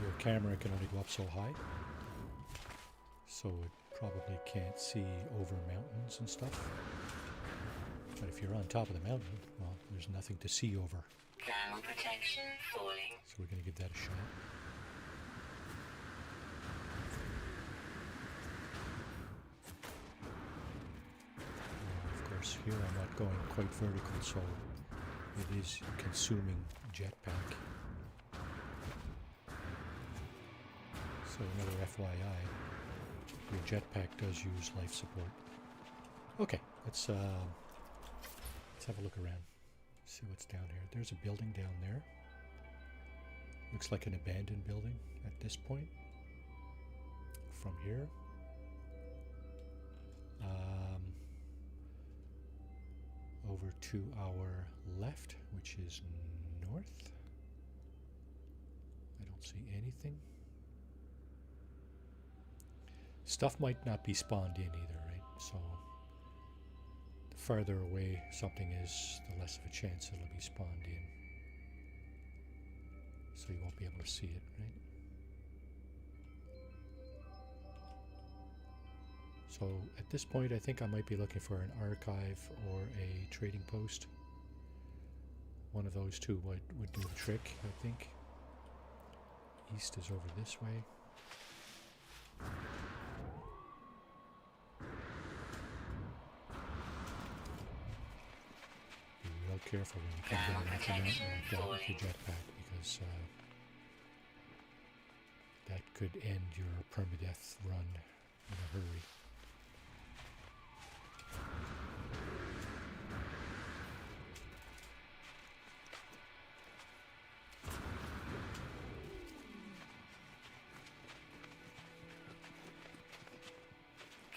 your camera can only go up so high. So it probably can't see over mountains and stuff. But if you're on top of the mountain, well, there's nothing to see over. Thermal protection falling. So we're going to give that a shot. Of course, here I'm not going quite vertical, so it is consuming jetpack. So another FYI, your jetpack does use life support. Okay, let's have a look around. See what's down here. There's a building down there. Looks like an abandoned building at this point. From here. Over to our left, which is north. I don't see anything. Stuff might not be spawned in either, right? So the farther away something is, the less of a chance it'll be spawned in. So you won't be able to see it, right? So at this point I think I might be looking for an archive or a trading post. One of those two would do the trick, I think. East is over this way. Be real careful when you come down that mountain like that with your jetpack, because that could end your permadeath run in a hurry.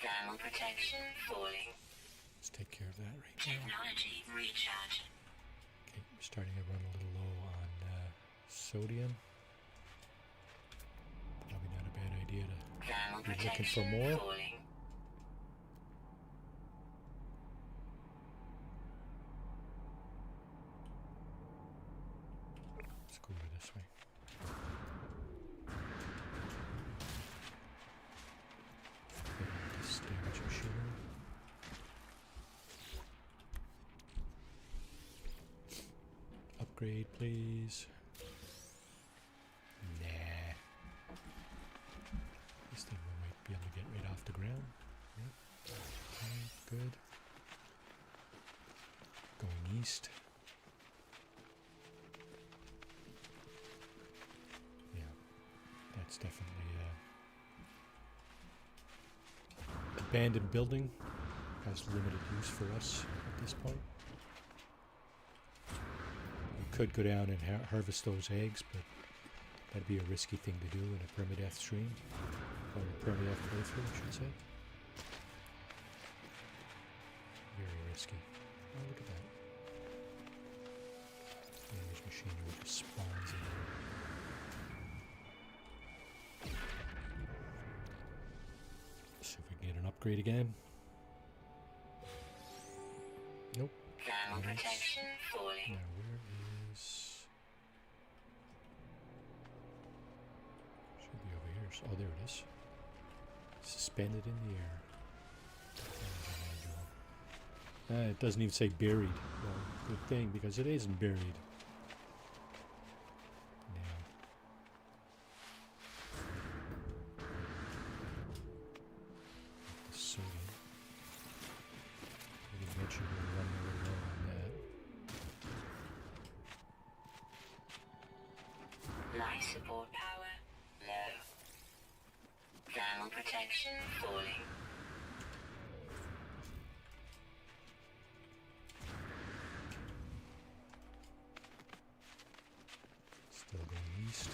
Thermal protection falling. Let's take care of that right now. Technology recharging. Okay, we're starting to run a little low on sodium. Probably not a bad idea to Thermal be looking for protection more. falling. Let's go over this way. Get on this damage machinery. Upgrade, please. Nah. This thing we might be able to get right off the ground. Yep. Okay, good. Going east. Yeah, that's definitely abandoned building has limited use for us at this point. We could go down and harvest those eggs, but that'd be a risky thing to do in a permadeath stream. Or a permadeath playthrough, I should say. Very risky. Oh, look at that. There's machinery just spawns in there. See if we can get an upgrade again. Nope. Thermal protection falling. Now where is... Should be over here. Oh, there it is. Suspended in the air. It doesn't even say buried. Well, good thing, because it isn't buried. Now. The sodium. I didn't mention we're running a little low on that. Life support power low. Thermal protection falling. Still going east.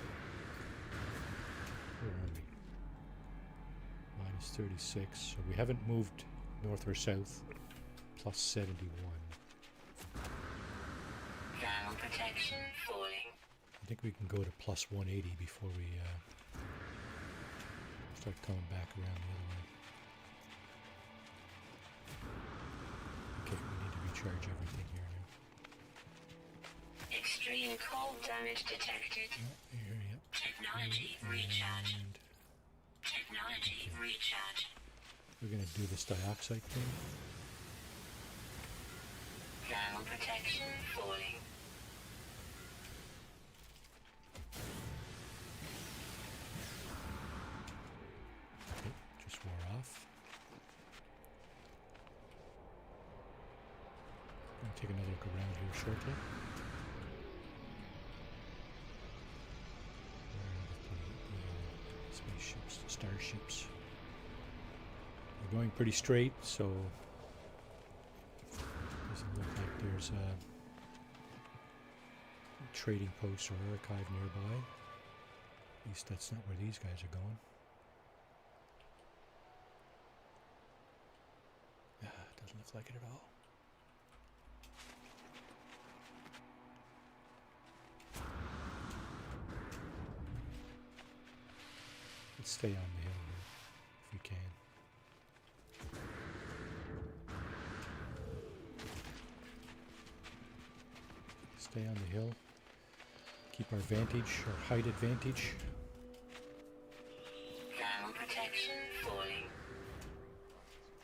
Where are we? Minus 36. So we haven't moved north or south. Plus 71. Thermal protection falling. I think we can go to plus 180 before we start coming back around the other way. Okay, we need to recharge everything here now. Extreme cold damage detected. Here, yep. Technology recharge. And Technology recharge. we're going to do this dioxide thing. Thermal protection falling. Okay, just wore off. I'm going to take another look around here shortly. Spaceships, starships. We're going pretty straight, so doesn't look like there's a trading post or archive nearby. At least that's not where these guys are going. It doesn't look like it at all. Let's stay on the hill here, if we can. Stay on the hill. Keep our vantage, our height advantage. Thermal protection falling.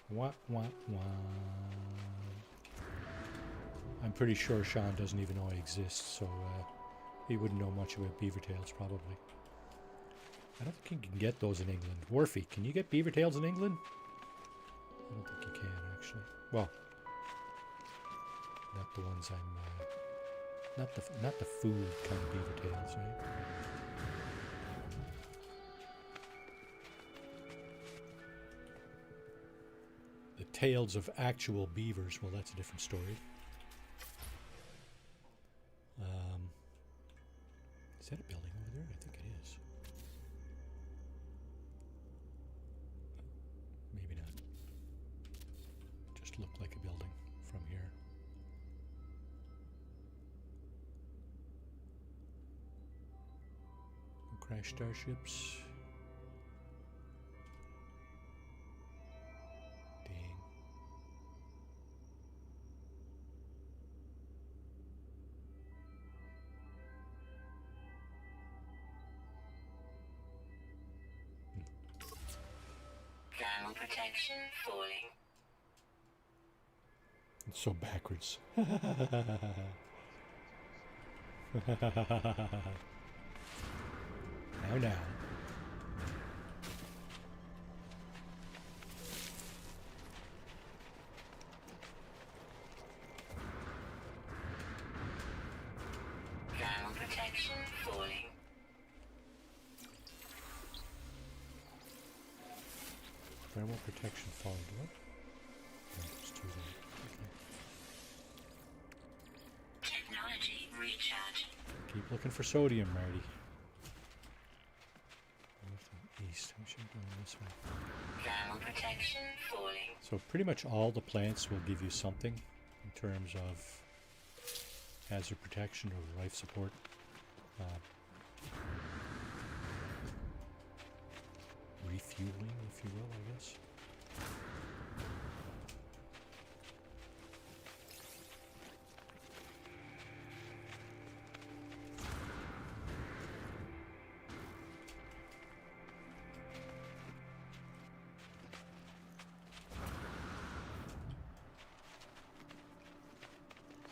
Wah, wah, wah. I'm pretty sure Sean doesn't even know I exist, so he wouldn't know much about beaver tails, probably. I don't think you can get those in England. Worfy, can you get beaver tails in England? I don't think you can, actually. Well, not the ones I'm... not the food kind of beaver tails, right? The tails of actual beavers, well, that's a different story. Is that a building over there? I think it is. Maybe not. Just looked like a building from here. No crash starships. Dang. Thermal protection falling. It's so backwards. Now. Thermal protection falling. Thermal protection followed. What? No, there's two there. Okay. Technology recharge. Keep looking for sodium, Marty. North and east. We should go this way. Thermal protection falling. So pretty much all the plants will give you something in terms of hazard protection or life support. Refueling, if you will, I guess.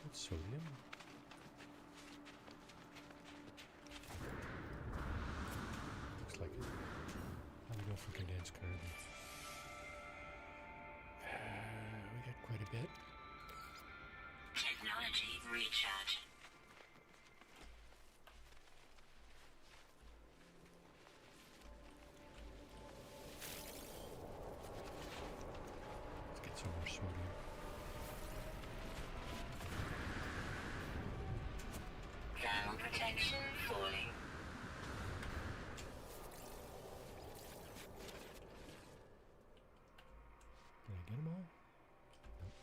That's sodium. Looks like it. How do we go for condensed carbon? We got quite a bit. Technology recharge. Let's get some more sodium. Thermal protection falling. Did I get them all? Nope.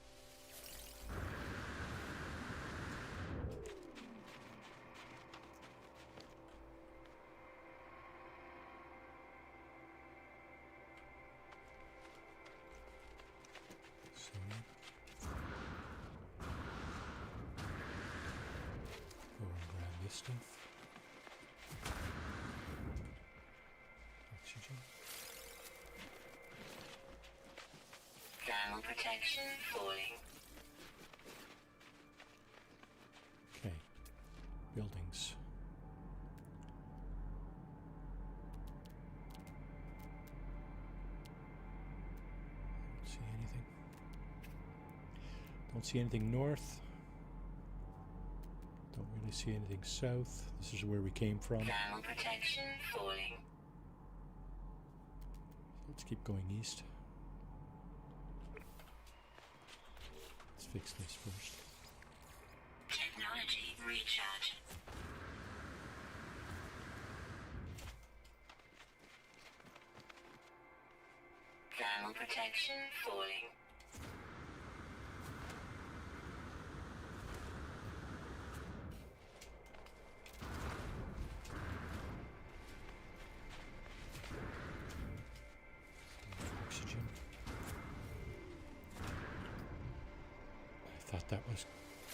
Sodium. Go and grab this stuff. Oxygen. Thermal protection falling. Okay. Buildings. Don't see anything. Don't see anything north. Don't really see anything south. This is where we came from. Thermal protection falling. Let's keep going east. Let's fix this first. Technology recharge. Thermal protection falling. Oxygen. I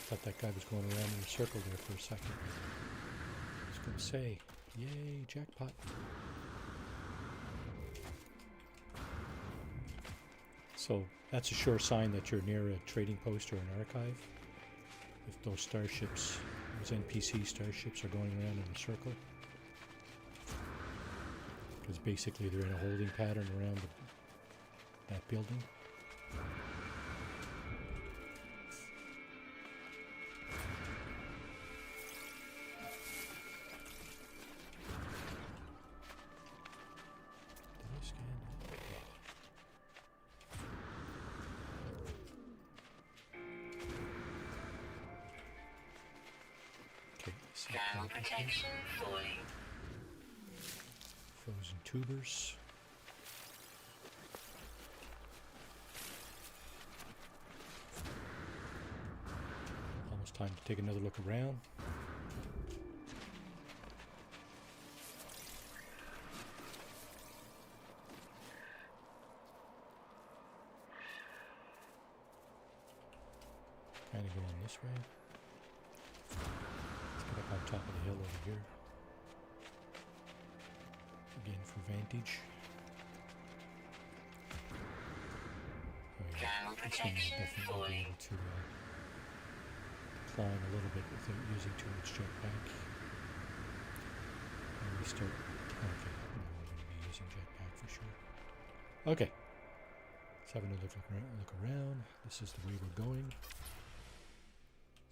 thought that guy was going around in a circle there for a second. I was going to say, yay, jackpot. So that's a sure sign that you're near a trading post or an archive. If those starships, those NPC starships are going around in a circle. Because basically they're in a holding pattern around that building. Did I scan it? Okay, so Thermal protection falling. frozen tubers. Almost time to take another look around. Kind of going this way. Let's get up on top of the hill over here. Again for vantage. Oh yeah, Thermal this one will protection definitely be falling. able to climb a little bit without using too much jetpack. And we start. Okay, no, we're going to be using jetpack for sure. Okay, let's have another look around. This is the way we're going.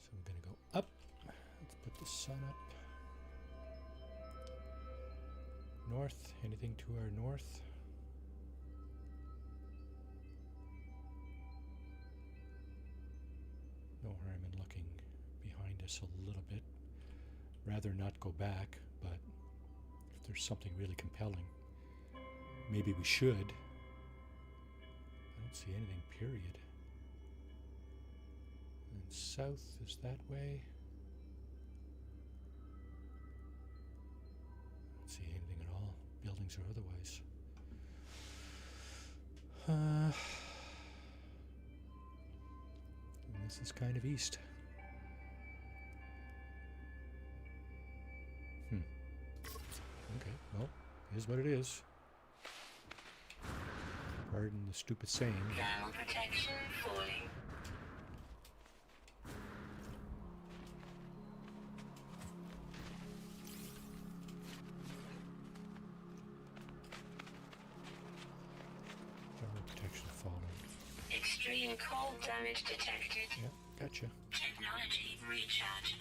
So we're going to go up. Let's put the sun up. North, anything to our north? this a little bit. Rather not go back, but if there's something really compelling, maybe we should. I don't see anything, period. And south is that way. I don't see anything at all, buildings or otherwise. And this is kind of east. Okay, well, here's what it is. Pardon the stupid saying. Thermal protection falling. Thermal protection falling. Extreme cold damage detected. Yeah, gotcha. Technology recharge.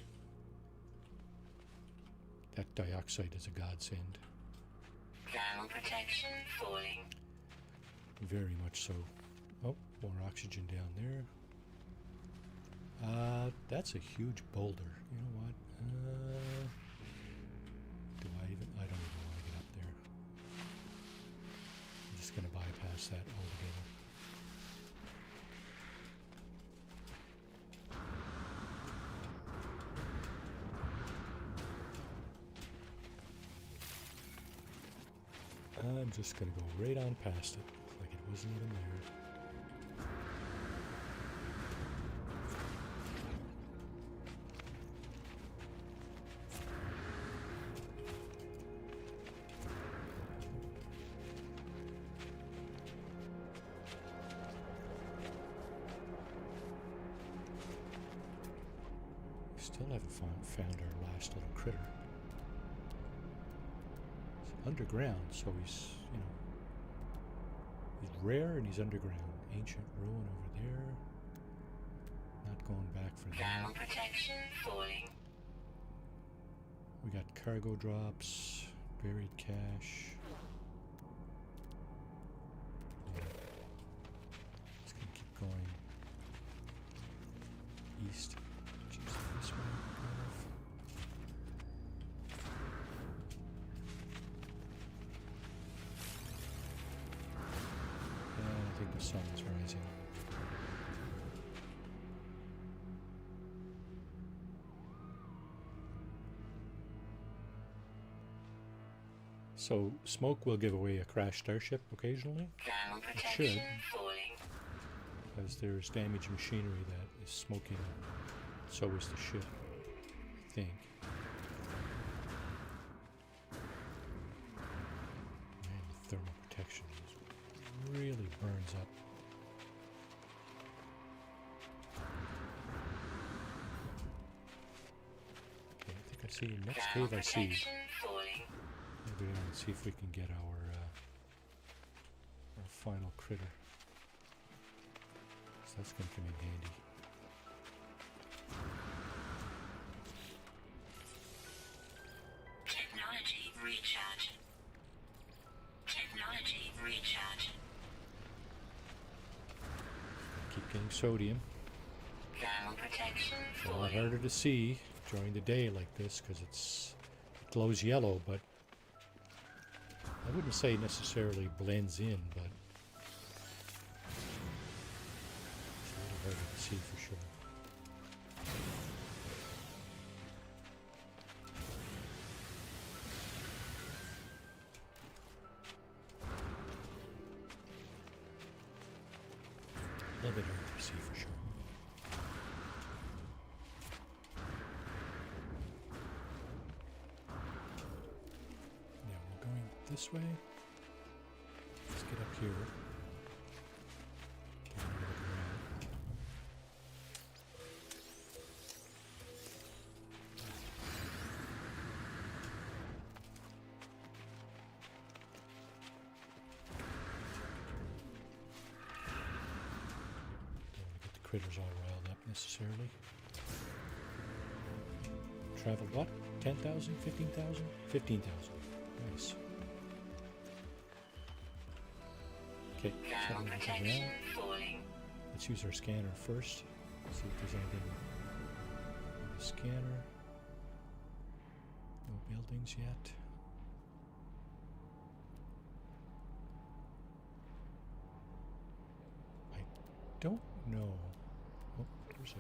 That dioxide is a godsend. Thermal protection falling. Very much so. Oh, more oxygen down there. That's a huge boulder. You know what? I don't even want to get up there. I'm just going to bypass that altogether. I'm just going to go right on past it, like it wasn't even there. We still haven't found our last little critter. Underground, so he's, you know, he's rare and he's underground. Ancient ruin over there. Not going back for Thermal that. protection falling. We got cargo drops, buried cache. Yeah. Just gonna keep going east. Jeez, this way. kind of. I think the sun is rising. So smoke will give away a crashed starship occasionally, Thermal should. protection falling. as there's damaged machinery that is smoking. So is the ship, I think. Man, the thermal protection really burns up. Okay, I think I see the next Thermal cave I see. protection falling. Maybe I'll see if we can get our final critter. So that's going to come in handy. Technology recharge. Technology recharge. Keep getting sodium. Thermal protection It's a lot falling. harder to see during the day like this because it glows yellow, but I wouldn't say necessarily blends in, but it's a little harder to see for sure. A little bit harder to see for sure. Yeah, we're going this way. Let's get up here. Take a look around. Don't want to get the critters all riled up necessarily. Traveled what? 10,000? 15,000? 15,000. Nice. Okay, so Thermal we'll look protection around. falling. Let's use our scanner first. See if there's anything Scanner. No buildings yet. I don't know. Oh, there's a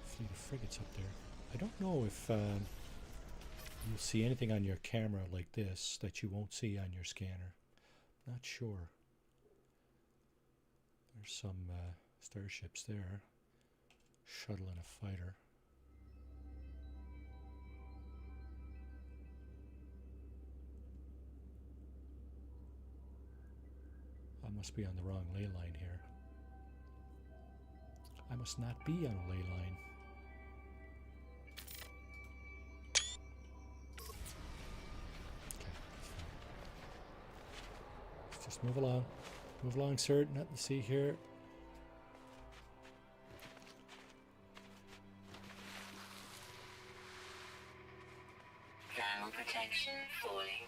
fleet of frigates up there. I don't know if you'll see anything on your camera like this that you won't see on your scanner. Not sure. There's some starships there. Shuttle and a fighter. I must be on the wrong ley line here. I must not be on a ley line. Okay, let's just move along. Move along, sir. Nothing to see here. Thermal protection falling.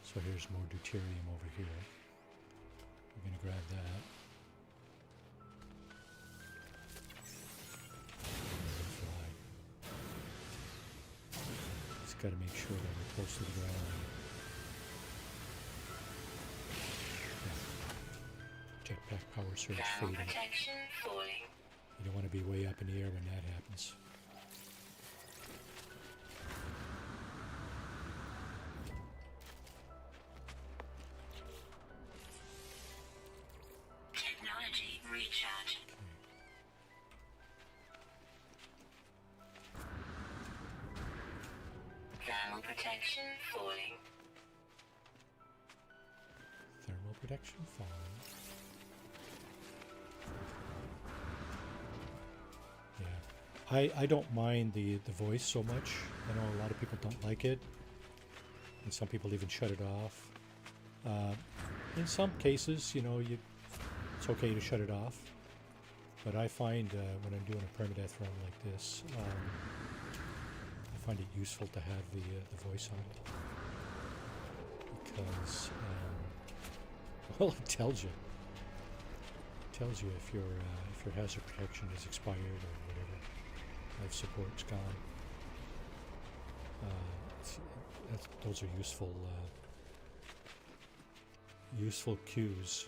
So here's more deuterium over here. We're going to grab that. Fly. Just got to make sure that we're close to the ground. Yeah. Jetpack power surge Thermal fading. protection falling. You don't want to be way up in the air when that happens. Technology recharge. Thermal protection falling. Thermal protection falling. Yeah. I don't mind the voice so much. I know a lot of people don't like it. And some people even shut it off. In some cases, you know, it's okay to shut it off. But I find when I'm doing a permadeath run like this, I find it useful to have the voice on. Because, well, it tells you. It tells you if your hazard protection is expired or whatever. Life support's gone. Those are useful cues.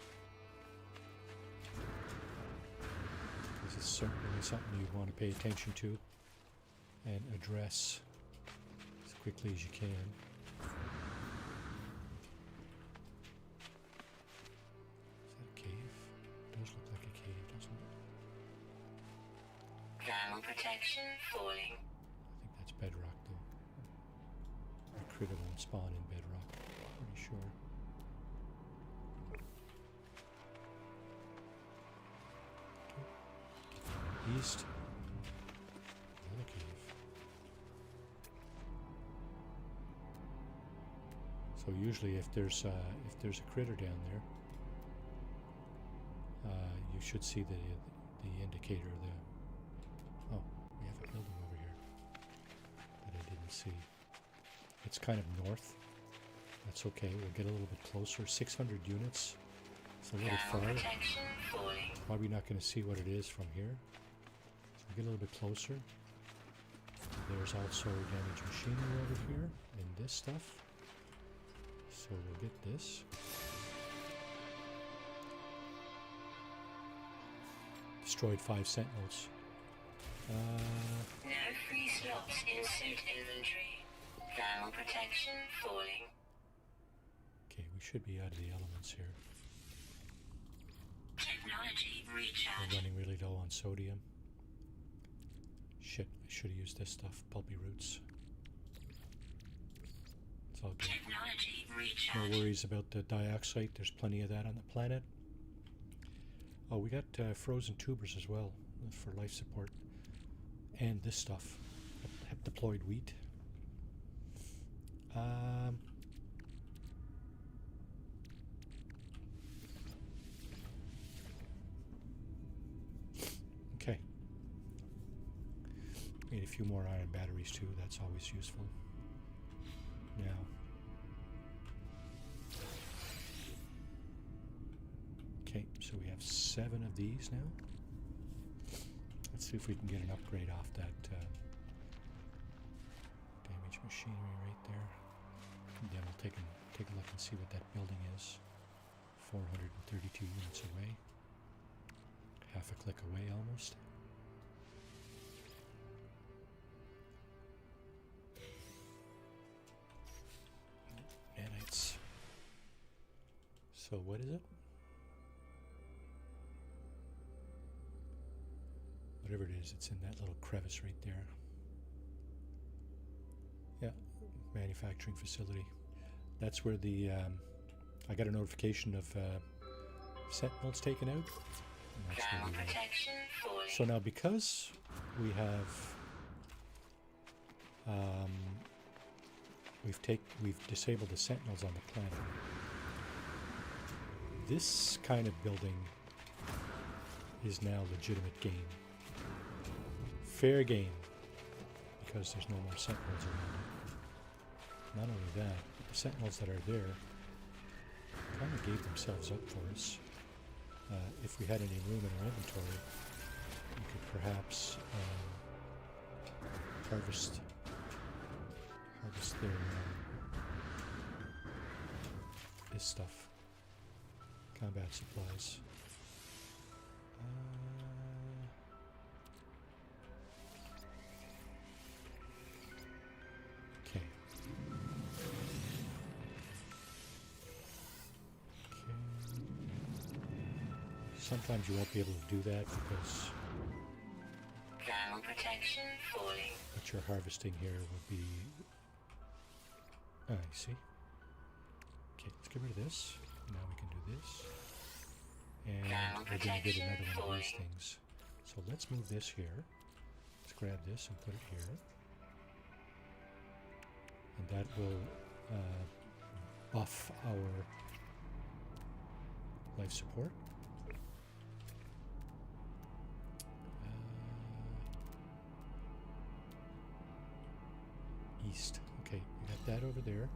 This is certainly something you want to pay attention to and address as quickly as you can. Is that a cave? It does look like a cave, doesn't it? Thermal protection falling. I think that's bedrock though. A critter won't spawn in bedrock, pretty sure. East. Another cave. So usually if there's a critter down there, you should see the indicator. Oh, we have a building over here that I didn't see. It's kind of north. That's okay. We'll get a little bit closer. 600 units. It's a little far. Protection falling. Probably not going to see what it is from here. So we'll get a little bit closer. There's also damaged machinery over here and this stuff. So we'll get this. Destroyed 5 sentinels. No free slots in suit inventory. Thermal protection falling. Okay, we should be out of the elements here. Technology We're recharge. running really low on sodium. Shit, I should have used this stuff. Pulpy roots. It's all good. Technology No recharge. worries about the dioxide. There's plenty of that on the planet. Oh, we got frozen tubers as well for life support. And this stuff. Have deployed wheat. Okay. Need a few more iron batteries too. That's always useful. Now. Okay, so we have 7 of these now. see if we can get an upgrade off that damaged machinery right there. And then we'll take a look and see what that building is. 432 units away. Half a click away almost. Nanites. So what is it? Whatever it is, it's in that little crevice right there. Yeah, manufacturing facility. That's where the I got a notification of sentinels taken out. And that's where we went. So now, because we have we've disabled the sentinels on the planet, this kind of building is now legitimate game. Fair game, because there's no more sentinels around it. Not only that, but the sentinels that are there kind of gave themselves up for us. If we had any room in our inventory, we could perhaps harvest their this stuff, combat supplies. Okay. Sometimes you won't be able to do that because Thermal protection falling. what you're harvesting here will be... Ah, you see? Okay, let's get rid of this. Now we can do this. And we're going to get another one of these things. So let's move this here. Let's grab this and put it here. And that will buff our life support. East. Okay, we got that over there.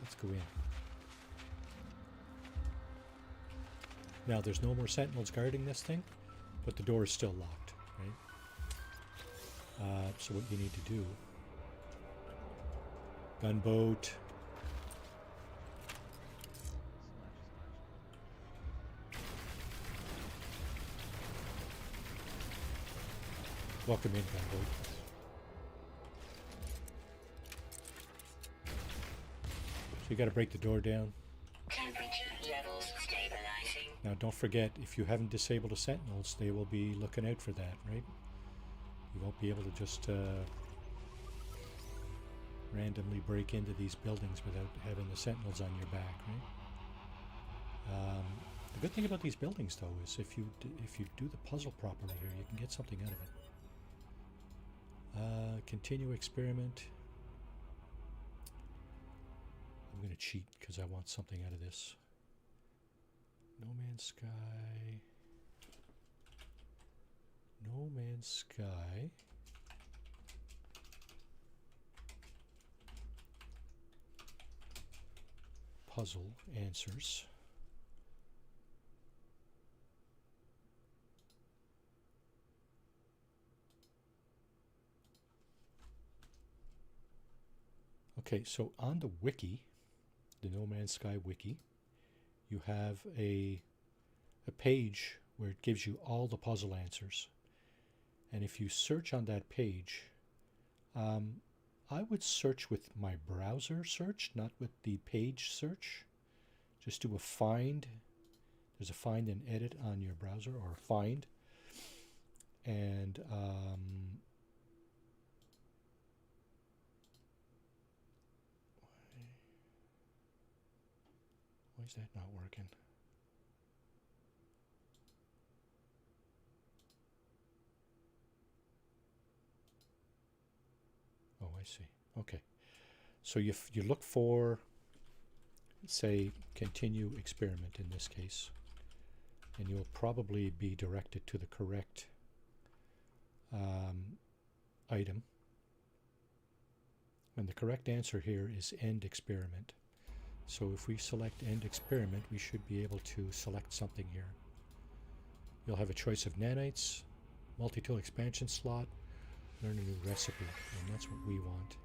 Let's go in. Now there's no more sentinels guarding this thing, but the door is still locked, right? So what you need to do, gunboat. Welcome in, gunboat. So you got to break the door down. Temperature levels stabilizing. Now don't forget, if you haven't disabled the sentinels, they will be looking out for that, right? You won't be able to just randomly break into these buildings without having the sentinels on your back, right? The good thing about these buildings, though, is if you do the puzzle properly here, you can get something out of it. Continue experiment. I'm going to cheat because I want something out of this. No Man's Sky. No Man's Sky. Puzzle answers. Okay, so on the wiki, the No Man's Sky wiki, you have a page where it gives you all the puzzle answers. And if you search on that page, I would search with my browser search, not with the page search. Just do a find. There's a find and edit on your browser, or find. And why is that not working? Oh, I see. Okay. So you look for, say, continue experiment in this case, and you'll probably be directed to the correct item. And the correct answer here is end experiment. So if we select End Experiment, we should be able to select something here. You'll have a choice of nanites, multi-tool expansion slot, learn a new recipe, and that's what we want.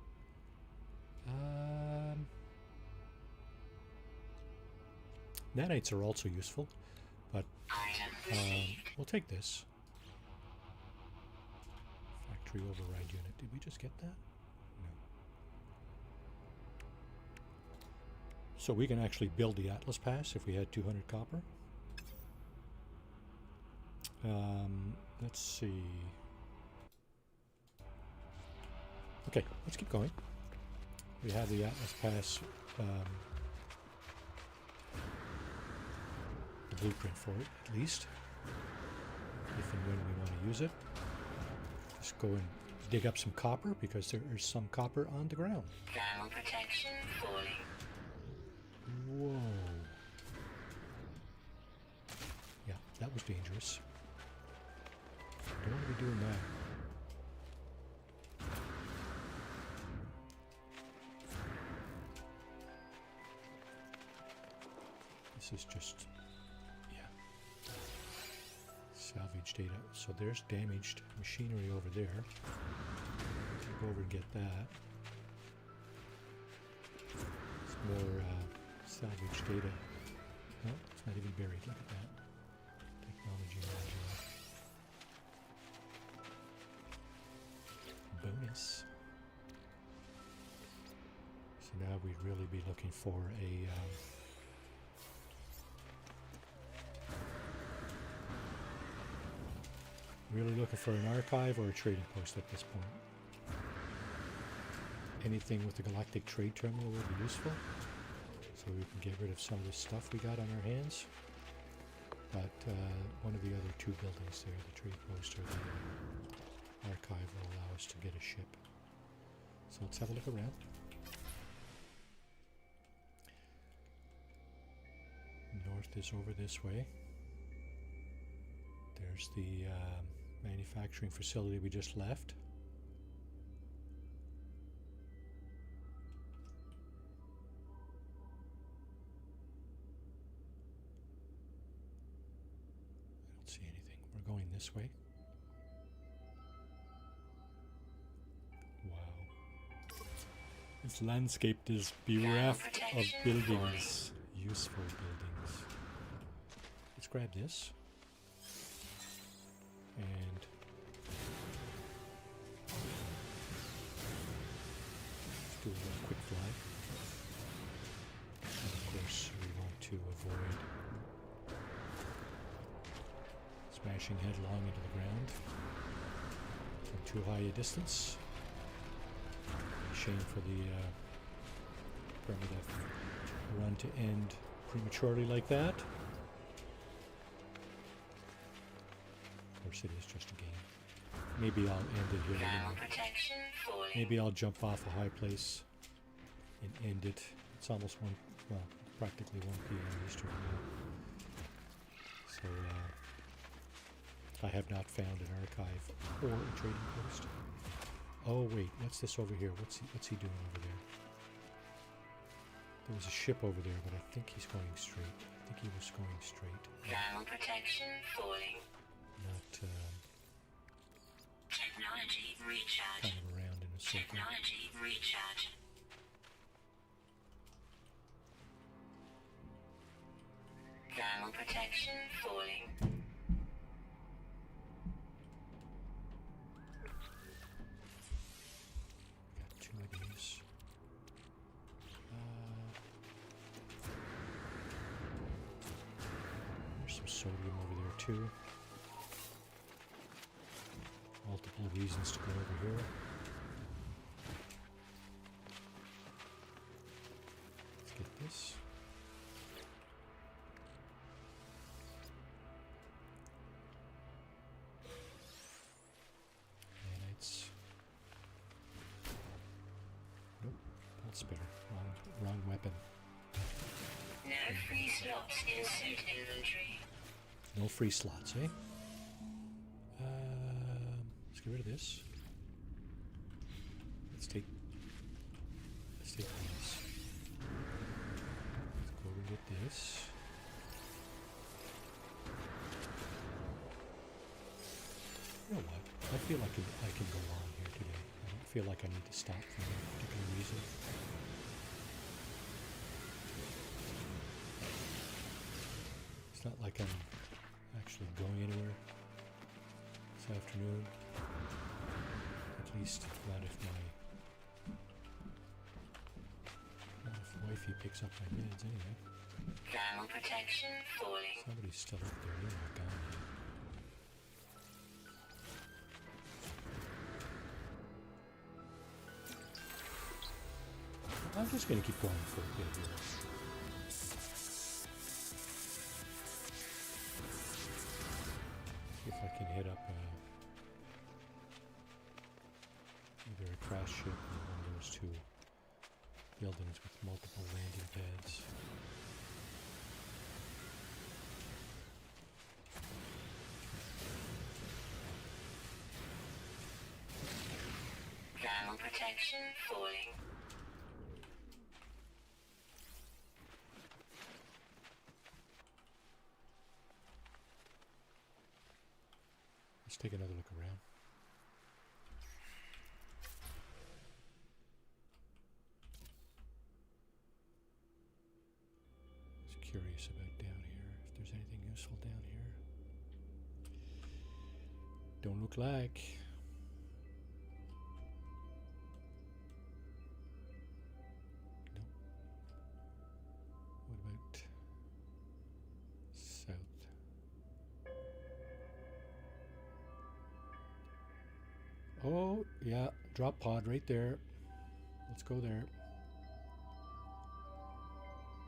Nanites are also useful, but we'll take this. Factory override unit. Did we just get that? No. So we can actually build the Atlas Pass if we had 200 copper. Let's see. Okay, let's keep going. We have the Atlas Pass, the blueprint for it, at least. If and when we want to use it. Just go and dig up some copper, because there is some copper on the ground. Thermal protection falling. Whoa. Yeah, that was dangerous. Don't want to be doing that. This is just, yeah. Salvage data. So there's damaged machinery over there. So go over and get that. It's more salvage data. No, it's not even buried. Look at that. Technology module. Bonus. So now we'd really be looking for a really looking for an archive or a trading post at this point. Anything with the Galactic Trade Terminal will be useful, so we can get rid of some of the stuff we got on our hands. But one of the other two buildings there, the trade post or the archive, will allow us to get a ship. So let's have a look around. North is over this way. There's the manufacturing facility we just left. I don't see anything. We're going this way. Wow. This landscape is bereft of buildings. Useful buildings. Let's grab this. And let's do a little quick fly. And of course we want to avoid smashing headlong into the ground from too high a distance. Shame for the Permadeath run to end prematurely like that. Of course, it is just a game. Maybe I'll end it here. Maybe I'll jump off a high place and end it. It's almost practically 1 p.m. Eastern now. So I have not found an archive or a trading post. Oh wait, what's this over here? What's he doing over there? There was a ship over there, but I think he's going straight. I think he was going straight. Thermal protection falling. Not Technology recharge. kind of around in a circle. Technology recharge. Thermal protection falling. Got 2 of these. There's some sodium over there too. Multiple reasons to go over here. Let's get this. Nanites. Nope, pulse spitter. Wrong weapon. No free slots in suit inventory. No free slots, eh? Let's get rid of this. Let's take these. feel like I can go on here today. I don't feel like I need to stop for any particular reason. It's not like I'm actually going anywhere this afternoon. At least not if wifey picks up my meds anyway. Thermal protection falling. Somebody's still up there. They're not gone yet. I'm just going to keep going for a bit here. See if I can hit up either a crash ship or one of those two buildings with multiple landing pads. Thermal protection falling. Let's take another look around. Just curious about down here, if there's anything useful down here. Don't look like. Nope. What about south? Oh, yeah, drop pod right there. Let's go there.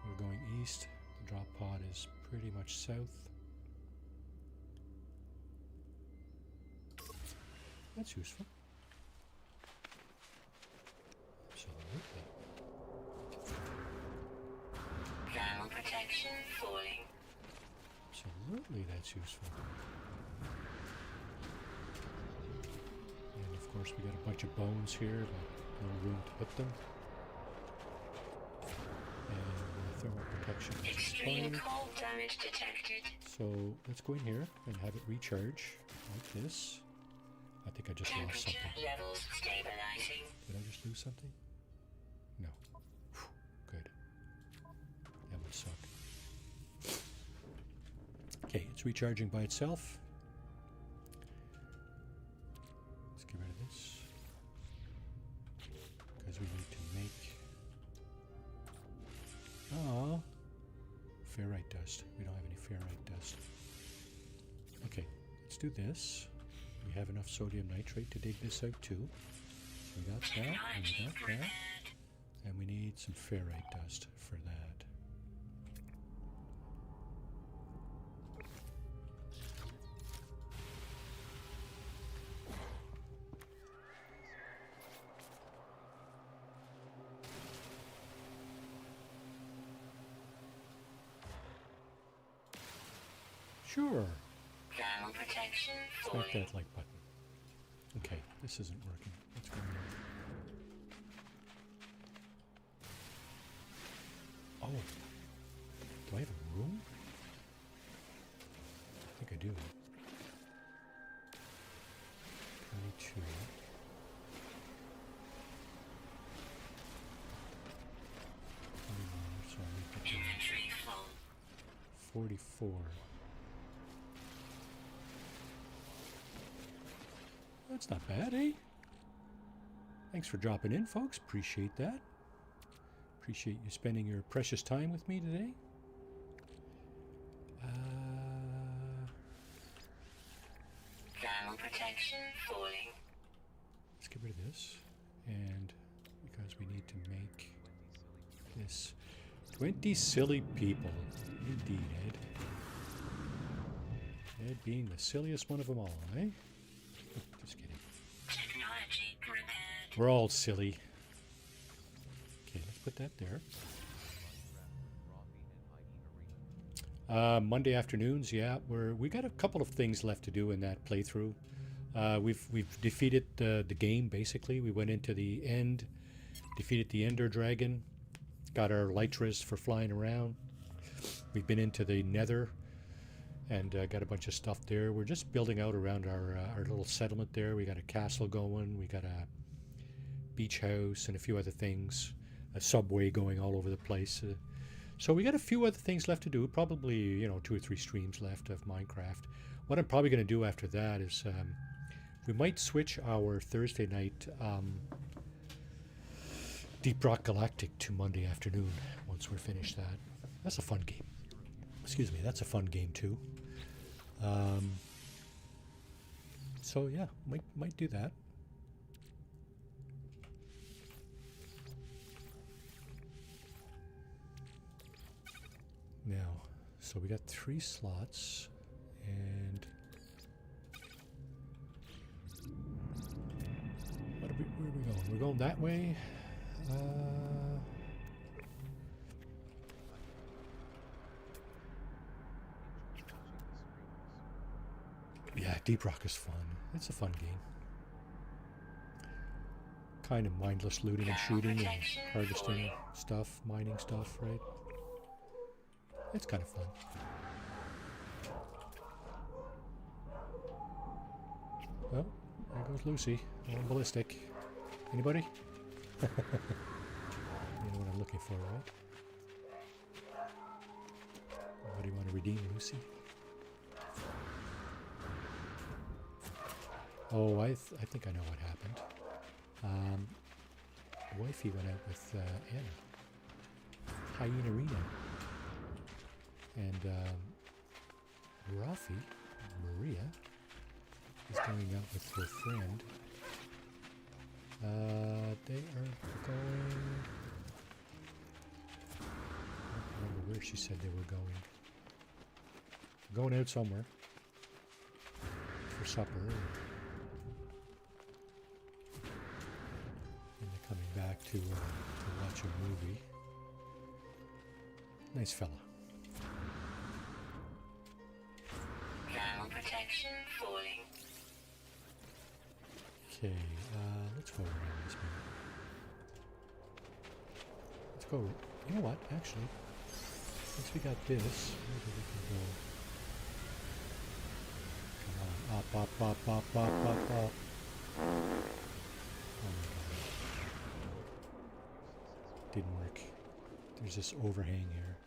We're going east. The drop pod is pretty much south. That's useful. Absolutely. Thermal protection falling. Absolutely, that's useful. And of course, we got a bunch of bones here, but no room to put them. And the thermal protection is Extreme fine. cold damage detected. So let's go in here and have it recharge like this. I think I just lost Temperature something. levels stabilizing. Did I just lose something? No. Whew, good. That would suck. Okay, it's recharging by itself. Let's get rid of this. Because we need to make... Oh, ferrite dust. We don't have any ferrite dust. Okay, let's do this. We have enough sodium nitrate to dig this out too. So we got that, and we got that. And we need some ferrite dust for that. Sure. Thermal protection Smack falling. that like button. Okay, this isn't working. What's going on? Oh. Do I have a room? I think I do. 22. 21, so I'll make it Inventory full. 44. That's not bad, eh? Thanks for dropping in, folks. Appreciate that. Appreciate you spending your precious time with me today. Thermal protection falling. Let's get rid of this. And because we need to make this 20 silly people. Indeed, Ed. Ed being the silliest one of them all, eh? Just kidding. Technology repaired. We're all silly. Okay, let's put that there. Monday afternoons, yeah, we got a couple of things left to do in that playthrough. We've defeated the game basically. We went into the end, defeated the Ender Dragon, got our Lytras for flying around. We've been into the Nether, and got a bunch of stuff there. We're just building out around our little settlement there. We got a castle going, we got a beach house and a few other things, a subway going all over the place. So we got a few other things left to do, probably, you know, 2 or 3 streams left of Minecraft. What I'm probably going to do after that is we might switch our Thursday night Deep Rock Galactic to Monday afternoon once we're finished that. That's a fun game. Excuse me, that's a fun game too. So yeah, might do that. Now, so we got 3 slots, and where are we going? We're going that way. Yeah, Deep Rock is fun. It's a fun game. Kind of mindless looting and shooting and harvesting stuff, mining stuff, right? It's kind of fun. Well, there goes Lucy. On ballistic. Anybody? You know what I'm looking for, right? What do you want to redeem, Lucy? Oh, I think I know what happened. Wifey went out with Anna. Hyena Reno. And Rafi, Maria, is going out with her friend. They are going... I don't remember where she said they were going. Going out somewhere for supper. And they're coming back to watch a movie. Nice fella. Thermal protection falling. Okay, let's go around this one. Let's go. You know what? Actually, once we got this, maybe we can go. Come on, up. Oh my god. Didn't work. There's this overhang here.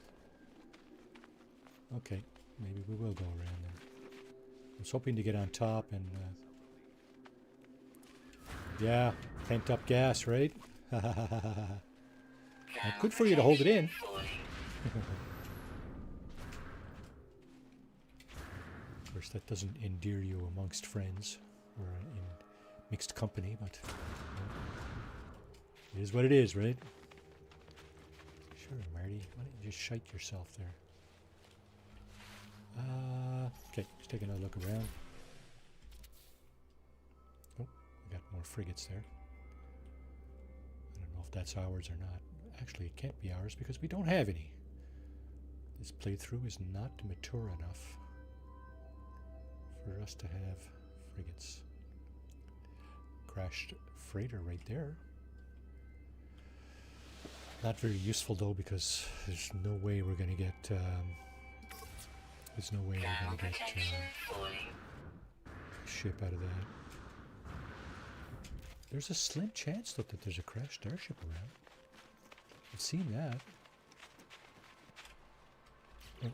Okay, maybe we will go around then. I was hoping to get on top and... yeah, pent up gas, right? Good for you to hold it in. Of course, that doesn't endear you amongst friends or in mixed company, but it is what it is, right? Sure, Marty. Why don't you just shite yourself there? Okay, let's take another look around. Oh, we got more frigates there. I don't know if that's ours or not. Actually, it can't be ours because we don't have any. This playthrough is not mature enough for us to have frigates. Crashed freighter right there. Not very useful though, because there's no way we're going to get. There's no way we're going to get ship out of that. There's a slim chance though that there's a crashed starship around. I've seen that. Oh.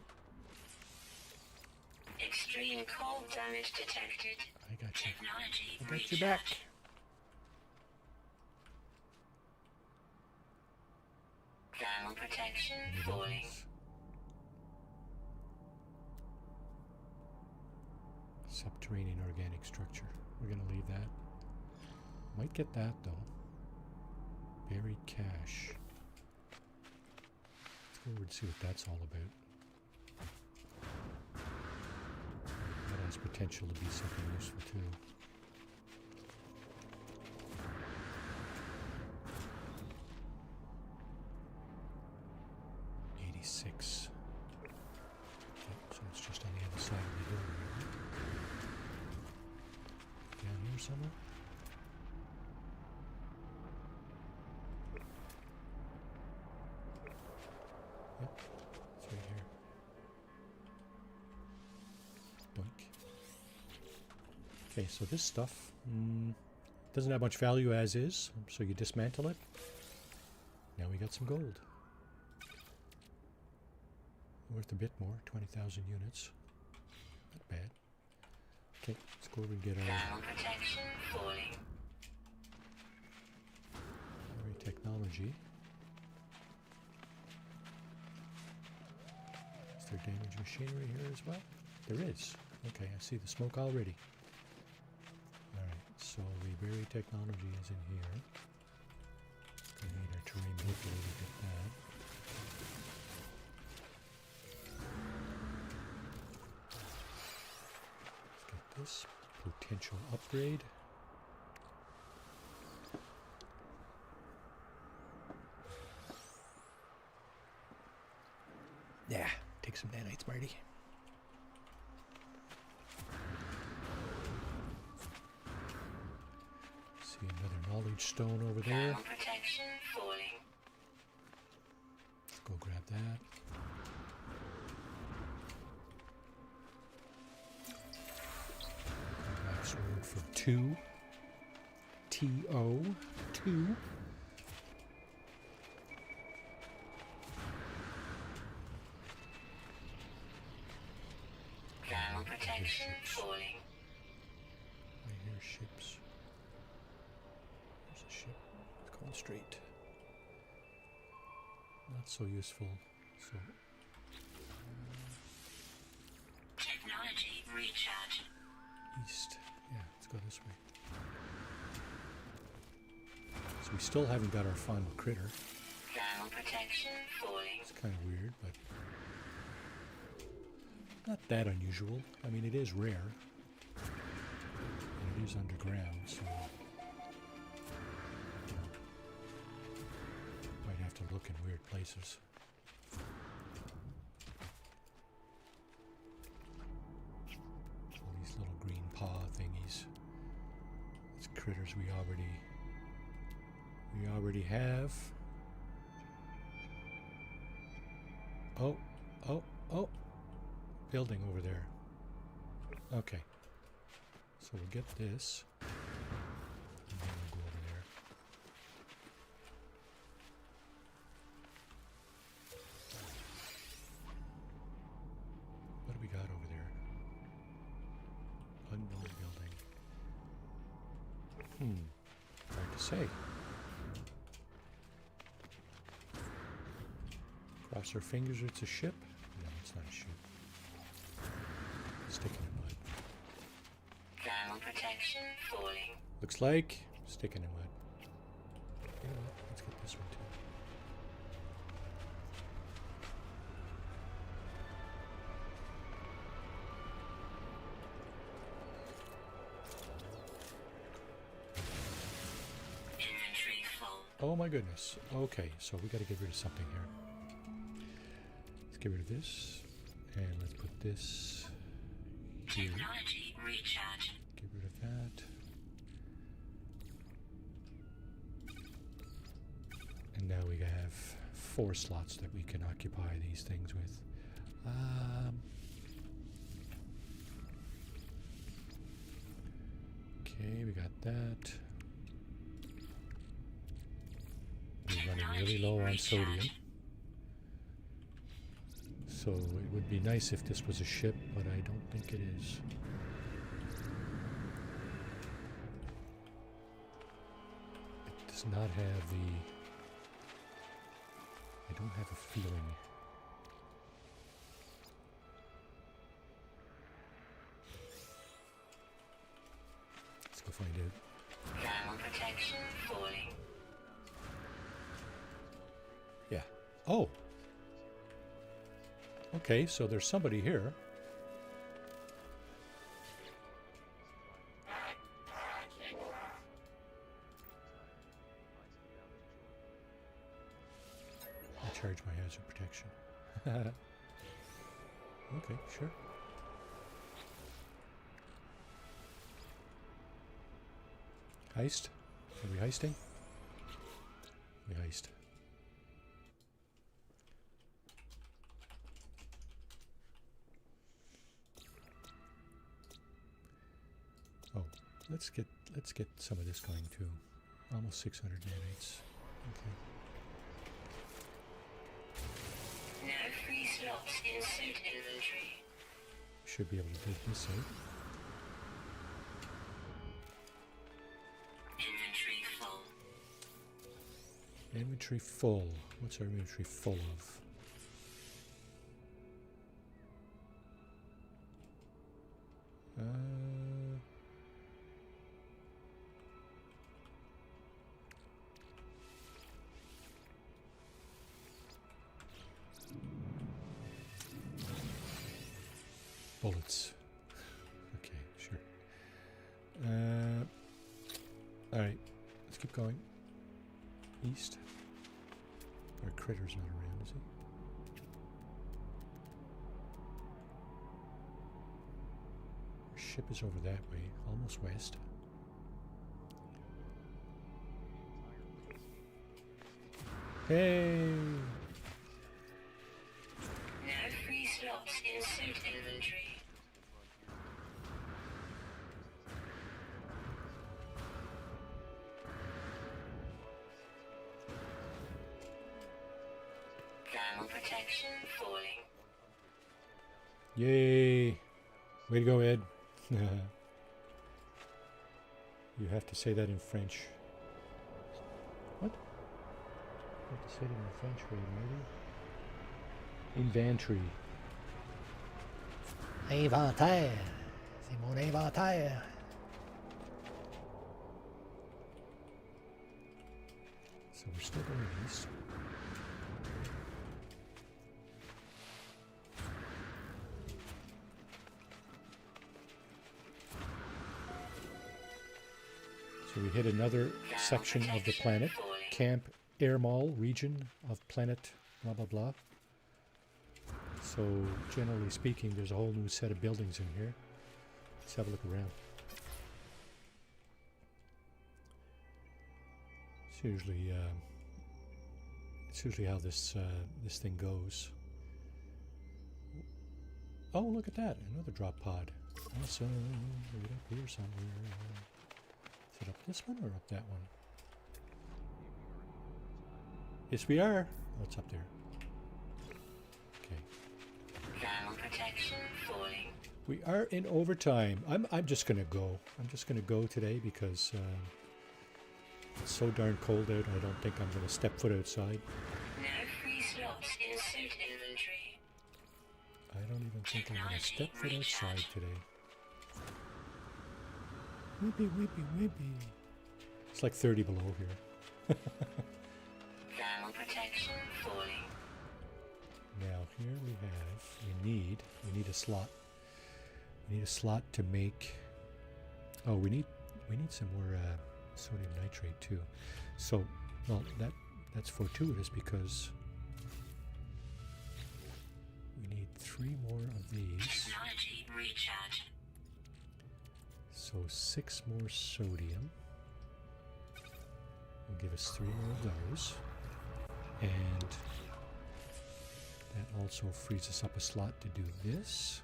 Extreme cold damage detected. I got you. Technology I got your back. Thermal protection Any falling. buttons? Subterranean organic structure. We're going to leave that. Might get that though. Buried cache. Let's go over and see what that's all about. That has potential to be something useful too. '86. Okay, so it's just on the other side of the building. Down here somewhere? Yep, it's right here. Okay, so this stuff doesn't have much value as is, so you dismantle it. Now we got some gold. Worth a bit more, 20,000 units. Not bad. Okay, let's go over and get our Thermal protection falling. technology. Is there damaged machinery here as well? There is. Okay, I see the smoke already. Alright, so Reberry technology is in here. We need our terrain manipulator to get that. Let's get this potential upgrade. Yeah, take some nanites, Marty. See another knowledge stone over there. Thermal protection falling. Let's go grab that. Next word for 2. T-O. 2. Thermal protection falling. I hear ships. There's a ship. It's going straight. Not so useful. So Technology recharge. east. Yeah, let's go this way. So we still haven't got our final critter. Thermal protection falling. It's kind of weird, but not that unusual. I mean, it is rare. And it is underground, so you know, might have to look in weird places. All these little green paw thingies. These critters we already have. Oh, oh, oh. Building over there. Okay. So we'll get this. And then we'll go over there. What do we got over there? Unknown building. Hard to say. Cross our fingers it's a ship? No, it's not a ship. Sticking in mud. Thermal protection falling. Looks like sticking in mud. You know what? Let's get this one too. Inventory full. Oh my goodness. Okay, so we got to get rid of something here. Let's get rid of this. And let's put this here. Technology recharge. Get rid of that. And now we have 4 slots that we can occupy these things with. Okay, we got that. We're running really low on sodium. So it would be nice if this was a ship, but I don't think it is. It does not have the... I don't have a feeling. Let's go find out. Thermal protection falling. Yeah. Oh! Okay, so there's somebody here. I charge my hazard protection. Okay, sure. Heist? Are we heisting? We heist. Oh, let's get some of this going too. Almost 600 nanites. Okay. No free slots in suit inventory. Should be able to dig this out. Inventory full. Inventory full. What's our inventory full of? Bullets. Okay, sure. Alright, let's keep going. East. Our critter's not around, is he? Our ship is over that way, almost west. Hey! No free slots in suit inventory. Thermal protection falling. Yay! Way to go, Ed. You have to say that in French. What? You have to say it in a French way, maybe? Inventory. Inventaire. C'est mon inventaire. So we're still going east. So we hit another section of the planet. Camp Air Mall region of planet blah blah blah. So generally speaking, there's a whole new set of buildings in here. Let's have a look around. It's usually how this this thing goes. Oh, look at that! Another drop pod. Awesome. Right up here somewhere. Is it up this one or up that one? Yes, we are. Oh, it's up there. Okay. Thermal protection falling. We are in overtime. I'm just gonna go. I'm just gonna go today because it's so darn cold out. I don't think I'm gonna step foot outside. No free slots in suit inventory. I don't even think I'm gonna step foot outside today. Whippy, whippy, whippy. It's like 30 below here. Thermal protection falling. Now here we need a slot. We need a slot to make. Oh, we need some more sodium nitrate too. So, well, that's fortuitous because we need 3 more of these. Technology recharge. So 6 more sodium will give us 3 more of those, and that also frees us up a slot to do this.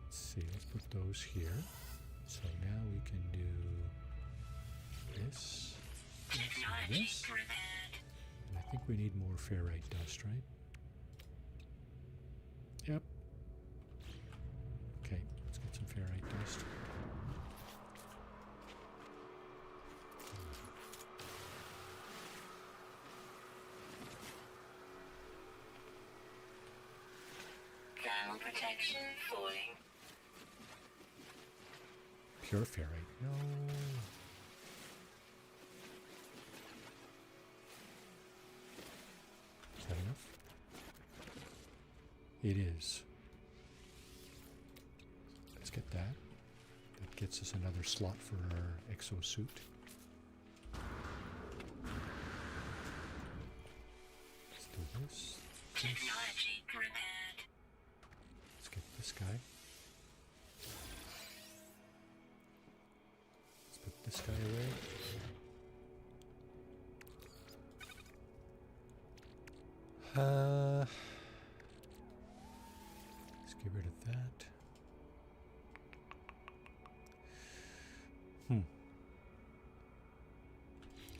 Let's see, let's put those here. So now we can do this, and this. And I think we need more ferrite dust, right? Yep. Okay, let's get some ferrite dust. Thermal protection falling. Pure ferrite. No. Is that enough? It is. Let's get that. That gets us another slot for our exosuit. Let's do this. Technology prepared. Let's get this guy. Let's put this guy away. Let's get rid of that.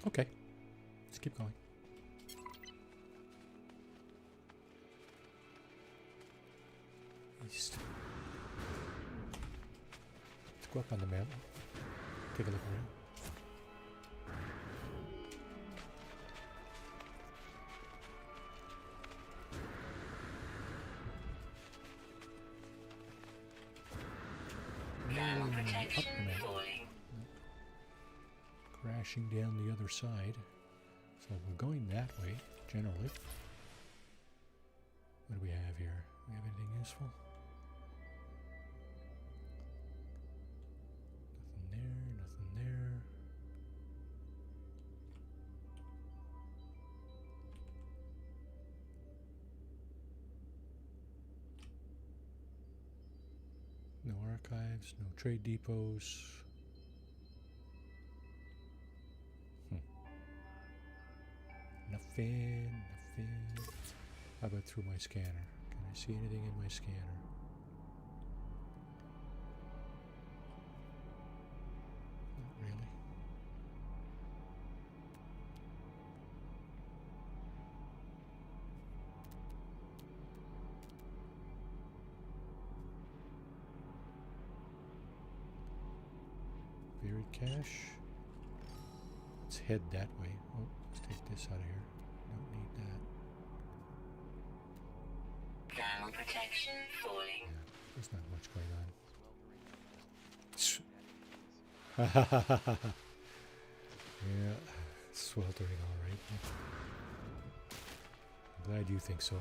Okay. Let's keep going. East. Let's go up on the mountain. Take a look around. Thermal Up protection the mountain. falling. Crashing down the other side. So we're going that way, generally. What do we have here? We have anything useful? Nothing there, nothing there. No archives, no trade depots. Nothing, nothing. How about through my scanner? Can I see anything in my scanner? Not really. Buried cache. Let's head that way. Oh, let's take this out of here. Don't need that. Thermal protection falling. Yeah, there's not much going on. Yeah, sweltering all right. I'm glad you think so.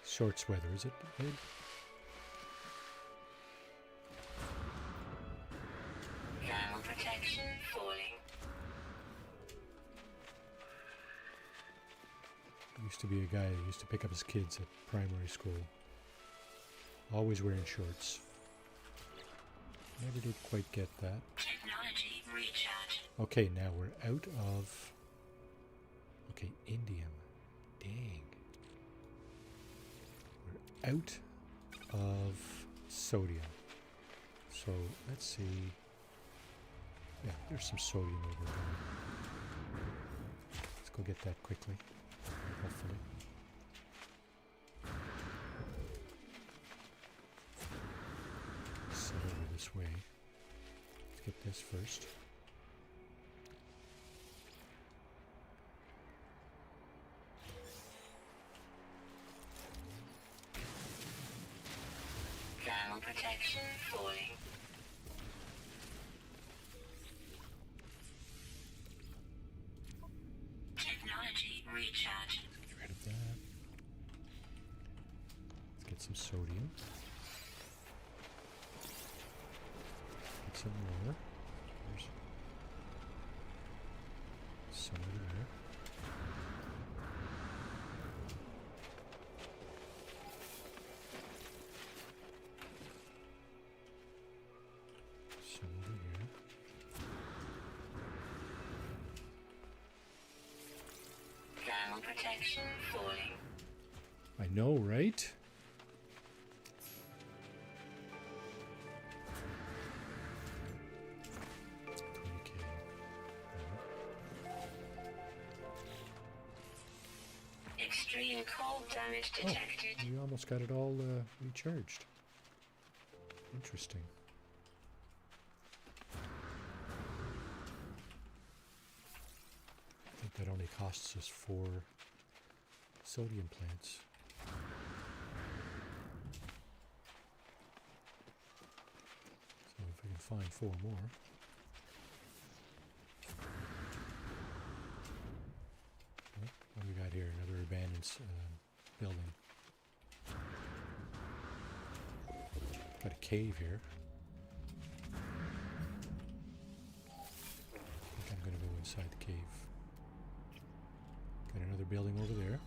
Shorts weather, is it? Ed? Thermal protection falling. Used to be a guy that used to pick up his kids at primary school. Always wearing shorts. Never did quite get that. Technology recharge. Okay, now we're out of... Okay, indium. Dang. We're out of sodium. So, let's see... Yeah, there's some sodium over there. Let's go get that quickly. Hopefully. Set over this way. Let's get this first. Thermal protection falling. Technology recharge. Get rid of that. Let's get some sodium. Get some more. There's some over there. Some over here. Thermal protection falling. I know, right? Extreme cold damage detected. Oh, we almost got it all recharged. Interesting. I think that only costs us 4 sodium plants. So if we can find 4 more. Oh, what do we got here? Another abandoned building. Got a cave here. I think I'm going to go inside the cave. Got another building over there.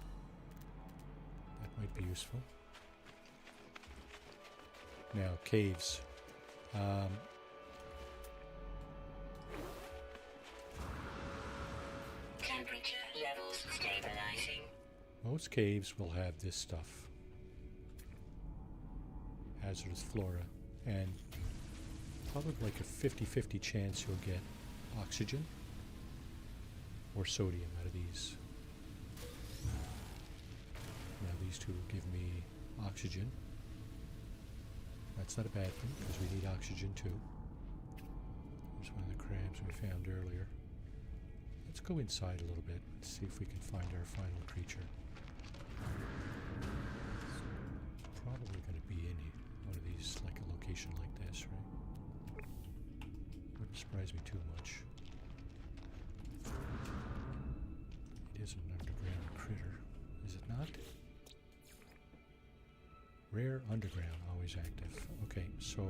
That might be useful. Now, caves. Temperature levels stabilizing. Most caves will have this stuff. Hazardous flora. and probably like a 50-50 chance you'll get oxygen or sodium out of these. Now these two will give me oxygen. That's not a bad thing, because we need oxygen too. There's one of the crabs we found earlier. Let's go inside a little bit and see if we can find our final creature. It's probably going to be in one of these, like a location like this, right? Wouldn't surprise me too much. It is an underground critter, is it not? Rare underground, always active. Okay, so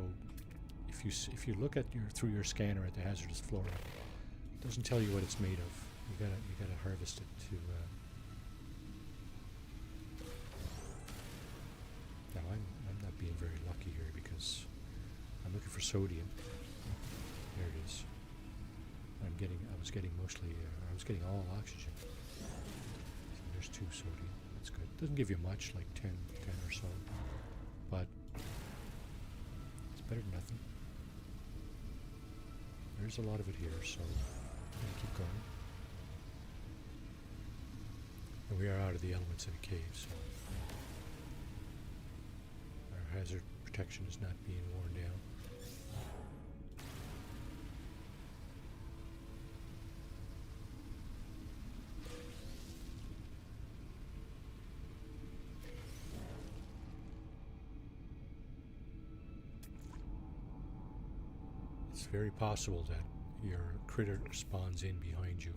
if you look at through your scanner at the hazardous flora, it doesn't tell you what it's made of. You gotta harvest it to. Now I'm not being very lucky here because I'm looking for sodium. There it is. I was getting all oxygen. So there's 2 sodium. That's good. Doesn't give you much, like 10 or so, but it's better than nothing. There's a lot of it here, so I'm gonna keep going. And we are out of the elements of the cave, so our hazard protection is not being worn down. It's very possible that your critter spawns in behind you.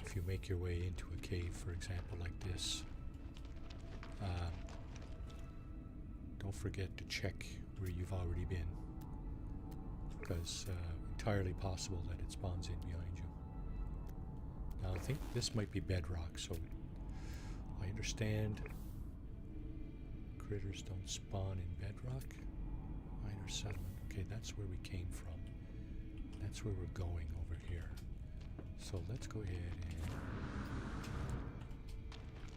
If you make your way into a cave, for example, like this, don't forget to check where you've already been, because entirely possible that it spawns in behind you. Now I think this might be bedrock, so I understand critters don't spawn in bedrock. Minor settlement. Okay, that's where we came from. That's where we're going over here. So let's go ahead and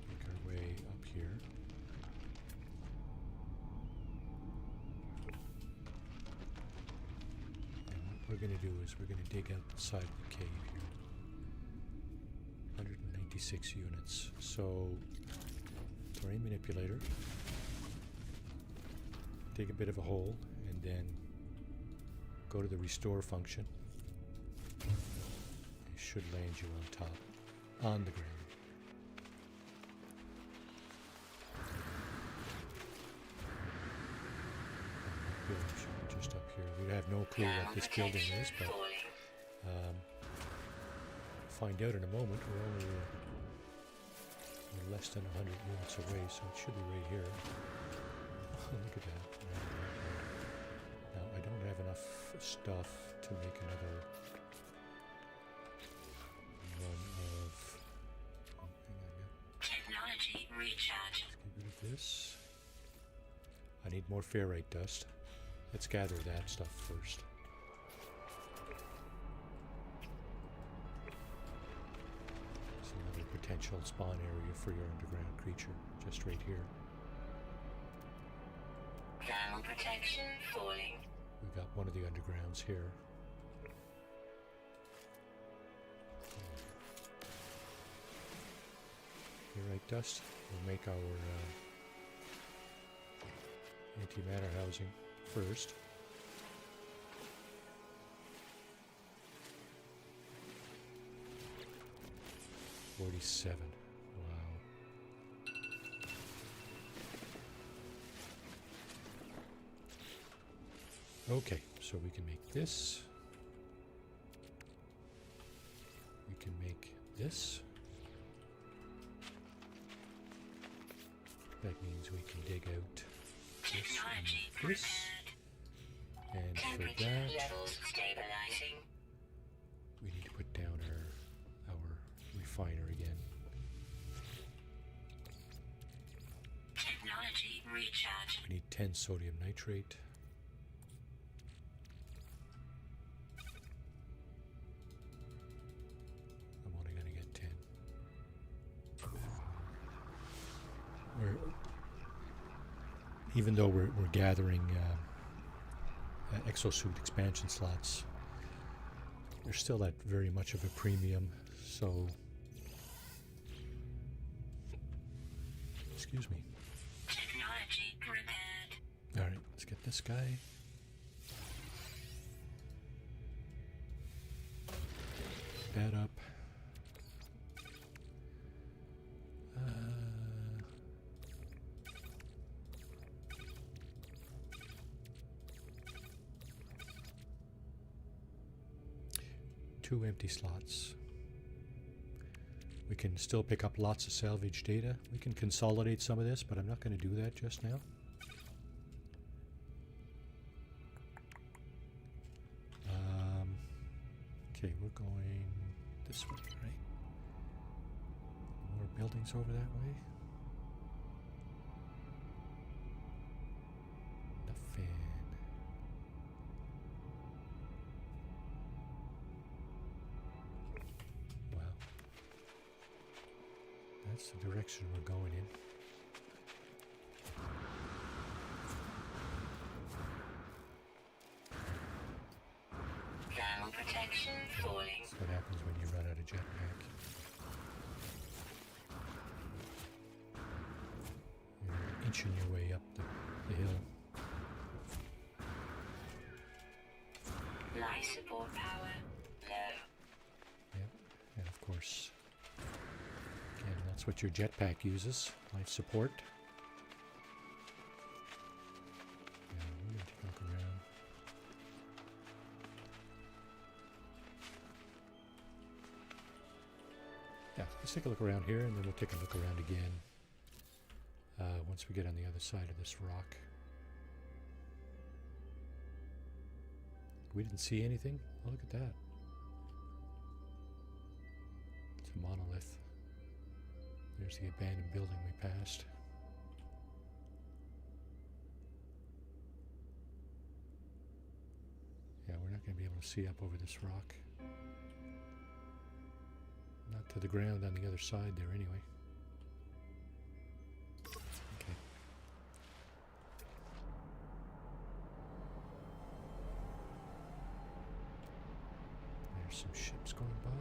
make our way up here. And what we're going to do is we're going to dig outside of the cave here. 196 units. So, terrain manipulator. Dig a bit of a hole and then go to the restore function. It should land you on top, on the ground. Building should be just up here. We have no clue what this building is, but find out in a moment. We're less than 100 units away, so it should be right here. Look at that. Now, I don't have enough stuff to make another one of... Oh, hang on here. Technology recharge. Let's get rid of this. I need more ferrite dust. Let's gather that stuff first. There's another potential spawn area for your underground creature, just right here. Thermal protection falling. We've got one of the undergrounds here. Ferrite dust will make our antimatter housing first. $47. Wow. Okay, so we can make this. We can make this. That means we can dig out this and this. And for Temperature that, levels stabilizing. we need to put down our refiner again. Technology recharge. We need 10 sodium nitrate. I'm only going to get 10. even though we're gathering exosuit expansion slots, they're still at very much of a premium. So, excuse me. Technology prepared. All right, let's get this guy. That up. 2 empty slots. We can still pick up lots of salvage data. We can consolidate some of this, but I'm not going to do that just now. Okay, we're going this way, right? More buildings over that way. Nothing. Wow. That's the direction we're going in. Thermal protection falling. That's what happens when you run out of jetpack. You're inching your way up the hill. Life support power low. Yep, and of course, again, that's what your jetpack uses, life support. Yeah, we're going to look around. Yeah, let's take a look around here, and then we'll take a look around again once we get on the other side of this rock. We didn't see anything? Oh, look at that. It's a monolith. There's the abandoned building we passed. Yeah, we're not going to be able to see up over this rock. Not to the ground on the other side there anyway. Okay. There's some ships going by.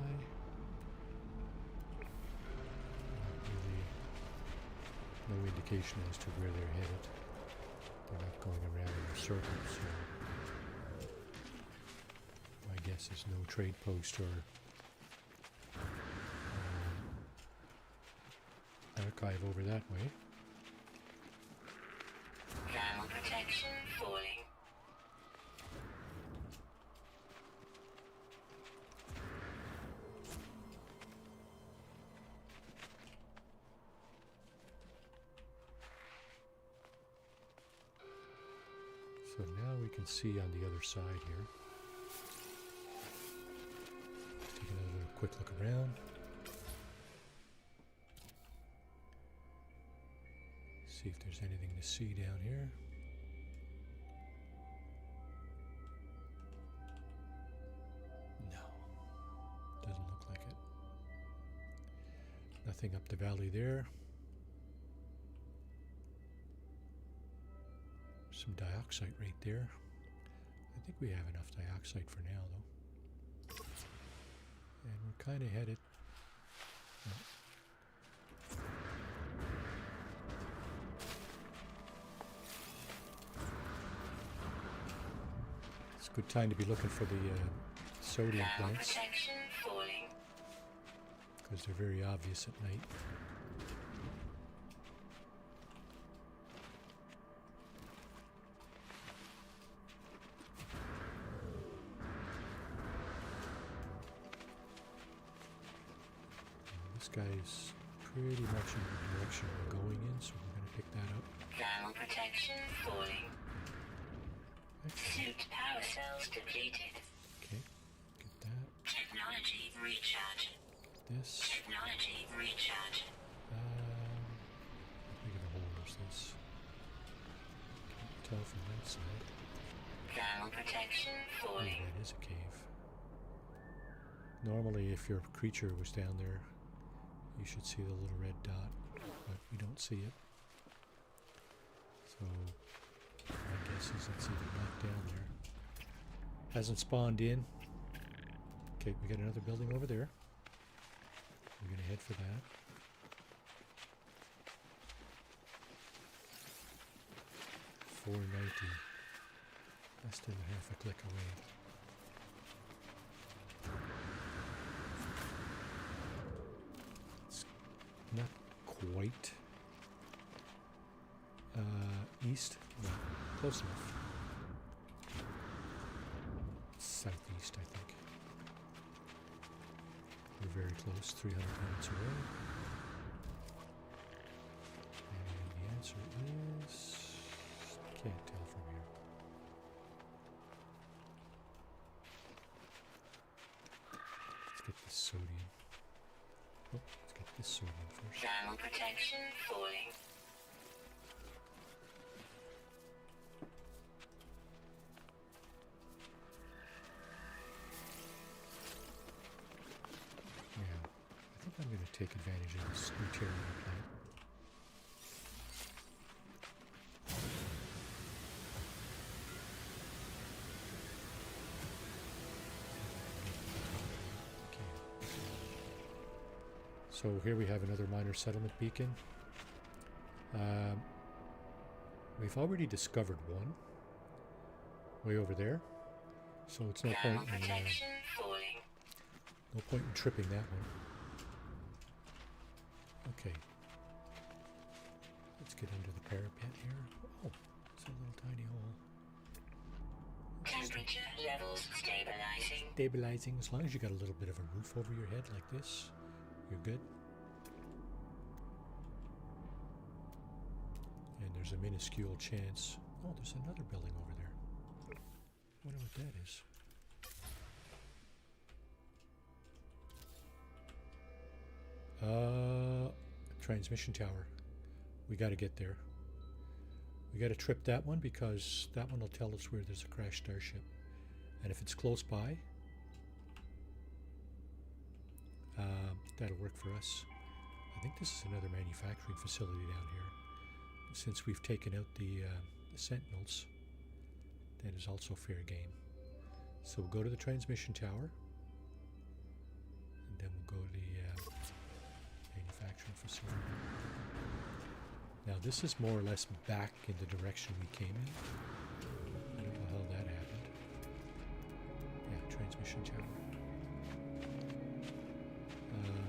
Not really, no indication as to where they're headed. They're not going around in a circle, so my guess is no trade post or archive over that way. Thermal protection falling. So now we can see on the other side here. Take another quick look around. See if there's anything to see down here. No, doesn't look like it. Nothing up the valley there. Some dioxide right there. I think we have enough dioxide for now, though. And we're kind of headed. It's a good time to be looking for the sodium Thermal plants, protection falling. because they're very obvious at night. This guy's pretty much in the direction we're going in, so we're going to pick that up. Thermal protection falling. Excellent. Suit power cells depleted. Okay, get that. Technology recharge. This. Technology recharge. How big of a hole is this? Can't tell from that side. Thermal protection Oh, falling. that is a cave. Normally, if your creature was down there, you should see the little red dot, but we don't see it. So So my guess is it's either not down there. Hasn't spawned in. Okay, we got another building over there. We're gonna head for that. $4.90. Less than half a click away. It's not quite east, no, close enough. Southeast, I think. We're very close, 300 minutes away. And the answer is, can't tell from here. Let's get this sodium. Oh, let's get this sodium first. Thermal protection falling. Yeah, I think I'm going to take advantage of this material plant. So here we have another minor settlement beacon. We've already discovered one way over there, so it's no point in tripping that one. Okay, let's get under the parapet here. Oh, it's a little tiny hole. Temperature levels stabilizing. Stabilizing. As long as you got a little bit of a roof over your head like this, you're good. And there's a minuscule chance. Oh, there's another building over there. I wonder what that is. Transmission tower. We got to get there. We got to trip that one because that one will tell us where there's a crashed starship. And if it's close by, that'll work for us. I think this is another manufacturing facility down here. Since we've taken out the Sentinels, that is also fair game. So we'll go to the transmission tower, and then we'll go to the manufacturing facility. Now this is more or less back in the direction we came in. I don't know how that happened. Yeah, transmission tower. I don't know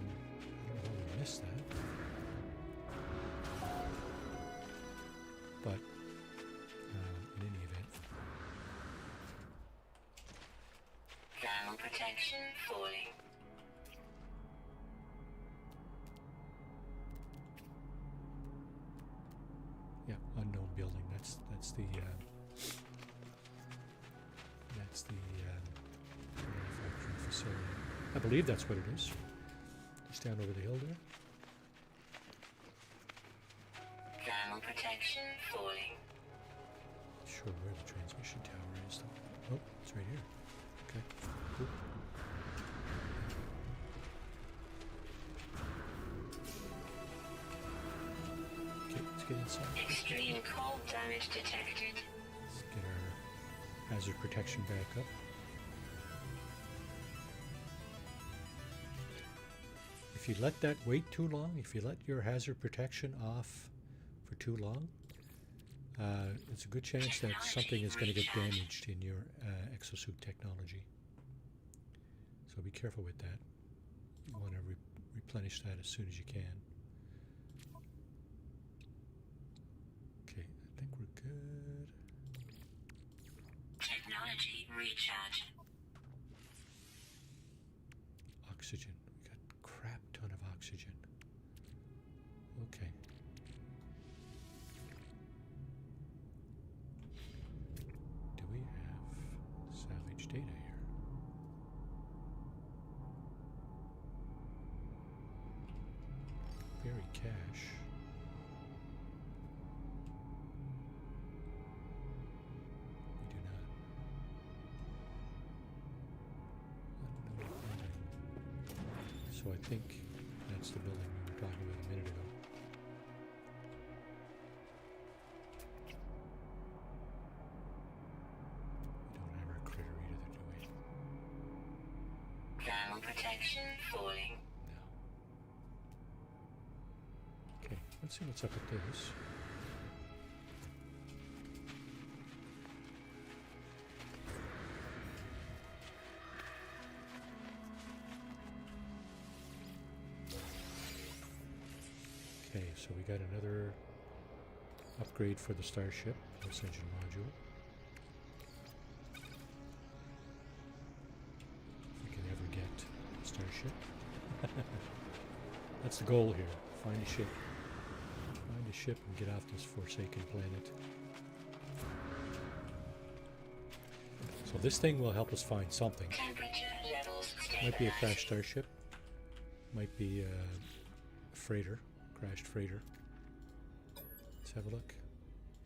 how we missed that. But in any event, thermal protection falling. yeah, unknown building. That's the manufacturing facility. I believe that's what it is. Just down over the hill there. Thermal protection falling. Not sure where the transmission tower is though. Oh, it's right here. Okay, cool. Okay, let's get inside. Extreme cold damage detected. Let's get our hazard protection back up. If you let that wait too long, if you let your hazard protection off for too long, it's a good chance that something is going to get damaged in your exosuit technology. So be careful with that. You want to replenish that as soon as you can. Okay, I think we're good. Technology recharge. Oxygen. We got a crap ton of oxygen. Okay. Do we have salvage data here? Buried cache. We do not. Unknown building. So I think that's the building we were talking about a minute ago. Thermal protection falling. No. Okay, let's see what's up with this. Okay, so we got another upgrade for the Starship, this engine module. If we can ever get a Starship. That's the goal here. Find a ship. Find a ship and get off this forsaken planet. So this thing will help us find something. Temperature levels Might be a stabilizing. crashed starship. Might be a freighter. Crashed freighter. Let's have a look.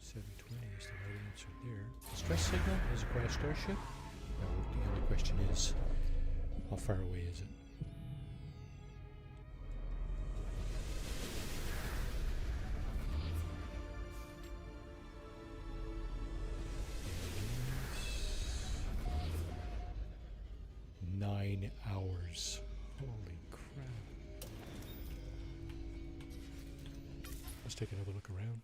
720 is the right answer there. Stress signal is a crashed starship. Now the only question is, how far away is it? It is 9 hours. Holy crap. Let's take another look around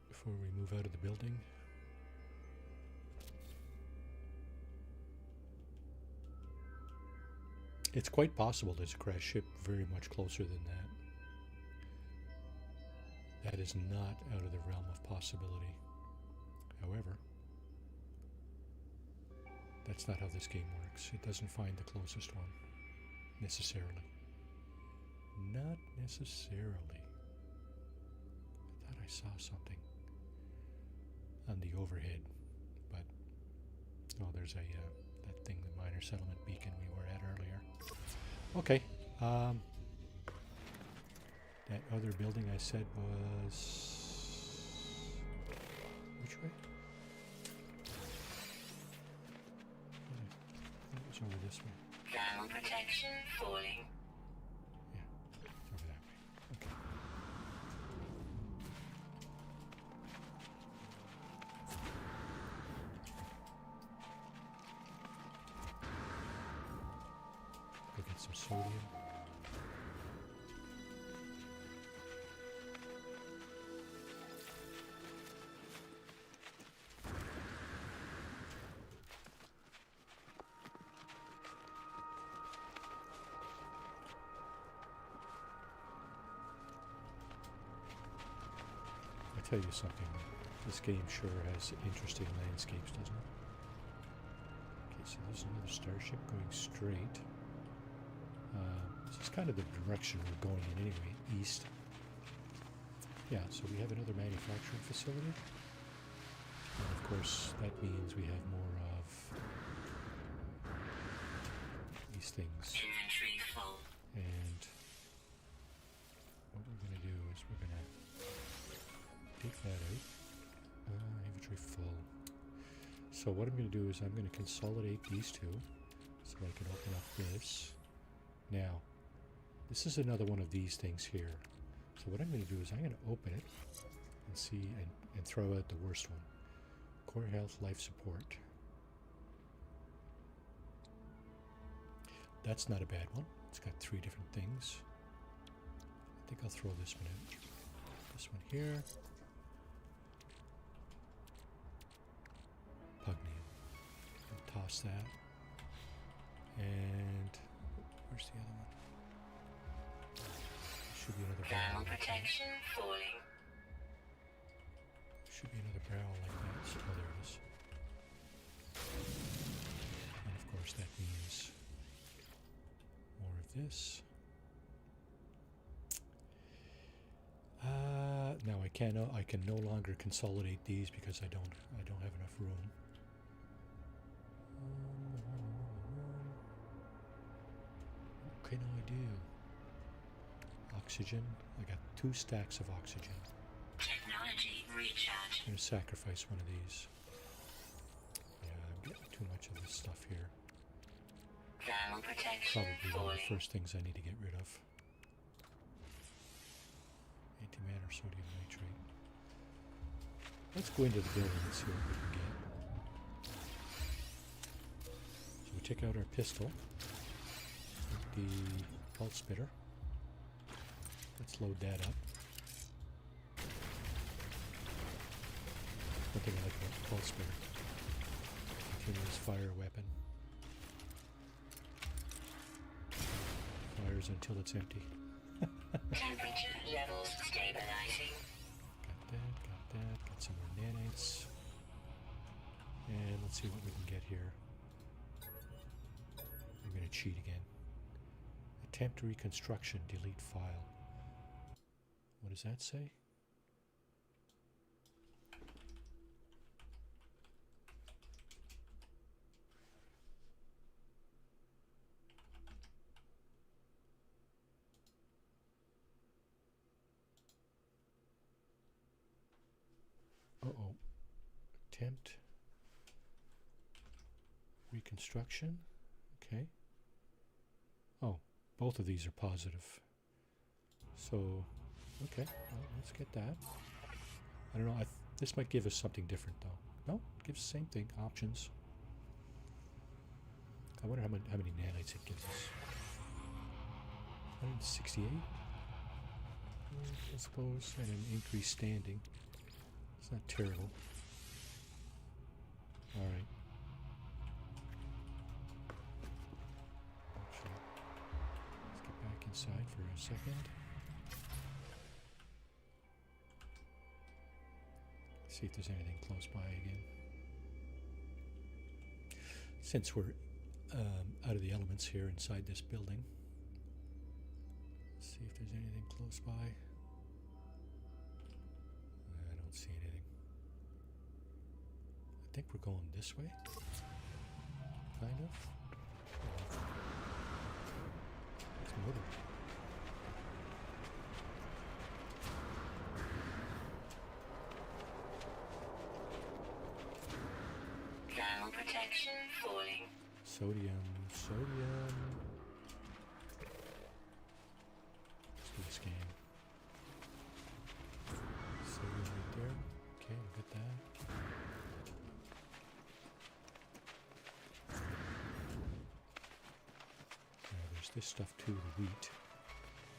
before we move out of the building. It's quite possible there's a crash ship very much closer than that. That is not out of the realm of possibility. However, that's not how this game works. It doesn't find the closest one, necessarily. Not necessarily. I thought I saw something on the overhead, but oh, there's a that thing, the minor settlement beacon we were at earlier. Okay, that other building I said was which way? That was over this way. Thermal protection falling. Yeah, it's over that way. Okay. Go get some sodium. I tell you something, this game sure has interesting landscapes, doesn't it? Okay, so there's another starship going straight. This is kind of the direction we're going in anyway, east. Yeah, so we have another manufacturing facility. And of course, that means we have more of these things. Inventory full. And what we're going to do is we're going to take that out. Inventory full. So what I'm going to do is I'm going to consolidate these two so I can open up this. Now, this is another one of these things here. So what I'm going to do is I'm going to open it and see and throw out the worst one. Core health, life support. That's not a bad one. It's got 3 different things. I think I'll throw this one out. This one here. Pugnium. I'll toss that. And where's the other one? Should be another barrel. Thermal Like that. protection falling. Should be another barrel like that. So, oh, there it is. And of course that means more of this. Now I can no longer consolidate these because I don't have enough room. What can I do? Oxygen. I got 2 stacks of oxygen. Technology recharge. I'm going to sacrifice one of these. Yeah, I'm getting too much of this stuff here. Thermal protection Probably one of falling. the first things I need to get rid of. Antimatter sodium nitrate. Let's go into the building and see what we can get. So we take out our pistol. The pulse spitter. Let's load that up. One thing I like about the pulse spitter. Continuous fire weapon. Fires until it's empty. Temperature levels stabilizing. Got that. Got some more nanites. And let's see what we can get here. I'm going to cheat again. Attempt reconstruction, delete file. What does that say? Uh-oh. Attempt reconstruction. Okay. Oh, both of these are positive. So, okay, well, let's get that. I don't know, this might give us something different though. No, it gives the same thing, options. I wonder how many nanites it gives us. 168? I suppose, and an increased standing. It's not terrible. Alright. Let's get back inside for a second. See if there's anything close by again. Since we're out of the elements here inside this building, let's see if there's anything close by. I don't see anything. I think we're going this way, kind of. It's motor. Thermal protection falling. Sodium. Let's do a scan. Sodium right there. Okay, we'll get that. Now there's this stuff too, the wheat.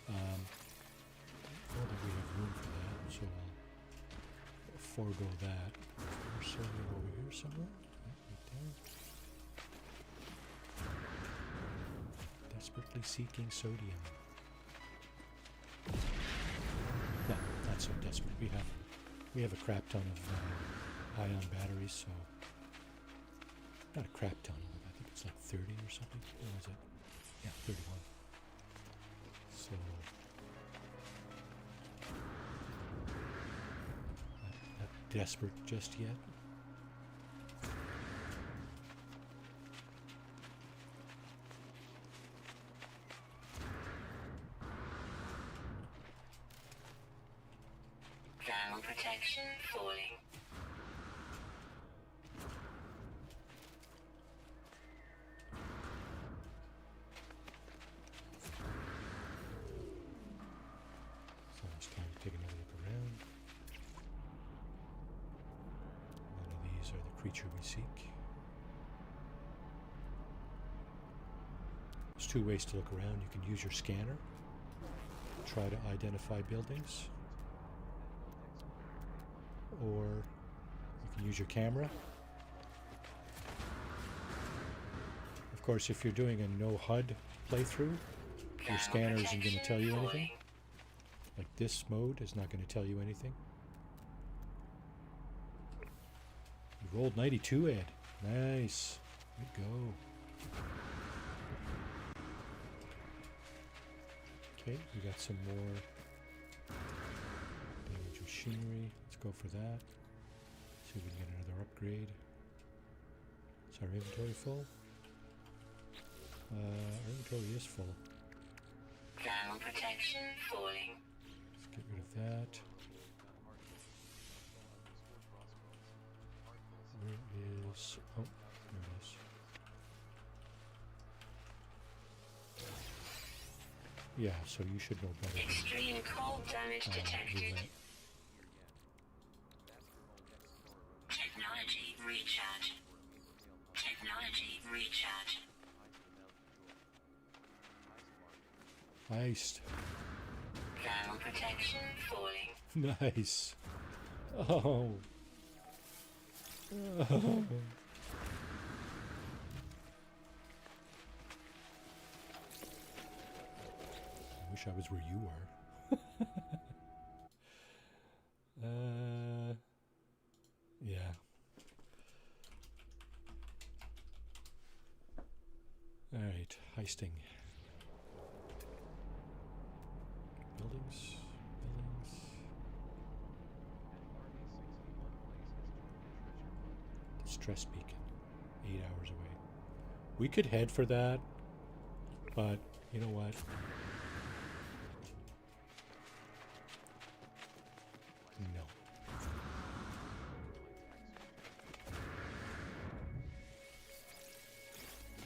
I don't think we have room for that, so I'll forego that. There's sodium over here somewhere. Right there. Desperately seeking sodium. No, not so desperate. We have a crap ton of ion batteries, so not a crap ton. I think it's like 30 or something. What was it? Yeah, 31. So not desperate just yet. Thermal protection falling. So it's time to take another look around. None of these are the creature we seek. There's two ways to look around. You can use your scanner, try to identify buildings, or you can use your camera. Of course, if you're doing a no HUD playthrough, your scanner isn't going to tell you anything. Like this mode is not going to tell you anything. You rolled 92, Ed. Nice. Good go. Okay, we got some more damage machinery. Let's go for that. See if we can get another upgrade. Is our inventory full? Our inventory is full. Thermal protection falling. Let's get rid of that. Where is... Oh, there it is. Yeah, so you should know better. Extreme cold damage detected. Technology recharge. Technology recharge. Nice. Thermal protection falling. Nice. Oh. Oh. I wish I was where you are. Yeah. All right, heisting. Buildings. Stress beacon, 8 hours away. We could head for that, but you know what? No.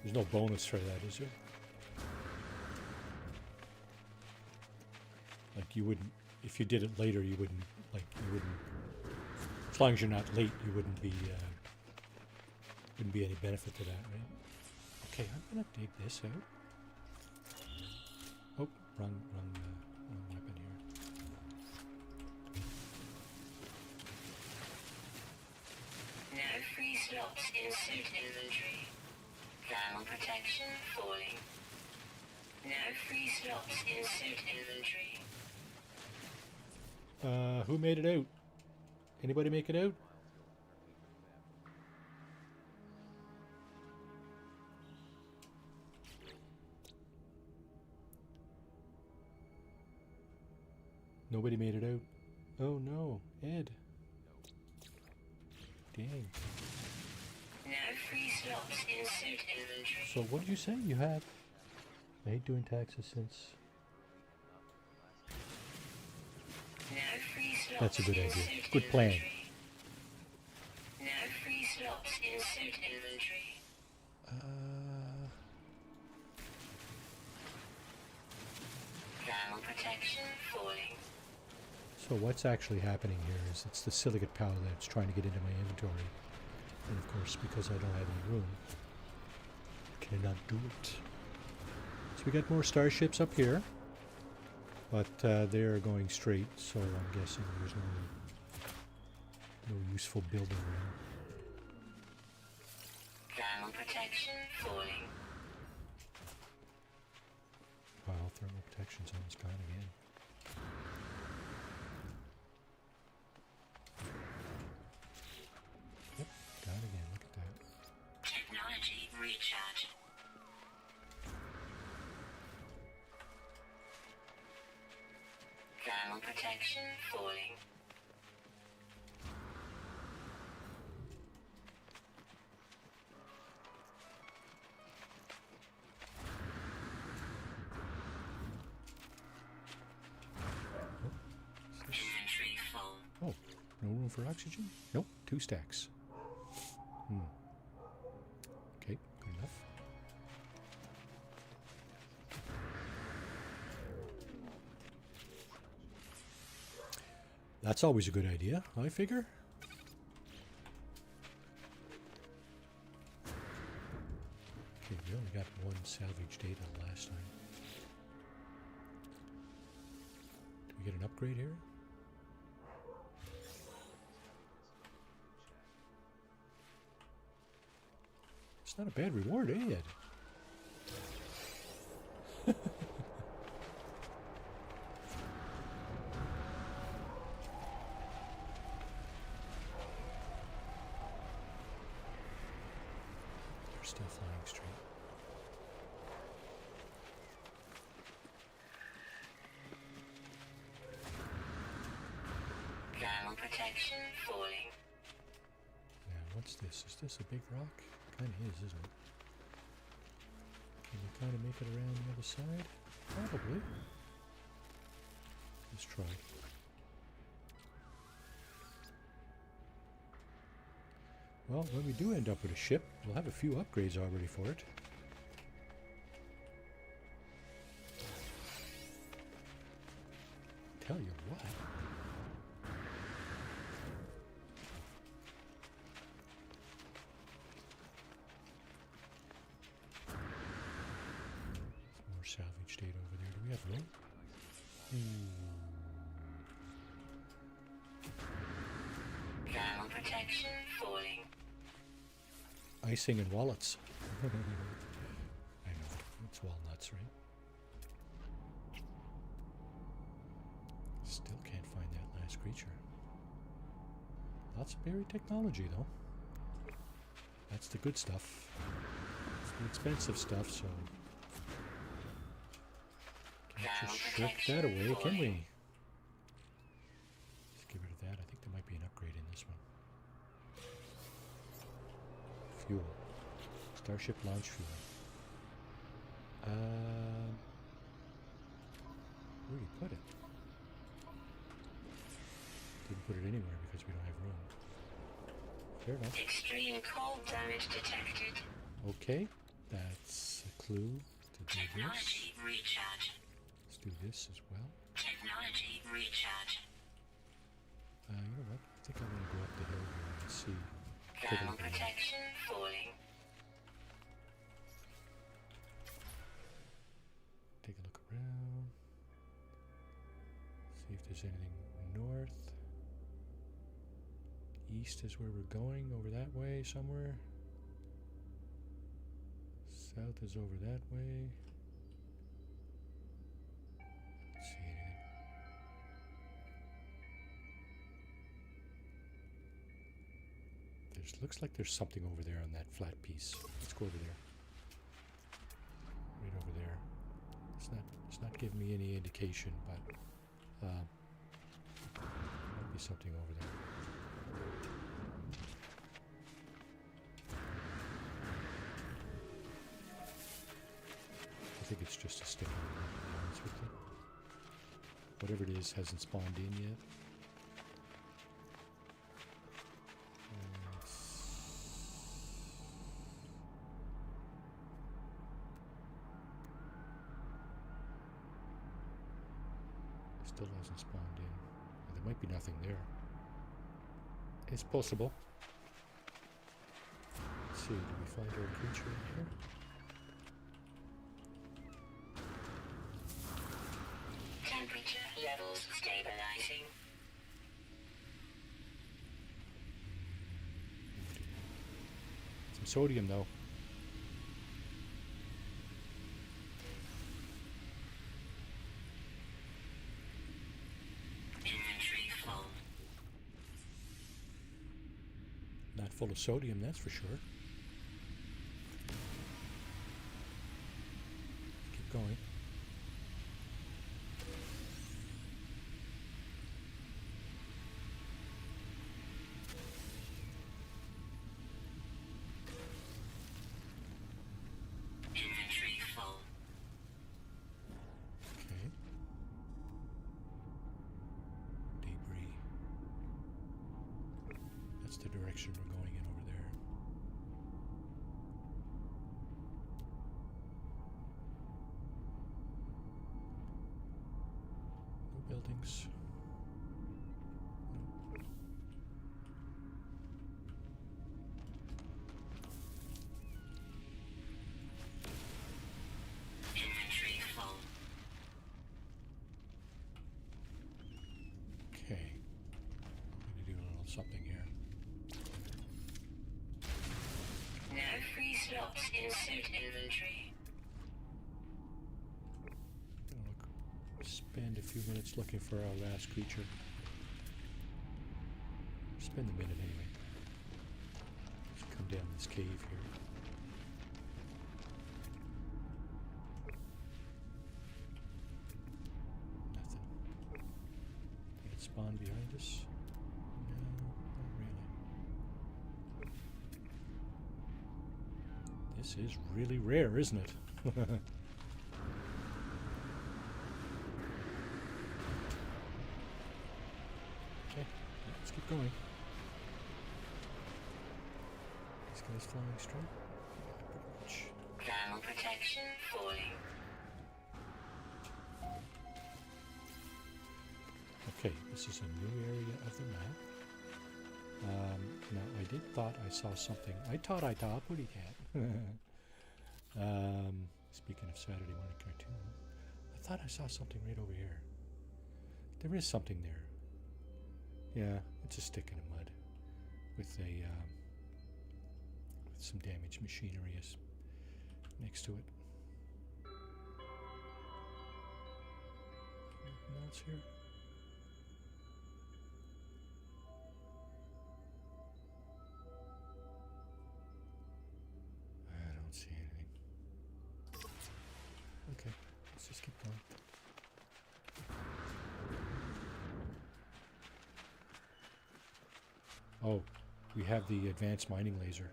There's no bonus for that, is there? Like you wouldn't, if you did it later, you wouldn't, as long as you're not late, you wouldn't be any benefit to that, right? Okay, I'm gonna dig this out. Oh, wrong weapon here. No free slots in suit inventory. Thermal protection falling. No free slots in suit inventory. Who made it out? Anybody make it out? Nobody made it out. Oh no, Ed. Dang. No free slots in suit inventory. So what did you say you have? I hate doing taxes since. No free slots. That's a good in idea. suit Good plan. inventory. No free slots in suit inventory. Thermal protection falling. So what's actually happening here is it's the silicate powder that's trying to get into my inventory. And of course, because I don't have any room, I cannot do it. So we got more starships up here. But they're going straight, so I'm guessing there's no useful building around. Thermal protection falling. Wow, thermal protection's almost gone again. Yep, gone again, look at that. Technology recharge. Thermal protection falling. Inventory full. Oh, no room for oxygen? Nope, 2 stacks. Okay, good enough. That's always a good idea, I figure. Okay, we only got 1 salvage data last time. Do we get an upgrade here? It's not a bad reward, eh, Ed? They're still flying straight. Thermal protection falling. Yeah, what's this? Is this a big rock? Kind of is, isn't it? Can we kind of make it around the other side? Probably. Let's try. Well, when we do end up with a ship, we'll have a few upgrades already for it. Tell you what. More salvage data over there. Do we have room? Thermal protection falling. Icing and wallets. I know, it's walnuts, right? Still can't find that last creature. Lots of buried technology, though. That's the good stuff. It's the expensive stuff, so can't just shirk that away, can we? Let's get rid of that. I think there might be an upgrade in this one. Fuel. Starship launch fuel. Where do you put it? Didn't put it anywhere because we don't have room. Fair enough. Extreme cold damage detected. Okay, that's a clue to do this. Technology recharge. Let's do this as well. Technology recharge. You know what? I think I'm going to go up the hill here and see. Take a Thermal look around. protection falling. Take a look around. See if there's anything north. East is where we're going, over that way somewhere. South is over that way. Don't see anything. Looks like there's something over there on that flat piece. Let's go over there. Right over there. It's not giving me any indication, but might be something over there. I think it's just a stick, to be honest with you. Whatever it is hasn't spawned in yet. Still hasn't spawned in. There might be nothing there. It's possible. Let's see, do we find our creature in here? Temperature levels stabilizing. Some sodium though. Inventory full. Not full of sodium, that's for sure. Keep going. Inventory full. Okay. Debris. That's the direction we're going in over there. No buildings. Inventory full. Okay. I'm going to do a little something here. No free slots in suit inventory. Spend a few minutes looking for our last creature. Spend a minute anyway. Let's come down this cave here. Nothing. Did it spawn behind us? No, not really. This is really rare, isn't it? Okay, let's keep going. These guys flying straight? Pretty much. Thermal protection falling. Okay, this is a new area of the map. Now, I thought I saw something. I thought, Putty Cat. Speaking of Saturday morning cartoon, I thought I saw something right over here. There is something there. Yeah, it's a stick in the mud with a with some damaged machinery next to it. Anything else here? I don't see anything. Okay, let's just keep going. Oh, we have the advanced mining laser.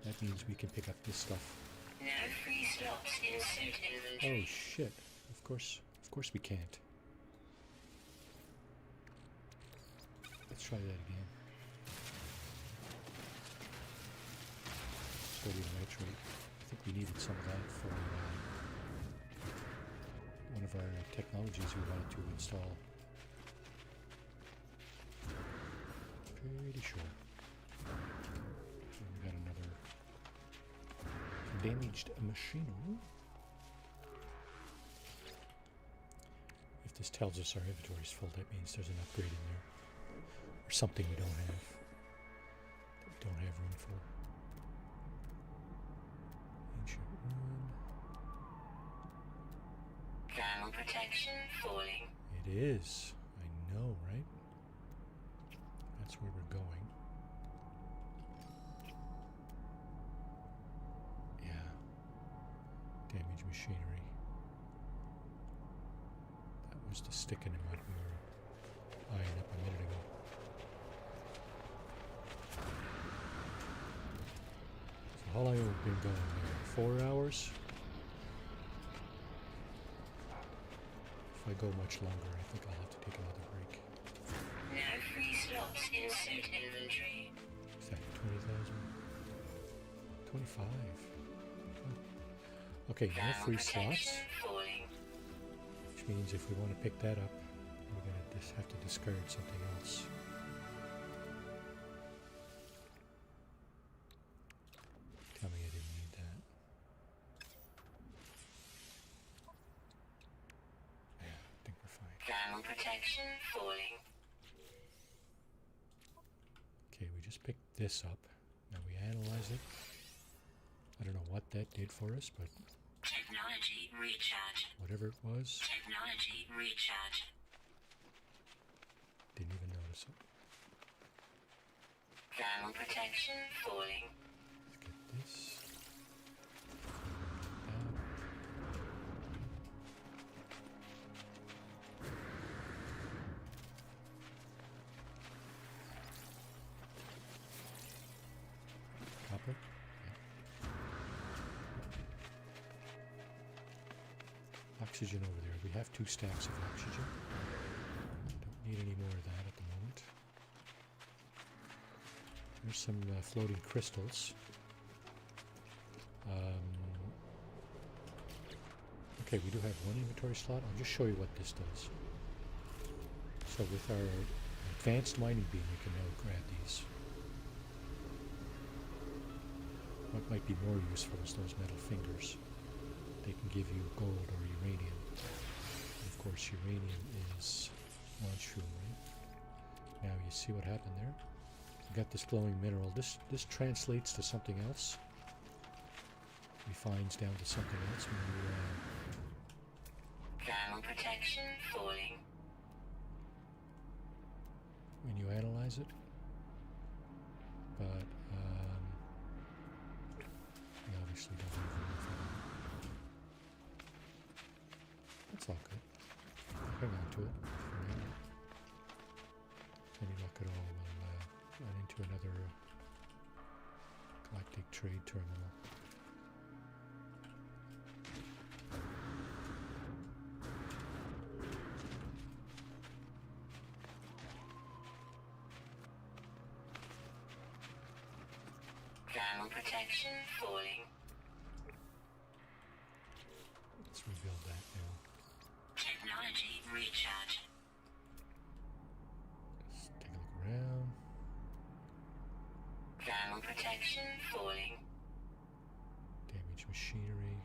That means we can pick up this stuff. No free slots in suit Oh inventory. shit! Of course we can't. Let's try that again. Sodium nitrate. I think we needed some of that for one of our technologies we wanted to install. Pretty sure. And we got another damaged machine. If this tells us our inventory is full, that means there's an upgrade in there. Or something we don't have. That we don't have room for. Ancient ruin. Thermal protection falling. It is. I know, right? That's where we're going. Yeah. Damaged machinery. That was the stick in the mud we were eyeing up a minute ago. So how long have we been going there? 4 hours? If I go much longer, I think I'll have to take another break. No free slots in suit inventory. Is that 20,000? 25. Oh. Okay, no Thermal free slots. protection falling. Which means if we want to pick that up, we're going to just have to discard something else. Tell me I didn't need that. Yeah, I think we're fine. Thermal protection falling. Okay, we just picked this up. Now we analyze it. I don't know what that did for us, but Technology recharge. whatever it was, Technology recharge. didn't even notice it. Thermal protection falling. Let's get this. Down. Copper? Yeah. Oxygen over there. We have 2 stacks of oxygen. Don't need any more of that at the moment. There's some floating crystals. Okay, we do have 1 inventory slot. I'll just show you what this does. So with our advanced mining beam, we can now grab these. What might be more useful is those metal fingers. They can give you gold or uranium. And of course, uranium is launch fuel, right? Now you see what happened there? We got this glowing mineral. This translates to something else. Refines down to something else when you Thermal protection falling. analyze it. But we obviously don't have room for that. That's all good. Hang on to it for now. Any luck at all, we'll run into another galactic trade terminal. Thermal protection falling. Let's rebuild that now. Technology recharge. Let's take a look around. Thermal protection falling. Damaged machinery.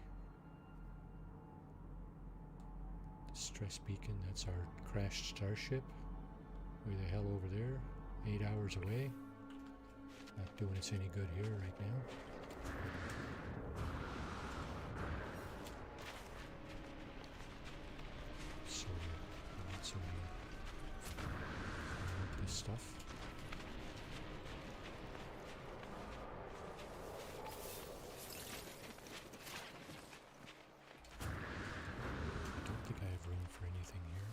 Stress beacon, that's our crashed starship. Way the hell over there. 8 hours away. Not doing us any good here right now. So, this stuff. I don't think I have room for anything here.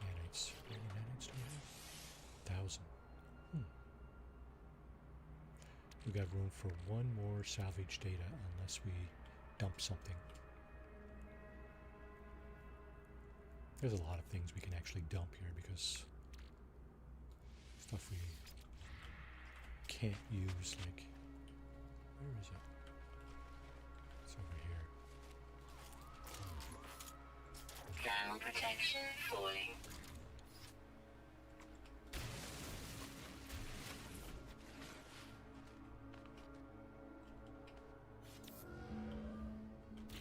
Nanites. How many nanites do we have? 1,000. We got room for one more salvage data unless we dump something. There's a lot of things we can actually dump here because stuff we can't use, like, where is it? It's over here. Thermal protection falling.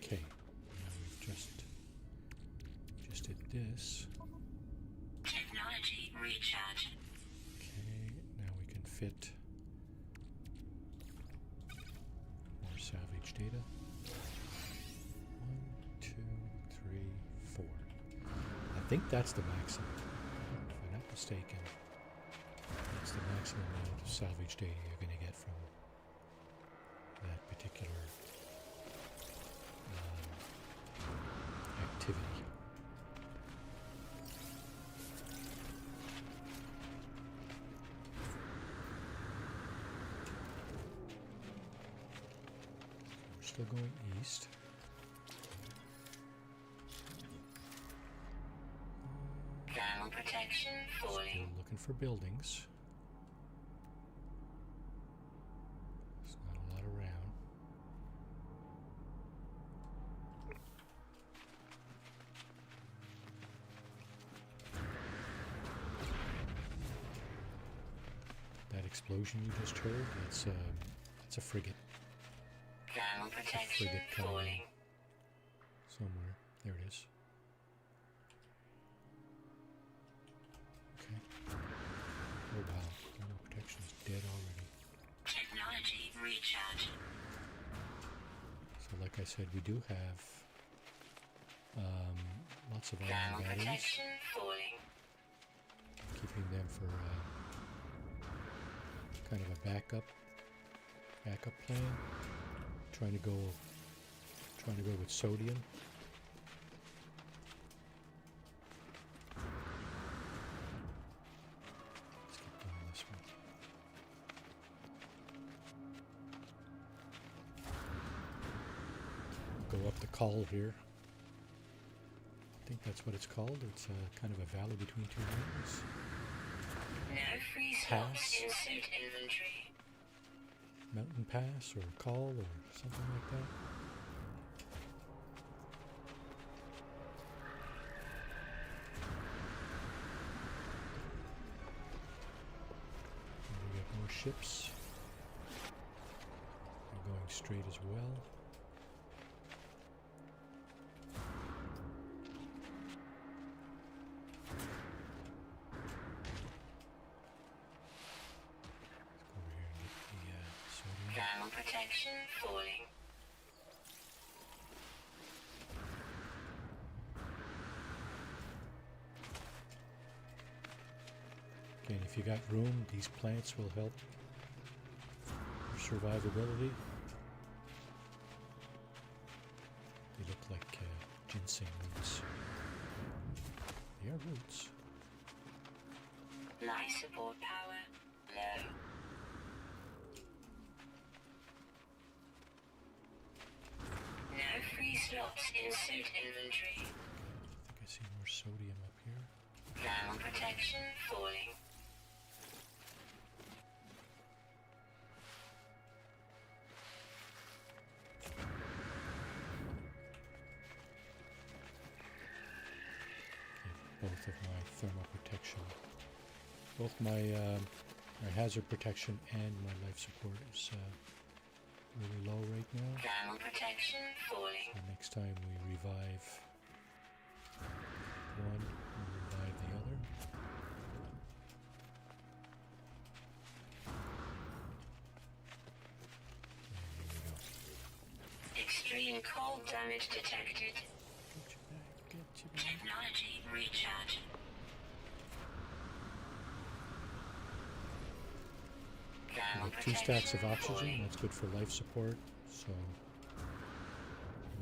Okay, now we've just did this. Technology recharge. Okay, now we can fit more salvage data. 1, 2, 3, 4. I think that's the maximum. If I'm not mistaken, that's the maximum amount of salvage data you're going to get from that particular activity. We're still going east. Thermal protection Still falling. looking for buildings. There's not a lot around. That explosion you just heard, it's a frigate. Thermal protection Frigate coming falling. somewhere. There it is. Okay. Oh wow, thermal protection is dead already. Technology recharge. So like I said, we do have lots of iron Thermal batteries. protection falling. Keeping them for kind of a backup plan. Trying to go with sodium. Let's keep going this way. Go up the col here. I think that's what it's called. It's kind of a valley between two mountains. No free slots Pass. in suit inventory. Mountain pass or call or something like that. And we got more ships. They're going straight as well. Thermal protection falling. Again, if you got room, these plants will help your survivability. They look like ginseng roots. They are roots. Life support power low. No free slots in suit inventory. I think I see more sodium up here. Thermal protection falling. Both of my thermal protection, both my hazard protection and my life support is really low right now. Thermal protection falling. So next time we revive one, we'll revive the other. And here we go. Extreme cold damage detected. Get you back, get you back. Technology recharge. Thermal We got 2 stacks of protection oxygen, falling. that's good for life support, so no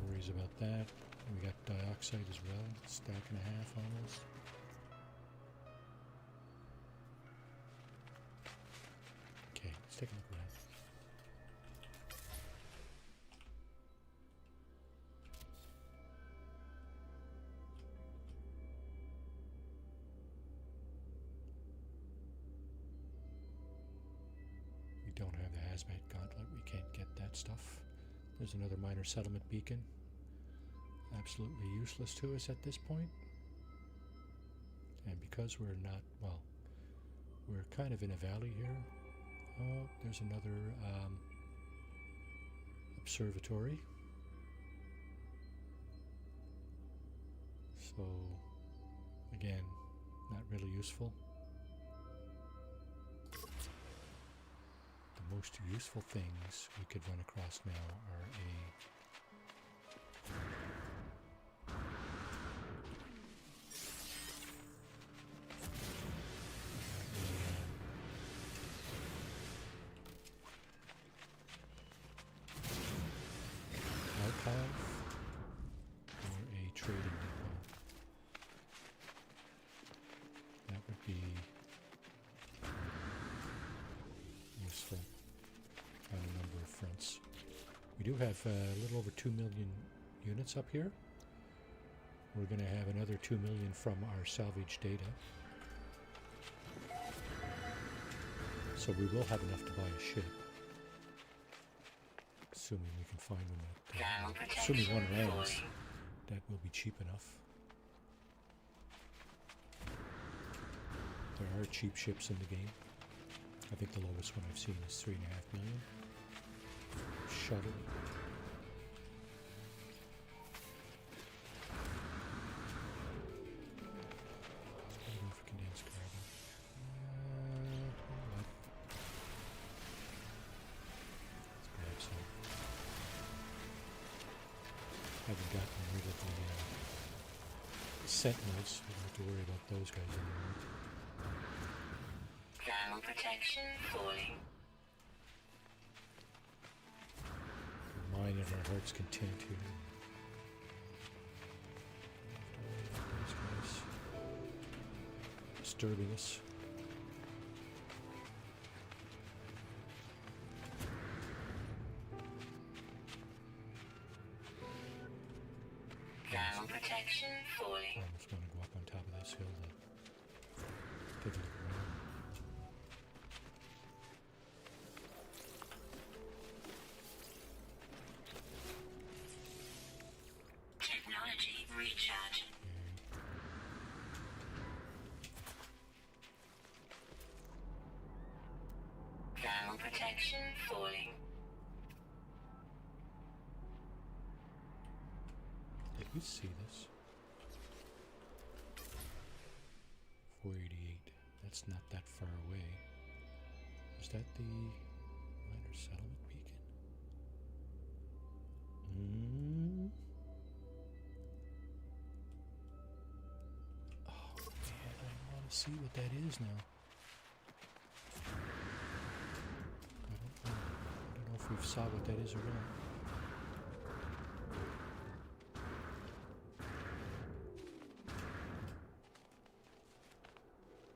worries about that. And we got dioxide as well, stack and a half almost. Okay, let's take a look around. We don't have the hazmat gauntlet, we can't get that stuff. There's another minor settlement beacon. Absolutely useless to us at this point. And because we're not, well, we're kind of in a valley here. Oh, there's another observatory. So, again, not really useful. The most useful things we could run across now are archive or a trading depot. That would be useful on a number of fronts. We do have a little over 2 million units up here. We're going to have another 2 million from our salvage data. So we will have enough to buy a ship. Assuming we can find one that, Thermal assuming one protection lands, falling. that will be cheap enough. There are cheap ships in the game. I think the lowest one I've seen is 3.5 million. Shuttle. I don't know for condensed carbon. What? Let's grab some. Haven't gotten rid of the sentinels. We don't have to worry about those guys anymore. Thermal protection falling. Mine in our heart's content here. Don't have to worry about those guys disturbing us. Thermal protection falling. I almost want to go up on top of this hill to take a look around. Technology recharge. Thermal protection falling. Did we see this? 488. That's not that far away. Is that the minor settlement beacon? Oh man, I want to see what that is now. I don't know if we've saw what that is or not.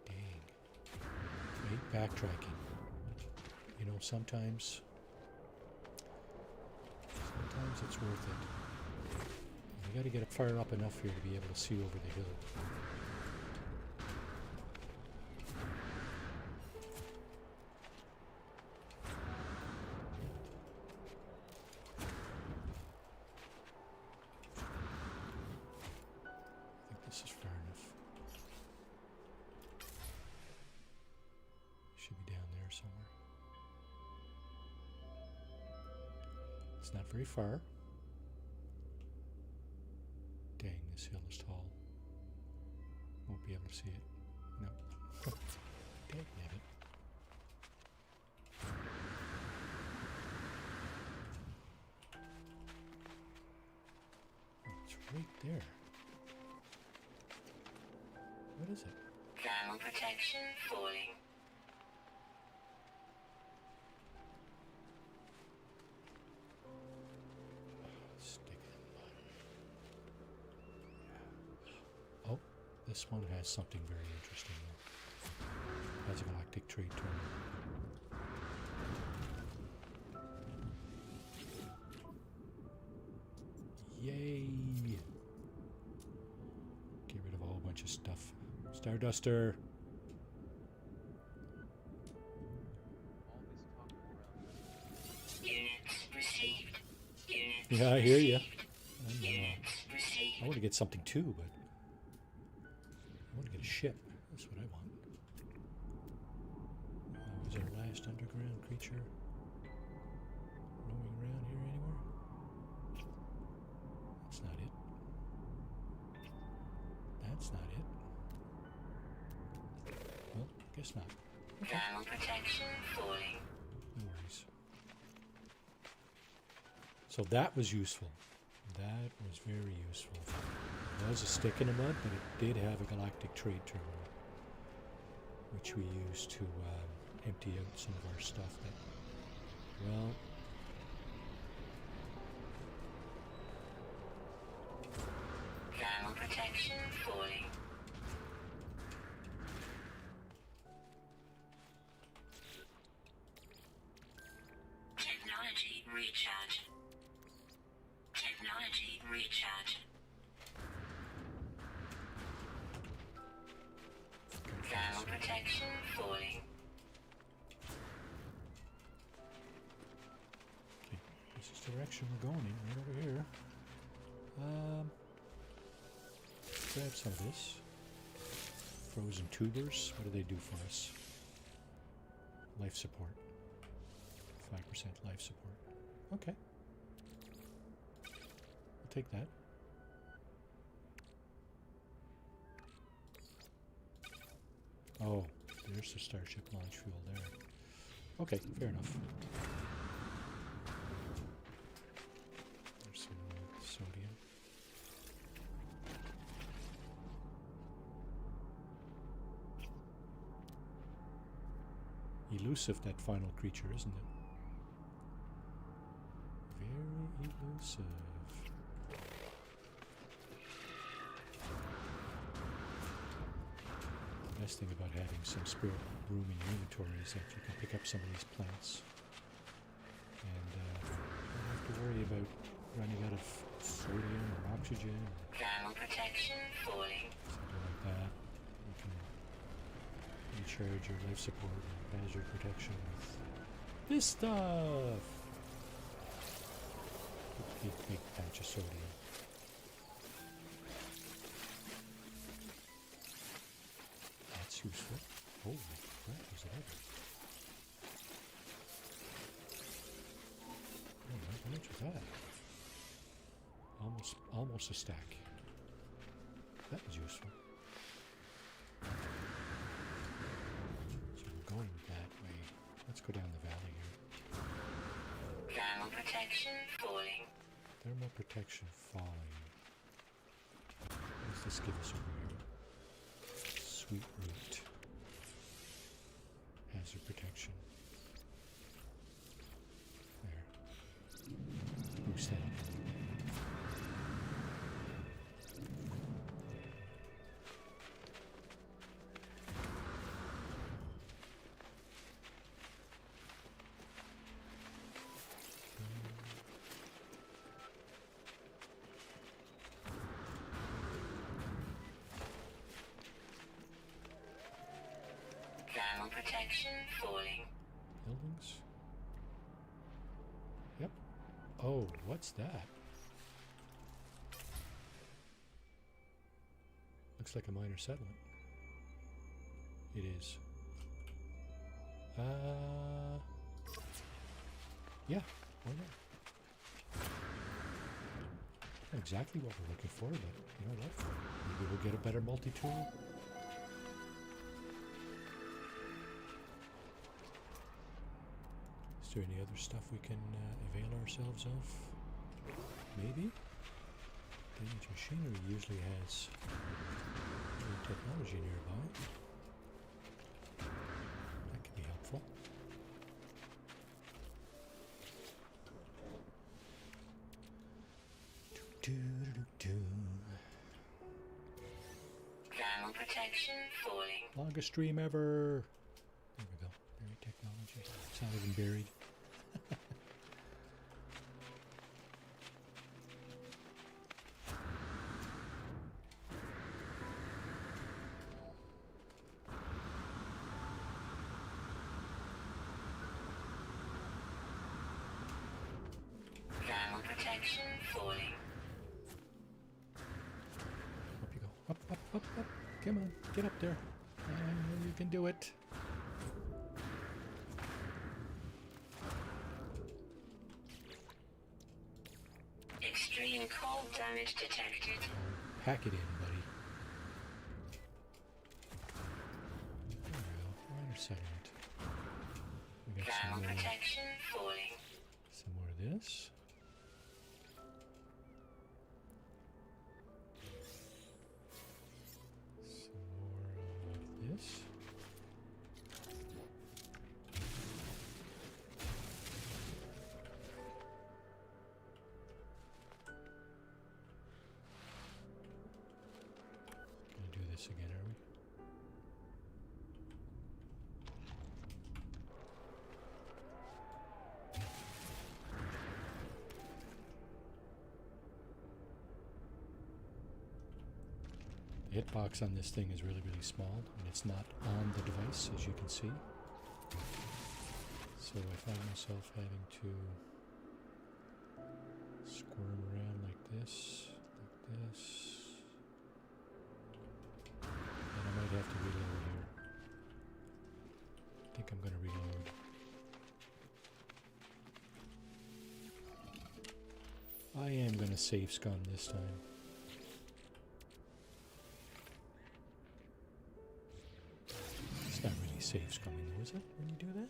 Dang. I hate backtracking. You know, sometimes it's worth it. You got to get far up enough here to be able to see over the hill. I think this is far enough. Should be down there somewhere. It's not very far. Dang, this hill is tall. Won't be able to see it. No. Dang it. Oh, it's right there. What is it? Thermal protection falling. Stick it in the mud. Oh, this one has something very interesting though. Has a galactic trade terminal. Yay! Get rid of a whole bunch of stuff. Starduster! All this talk of ground Units received. Units Yeah, I hear you. received. Units received. I want to get something too, but I want to get a ship. That's what I want. Was our last underground creature roaming around here anywhere? That's not it. That's not it. Well, guess not. Okay. Thermal protection falling. No worries. So that was useful. That was very useful. It was a stick in the mud, but it did have a galactic trade terminal, which we used to empty out some of our stuff that, well, Thermal protection falling. Technology recharge. Technology recharge. Thermal protection falling. okay, this is the direction we're going in, right over here. Grab some of this. Frozen tubers, what do they do for us? Life support. 5% life support. Okay. I'll take that. Oh, there's the Starship launch fuel there. Okay, fair enough. There's some sodium. Elusive, that final creature, isn't it? Very elusive. The best thing about having some spirit room in your inventory is that you can pick up some of these plants and don't have to worry about running out of sodium or oxygen or Thermal protection falling. something like that. You can recharge your life support and hazard protection with this stuff. Big patch of sodium. That's useful. Holy crap, is that? Oh, how much was that? Almost a stack. That was useful. So we're going that way. Let's go down the valley here. Thermal protection falling. Thermal protection falling. What does this give us over here? Sweet root. Hazard protection. There. Boost that up a little bit. Thermal protection falling. Buildings? Yep. Oh, what's that? Looks like a minor settlement. It is. Yeah, why not? Not exactly what we're looking for, but you know what? Maybe we'll get a better multi-tool. Is there any other stuff we can avail ourselves of? Maybe? Damage machinery usually has new technology nearby. That could be helpful. Thermal protection falling. Longest stream ever. There we go. Buried technology. It's not even buried. Thermal protection falling. Up you go. Up, up, up, up. Come on. Get up there. You can do it. Extreme cold damage detected. Pack it in, buddy. There we go. Minor settlement. We got Thermal protection falling. some more of this. Some more of this. Gonna do this again, are we? The hitbox on this thing is really, really small, and it's not on the device, as you can see. So I find myself having to squirm around like this, and I might have to reload here. I think I'm going to reload. I am going to save scum this time. It's not really save scumming though, is it, when you do that?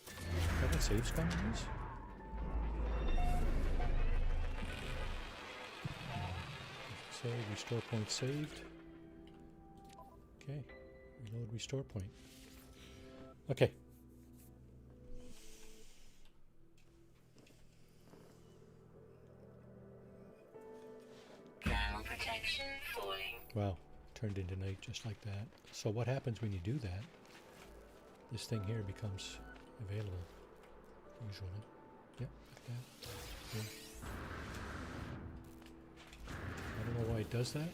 Is that what save scumming is? Save, restore point saved. Okay, reload, restore point. Okay. Thermal protection falling. Wow, turned into night just like that. So what happens when you do that? This thing here becomes available, usually. Yep, like that. Yeah. I don't know why it does that.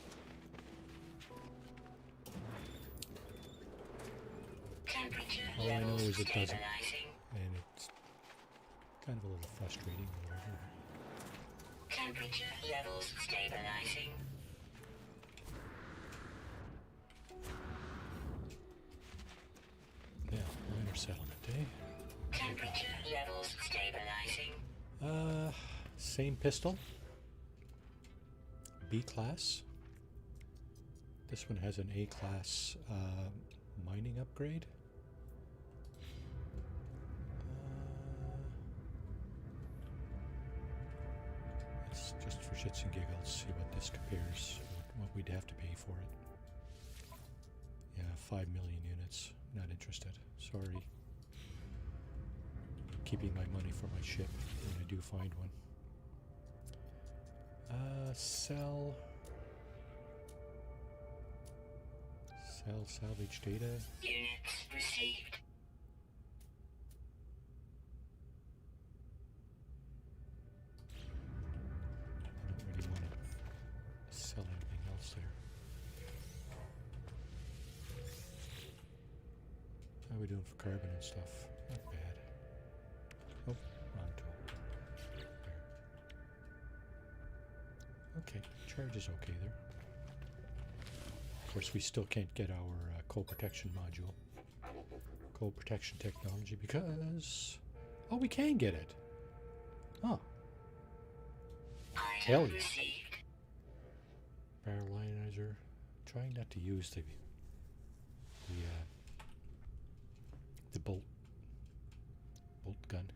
Temperature All I know levels is it doesn't. stabilizing. And it's kind of a little frustrating or whatever. Temperature levels stabilizing. Yeah, minor settlement, eh? Temperature levels stabilizing. Same pistol. B class. This one has an A class mining upgrade. It's just for shits and giggles, see what this compares, what we'd have to pay for it. Yeah, 5 million units. Not interested. Sorry. Keeping my money for my ship when I do find one. Sell salvage data. Units received. I don't really want to sell anything else there. How are we doing for carbon and stuff? Not bad. Oh, wrong tool. There. Okay, charge is okay there. Of course, we still can't get our coal protection module. Coal protection technology because... Oh, we can get it. Oh. Hell Item yeah. received. Barrel ionizer. Trying not to use the bolt gun.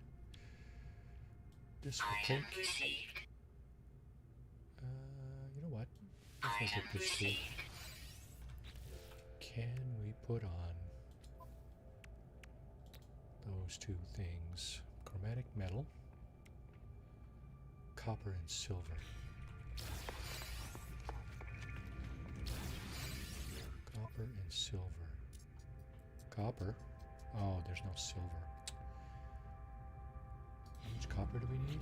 This will take. Item received. You know what? If I Item get this too. received. Can we put on those two things? Chromatic metal, copper and silver. Copper and silver. Copper? Oh, there's no silver. How much copper do we need?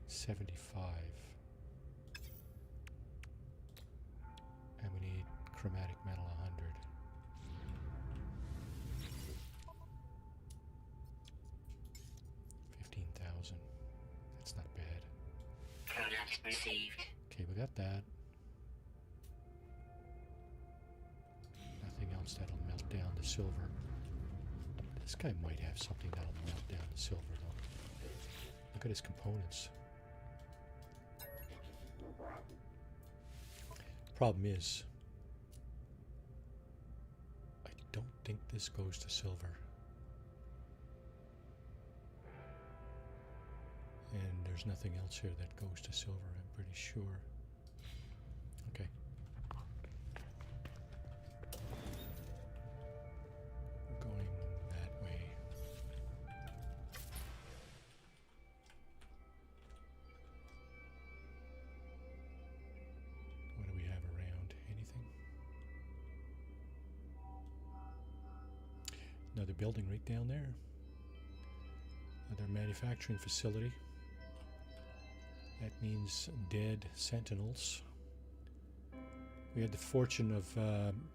75. And we need chromatic metal 100. $15,000. That's not bad. Product received. Okay, we got that. Nothing else that'll melt down the silver. This guy might have something that'll melt down the silver, though. Look at his components. Problem is, I don't think this goes to silver. And there's nothing else here that goes to silver, I'm pretty sure. Okay. Going that way. What do we have around? Anything? Another building right down there. Another manufacturing facility. That means dead sentinels. We had the fortune of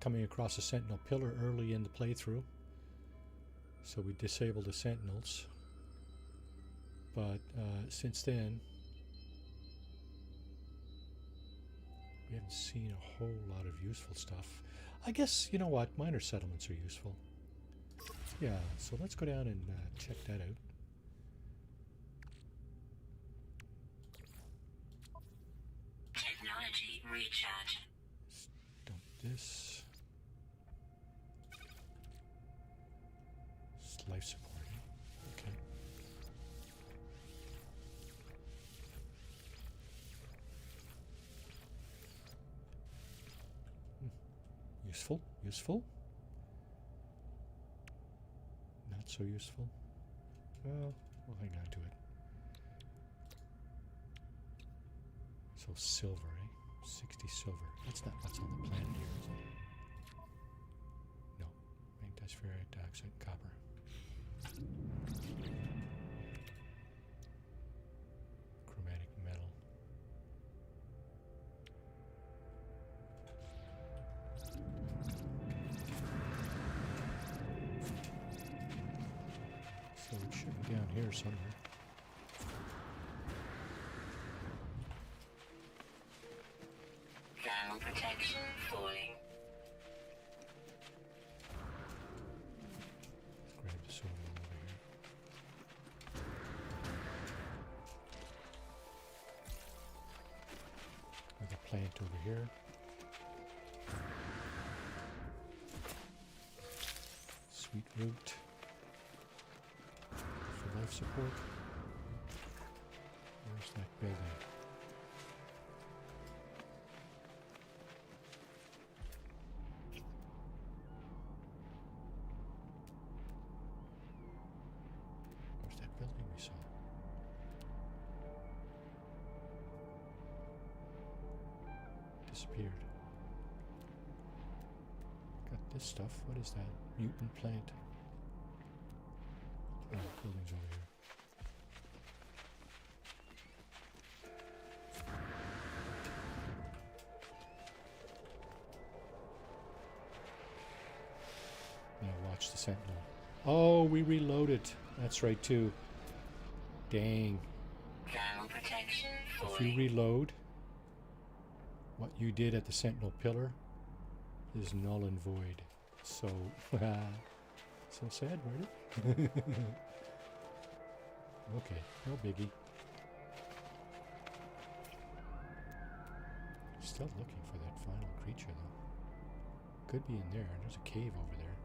coming across a sentinel pillar early in the playthrough. So we disabled the sentinels. But since then, we haven't seen a whole lot of useful stuff. I guess, you know what, minor settlements are useful. Yeah, so let's go down and check that out. Technology recharge. Dump this. It's life support. Okay. Useful. Useful. Not so useful. Well, we'll hang on to it. So silver, eh? 60 silver. That's not what's on the planet here, is it? No. Magnetized ferrite dioxide, copper. Chromatic metal. So it should be down here somewhere. Thermal protection falling. Let's grab the silver over here. Another plant over here. Sweet root. For life support. Where's that building? Where's that building we saw? Disappeared. Got this stuff. What is that? Mutant plant. Oh, building's over here. Now watch the sentinel. Oh, we reloaded. That's right too. Dang. Thermal protection If you falling. reload, what you did at the sentinel pillar is null and void. So, so sad, weren't it? Okay, no biggie. Still looking for that final creature though. Could be in there. There's a cave over there.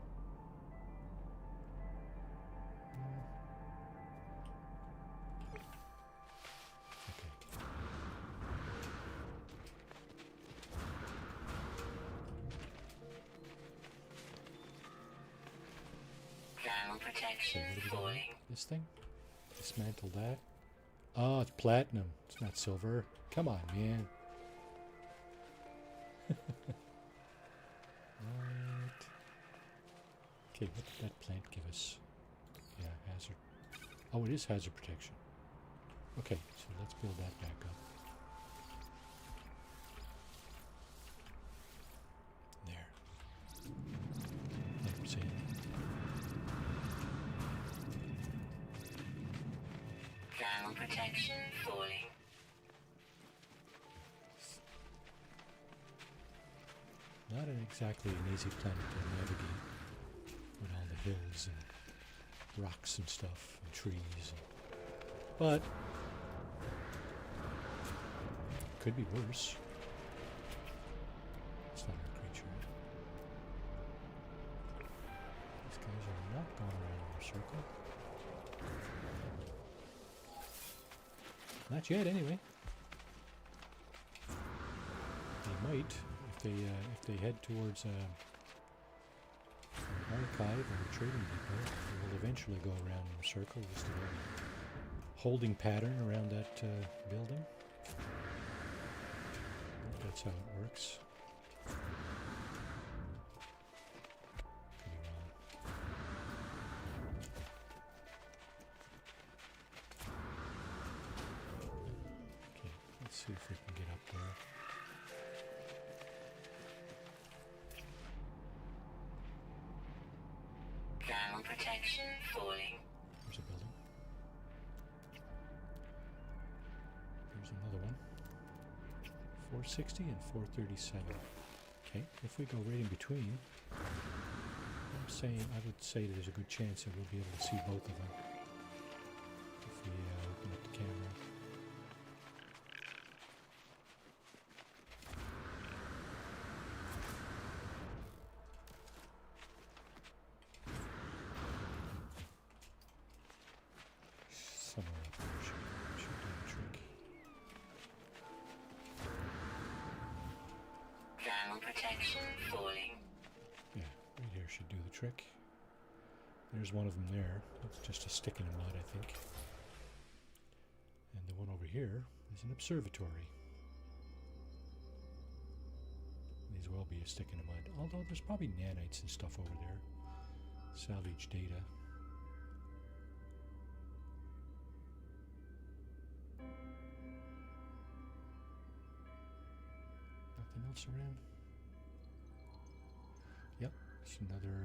Okay. Thermal So protection what do we got? falling. This thing? Dismantle that. Oh, it's platinum. It's not silver. Come on, man. Right. Okay, what did that plant give us? Yeah, hazard. Oh, it is hazard protection. Okay, so let's build that back up. There. Let's see. Thermal protection falling. Not exactly an easy planet to navigate with all the hills and rocks and stuff and trees. But could be worse. It's not our creature. These guys are not going around in a circle. Not yet, anyway. They might if they head towards an archive or a trading depot. They will eventually go around in a circle. Just a holding pattern around that building. That's how it works. Could be wrong. Okay, let's see if we can get up there. Thermal protection falling. There's a building. There's another one. 460 and 437. Okay, if we go right in between, I would say there's a good chance that we'll be able to see both of them if we open up the camera. Somewhere up there should do the trick. Thermal protection falling. Yeah, right here should do the trick. There's one of them there. It's just a stick in the mud, I think. And the one over here is an observatory. May as well be a stick in the mud. Although there's probably nanites and stuff over there. Salvage data. Nothing else around? Yep, it's another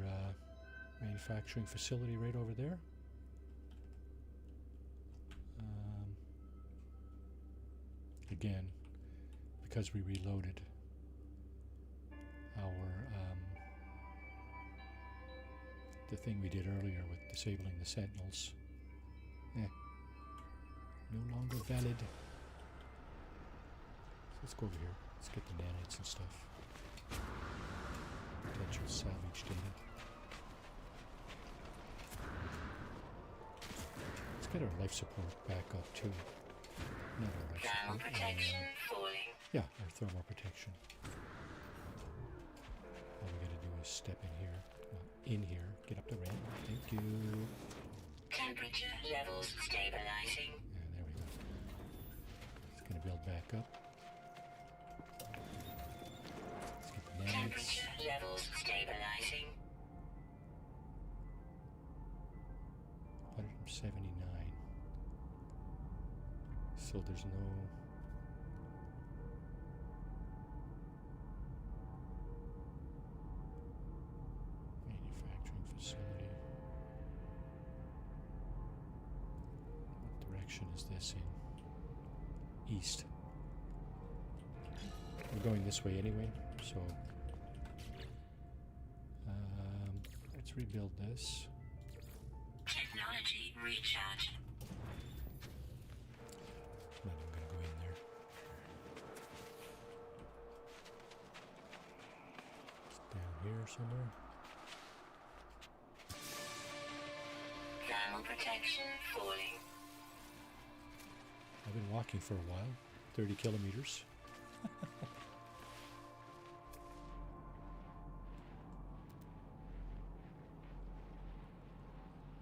manufacturing facility right over there. Again, because we reloaded our the thing we did earlier with disabling the sentinels. No longer valid. Let's go over here. Let's get the nanites and stuff. Potential salvage data. Let's get our life support back up too. Not our life Thermal support. protection falling. Yeah, our thermal protection. All we gotta do is step in here. In here. Get up the ramp. Thank you. Temperature levels stabilizing. Yeah, there we go. It's gonna build back up. Let's get the nanites. Temperature levels stabilizing. 179. So there's no... manufacturing facility. What direction is this in? East. We're going this way anyway, so... let's rebuild this. Technology recharge. here somewhere. Thermal protection falling. I've been walking for a while, 30 kilometers.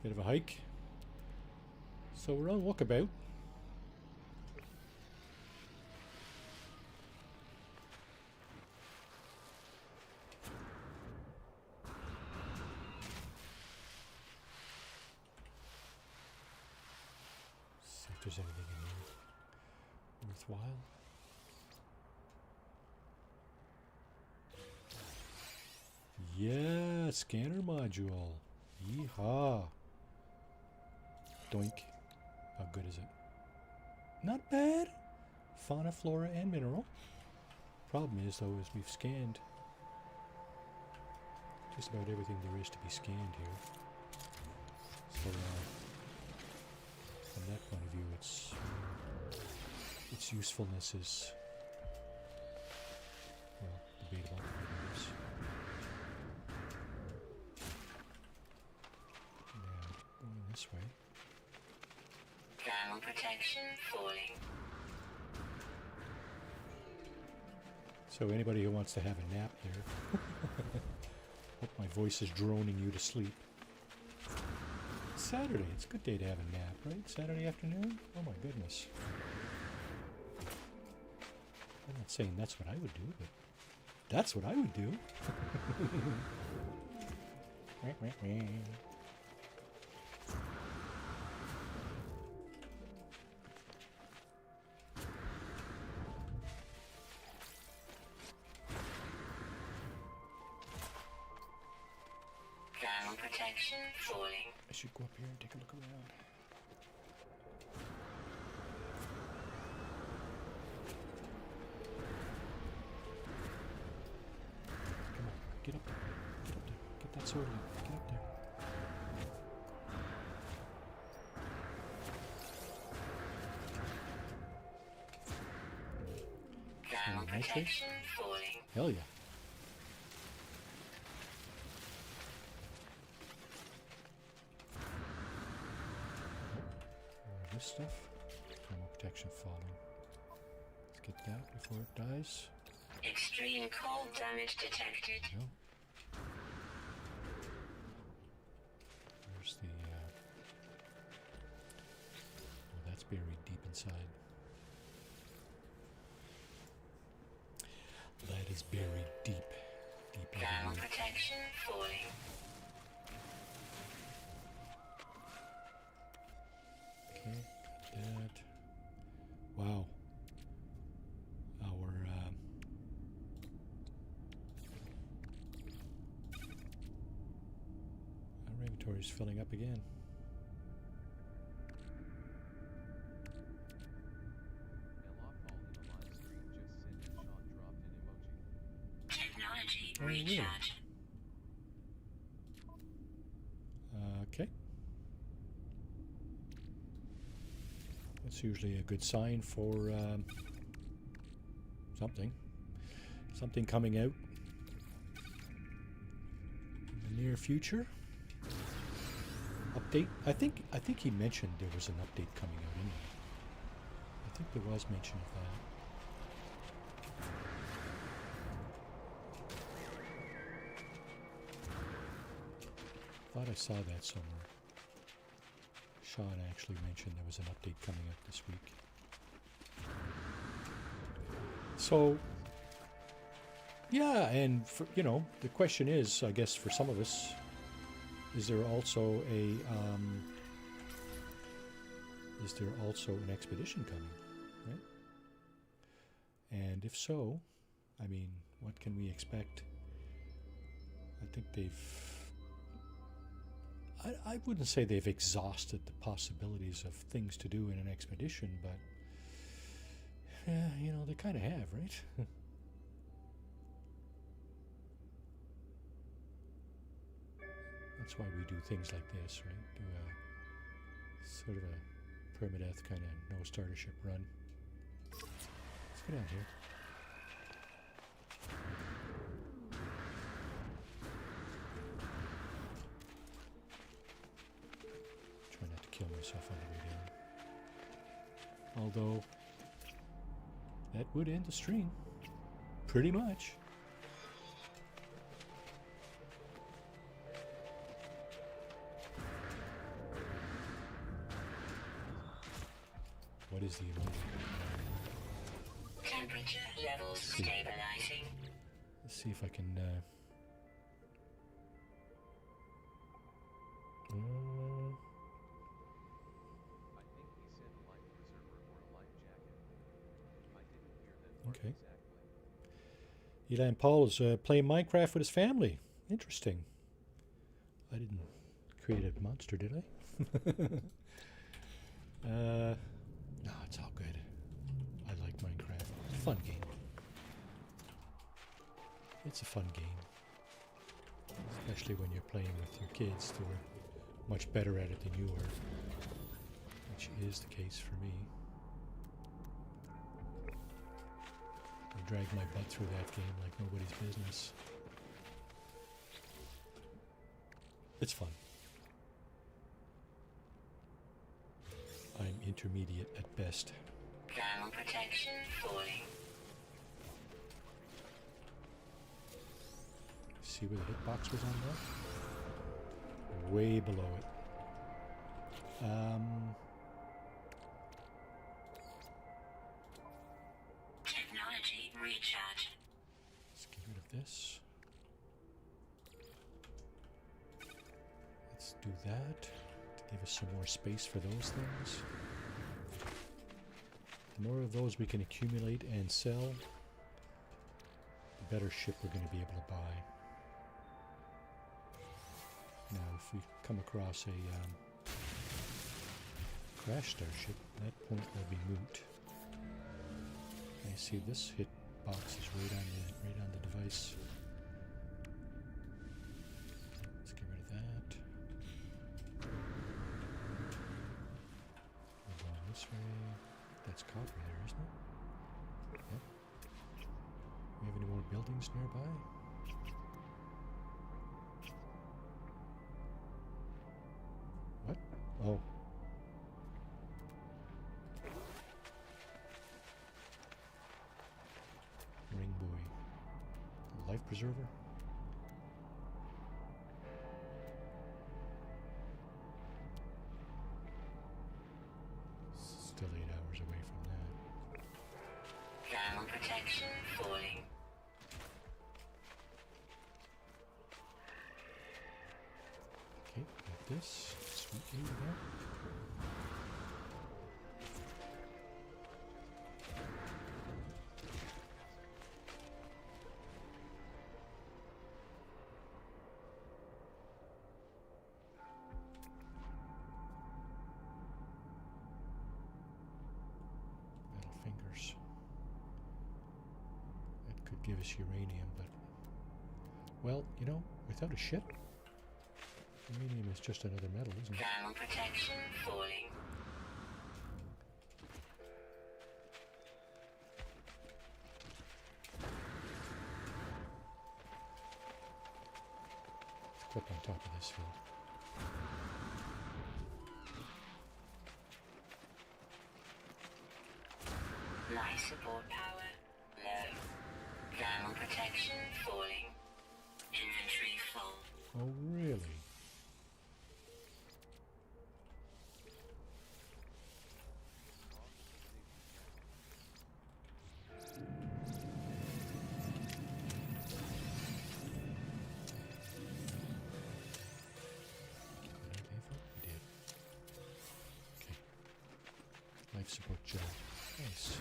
Bit of a hike. So we're on walkabout. See if there's anything in here worthwhile. Yeah, scanner module. Yeehaw. Doink. How good is it? Not bad. Fauna, flora, and mineral. Problem is, though, is we've scanned just about everything there is to be scanned here. So, from that point of view, its usefulness is, well, debatable. Now, going this way. Thermal protection falling. So anybody who wants to have a nap here, hope my voice is droning you to sleep. It's Saturday, it's a good day to have a nap, right? Saturday afternoon? Oh my goodness. I'm not saying that's what I would do, but that's what I would do. Thermal protection falling. I should go up here and take a look around. Come on, get up there. Get up there. Get that sword out. Get up there. Thermal Nicely. protection falling. Hell yeah. This stuff. Thermal protection falling. Let's get that before it dies. Extreme cold damage detected. No. Where's the oh, that's buried deep inside. That is buried deep Thermal underneath. protection falling. Okay, got that. Wow. Our inventory is filling up again. Technology Oh, really? recharge. Okay. That's usually a good sign for something coming out in the near future. Update. I think he mentioned there was an update coming out anyway. I think there was mention of that. Thought I saw that somewhere. Sean actually mentioned there was an update coming out this week. So, yeah, and for, you know, the question is, I guess, for some of us, is there also an expedition coming, right? And if so, I mean, what can we expect? I think I wouldn't say they've exhausted the possibilities of things to do in an expedition, but yeah, you know, they kind of have, right? That's why we do things like this, right? Do a sort of a Permadeath kind of no starter ship run. Let's go down here. myself on the way down. Although, that would end the stream. Pretty much. What is the emoji? Temperature levels stabilizing. Let's see if I can. I think he said life preserver or life jacket. I didn't hear that part Okay. exactly. Eli and Paul is playing Minecraft with his family. Interesting. I didn't create a monster, did I? No, it's all good. I like Minecraft. It's a fun game. It's a fun game. Especially when you're playing with your kids who are much better at it than you are. Which is the case for me. I dragged my butt through that game like nobody's business. It's fun. I'm intermediate at best. Thermal protection falling. See where the hitbox was on that? Way below it. Technology recharge. Let's get rid of this. Let's do that to give us some more space for those things. The more of those we can accumulate and sell, the better ship we're going to be able to buy. Now, if we come across a crash starship, that point will be moot. I see this hit box is right on the device. Let's get rid of that. We're going this way. That's copper there, isn't it? Yep. We have any more buildings nearby? What? Oh. Ring buoy. Life preserver? Still 8 hours away from that. Thermal protection falling. Okay, got this. Sweet there. Metal fingers. That could give us uranium, but well, you know, without a ship, uranium is just another metal, isn't it? Thermal protection falling. Let's clip on top of this hill. Life support power low. Thermal protection falling. Inventory full. Oh, really? We did. Okay. Life support gel. Nice.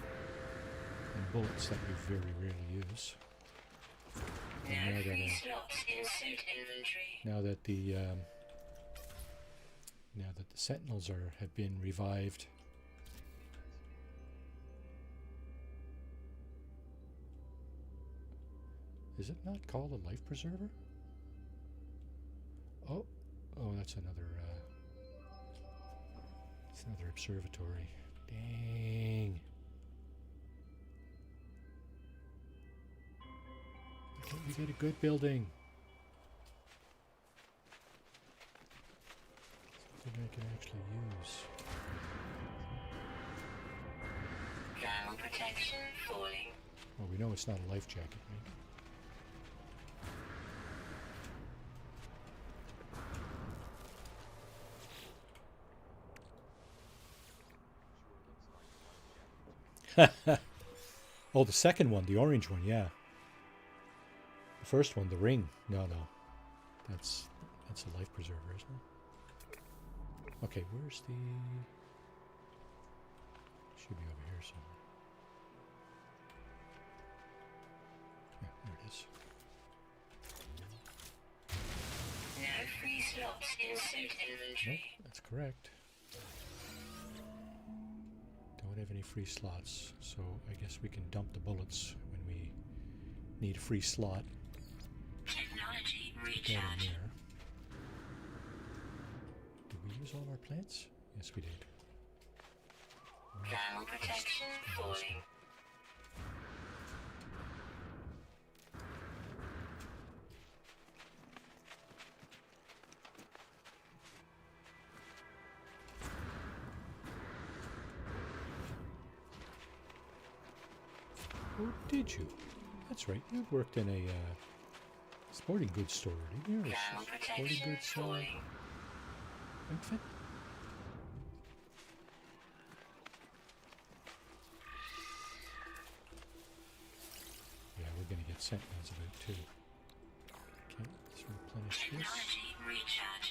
And bullets that we very rarely use. And No free slots in suit inventory. now that the Sentinels have been revived. Is it not called a life preserver? Oh, that's another. It's another observatory. Dang. Why can't we get a good building? Something I can actually use. Thermal protection falling. Well, we know it's not a life jacket, right? Sure looks like a life jacket to me. Oh, the second one, the orange one, yeah. The first one, the ring. No, no. That's a life preserver, isn't it? Okay, where's the... Should be over here somewhere. Yeah, there it is. No free slots in suit inventory. Nope, that's correct. Don't have any free slots, so I guess we can dump the bullets when we need a free slot. Technology Put that in recharge. there. Did we use all of our plants? Yes, we did. Thermal protection falling. Oh, did you? That's right. You worked in a sporting goods store, didn't you? Or Thermal sporting protection goods falling. outfit? Yeah, we're going to get sentinels about too. Okay, let's replenish this. Technology recharge.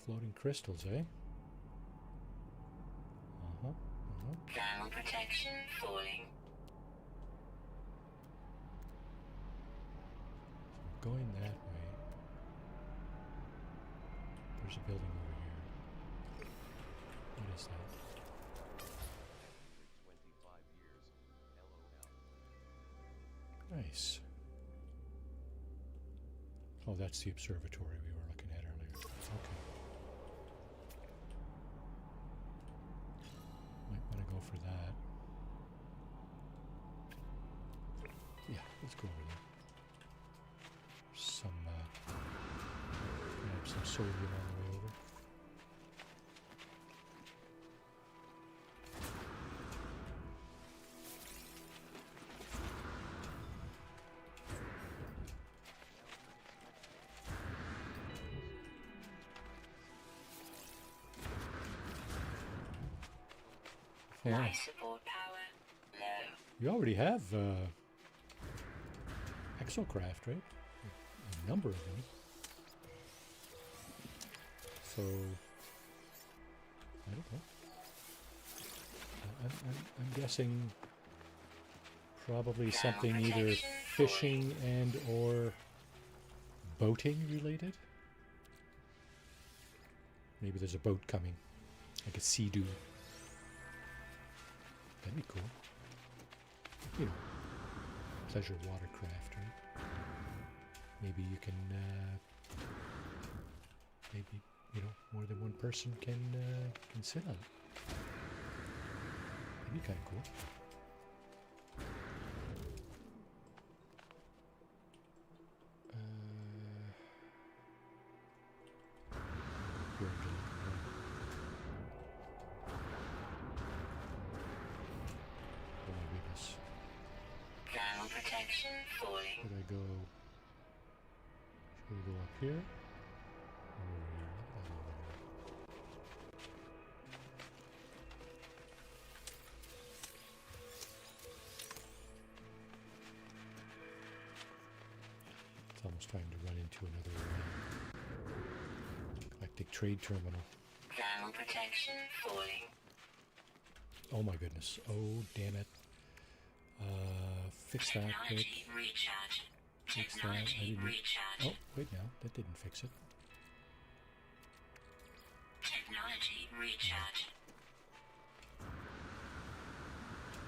Floating crystals, eh? Uh-huh, uh-huh. Thermal protection falling. So going that way. There's a building over here. What is that? 25 years. LOL. Nice. Oh, that's the observatory we were looking at earlier. Okay. Might want to go for that. Yeah, let's go over there. Some, grab some sodium on the way over. Oh, wow. Life support power low. You already have exocraft, right? A number of them. So, I don't know. I'm guessing probably something either fishing and or boating related. Maybe there's a boat coming, like a sea-doo. That'd be cool. You know, pleasure watercraft, right? Maybe you can, maybe, you know, more than one person can sit on it. That'd be kind of cool. Here, I'm gonna look around. Oh my goodness. Thermal protection falling. Should I go? Should we go up here? Or over here? Look at that over there. It's almost time to run into another galactic trade terminal. Thermal protection falling. Oh my goodness. Oh, damn it. Fix that quick. Technology recharge. Fix that. I Technology didn't. recharge. Oh, wait now. That didn't fix it. Technology recharge.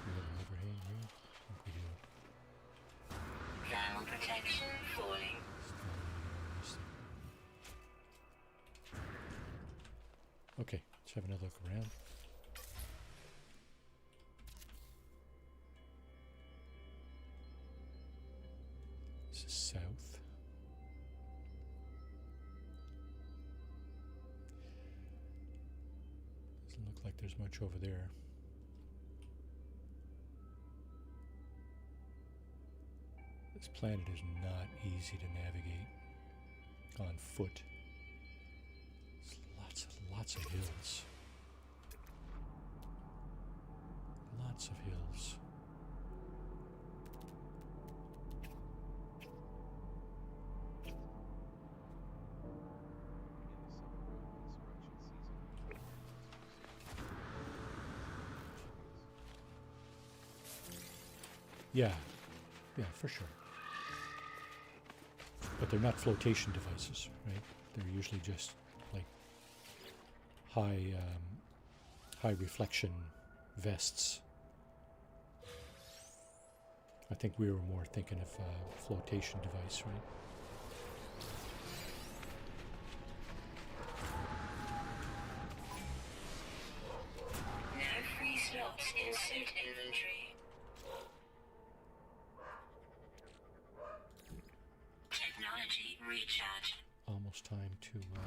We got an overhang here? I think we do. Thermal protection falling. Okay, let's have another look around. This is south. Doesn't look like there's much over there. This planet is not easy to navigate on foot. There's lots of hills. Lots of hills. Yeah, for sure. But they're not flotation devices, right? They're usually just like high reflection vests. I think we were more thinking of a flotation device, right? No free slots in suit inventory. Technology recharge. Almost time to the heck?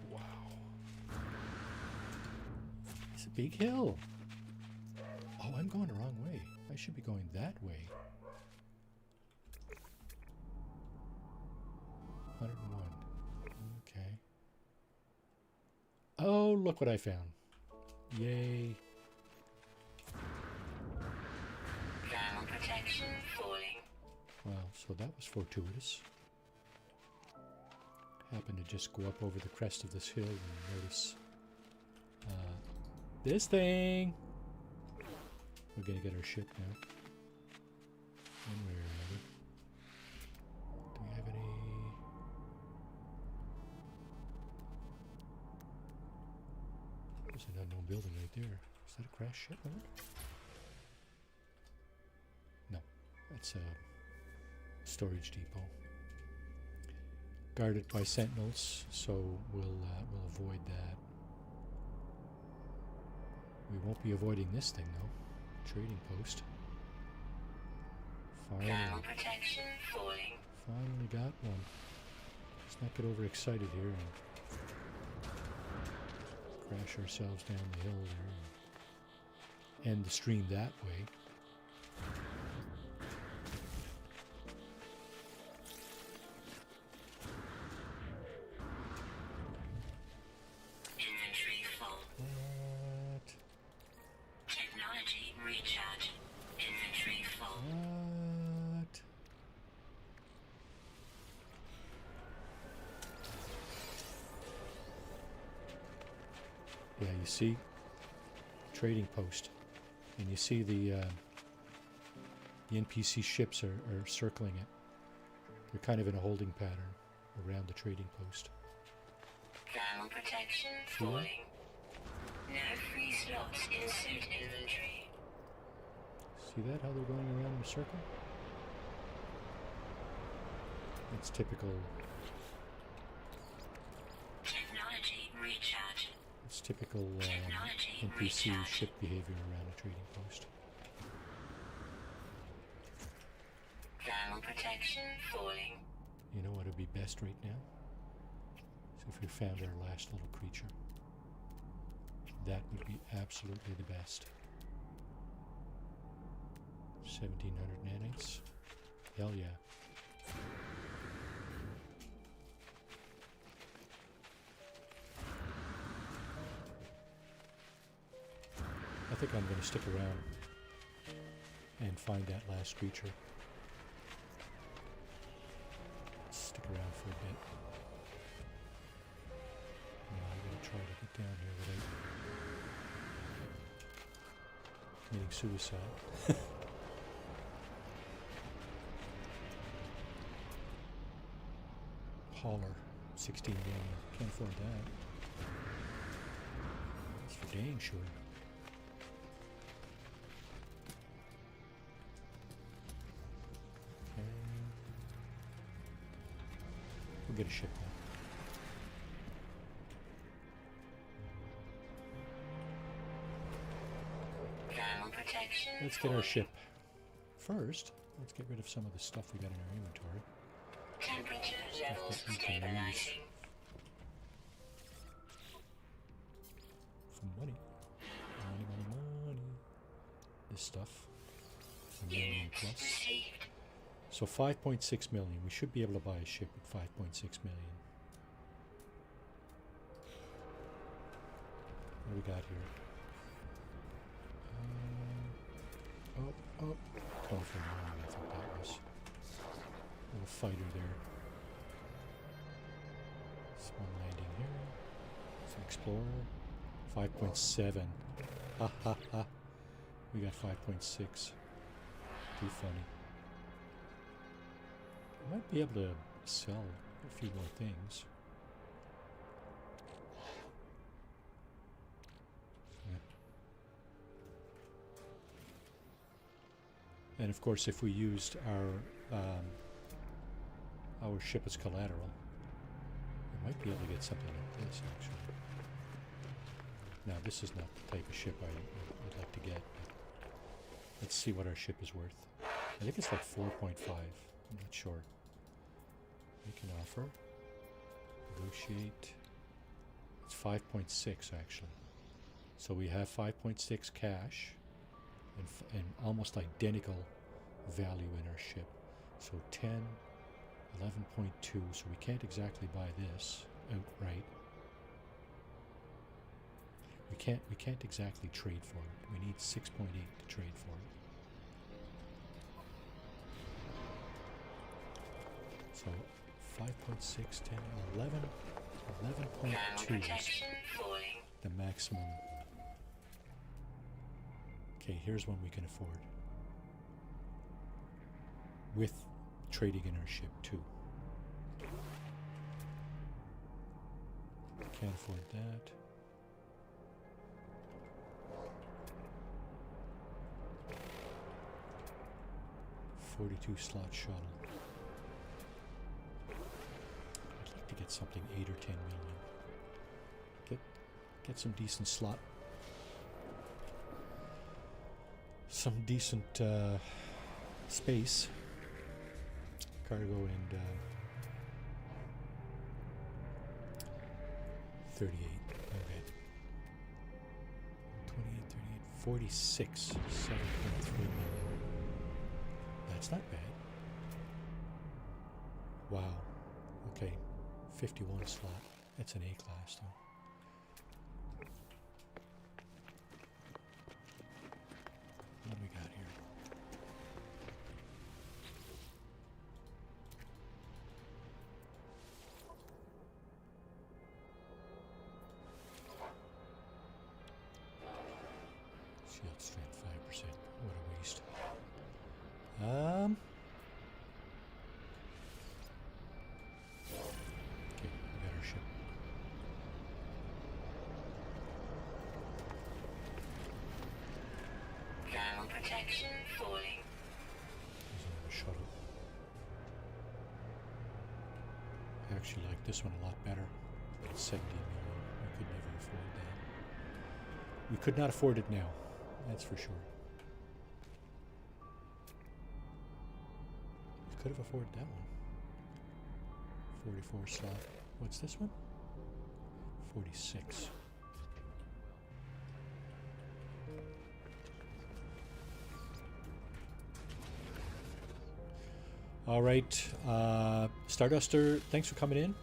Wow. It's a big hill. Oh, I'm going the wrong way. I should be going that way. 101. Okay. Oh, look what I found. Yay. Thermal protection falling. Well, so that was fortuitous. Happened to just go up over the crest of this hill and notice this thing. We're gonna get our ship now. One way or another. Do we have any? There's an unknown building right there. Is that a crash ship? No, that's a storage depot. Guarded by sentinels, so we'll avoid that. We won't be avoiding this thing though. Trading post. Thermal protection falling. Finally got one. Let's not get overexcited here and crash ourselves down the hill there and end the stream that way. Inventory full. What? Technology recharge. Inventory full. What? Yeah, you see? Trading post. And you see the NPC ships are circling it. They're kind of in a holding pattern around the trading post. Thermal protection See that? falling. No free slots in suit inventory. See that, how they're going around in a circle? It's typical. Technology recharge. It's typical Technology NPC recharge. ship behavior around a trading post. Thermal protection falling. You know what would be best right now? So if we found our last little creature. That would be absolutely the best. 1700 nanites. Hell yeah. I think I'm going to stick around and find that last creature. Stick around for a bit. Now I'm going to try to get down here without committing suicide. Hauler, 16 million. Can't afford that. That's for dang sure. We'll get a ship now. Thermal protection. Let's get our ship. First, let's get rid of some of the stuff we got in our inventory. Temperature levels that we can use. stabilizing. For money. Money, money, money. This stuff. A million Units plus. received. So 5.6 million. We should be able to buy a ship at 5.6 million. What do we got here? Oh. Coming from the I think that was. Little fighter there. Small landing here. It's an explorer. 5.7. Ha ha ha. We got 5.6. Too funny. We might be able to sell a few more things. And of course, if we used our ship as collateral, we might be able to get something like this, actually. Now, this is not the type of ship I would like to get. Let's see what our ship is worth. I think it's like 4.5. I'm not sure. We can offer. Negotiate. It's 5.6, actually. So we have 5.6 cash. And almost identical value in our ship. So 10, 11.2, so we can't exactly buy this outright. We can't exactly trade for it. We need 6.8 to trade for it. So 5.6, 10, 11, 11.2 is the maximum. Okay, here's one we can afford. With trading in our ship, too. Can't afford that. .42 slot shuttle. I'd like to get something 8 or 10 million. Get some decent slot. Some decent space, cargo, and 38. Okay. 28, 38, 46, 7.3 million. That's not bad. Wow. Okay. 51 slot. That's an A class, though. What do we got here? Shield strength 5%. What a waste. Okay, we got our ship. Thermal protection falling. There's another shuttle. I actually like this one a lot better. It's 17 million. We could never afford that. We could not afford it now. That's for sure. We could have afforded that one. 44 slot. What's this one? 46. All right, Starduster, thanks for coming in.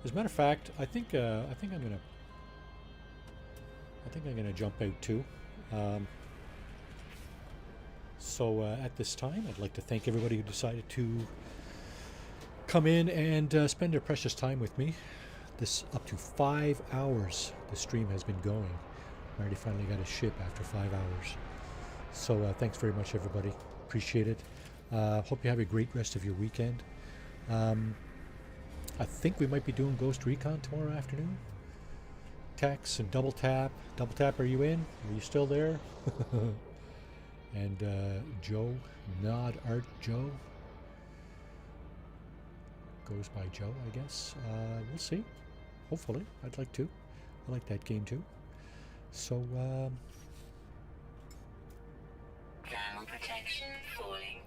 As a matter of fact, I think I'm gonna jump out too. So at this time, I'd like to thank everybody who decided to come in and spend their precious time with me. This up to 5 hours the stream has been going. I already finally got a ship after 5 hours. So thanks very much, everybody. Appreciate it. Hope you have a great rest of your weekend. I think we might be doing Ghost Recon tomorrow afternoon. Tex and Double Tap. Double Tap, are you in? Are you still there? And Joe, Nod Art Joe. goes by Joe, I guess. We'll see. Hopefully. I'd like to. I like that game too. So, Thermal protection falling.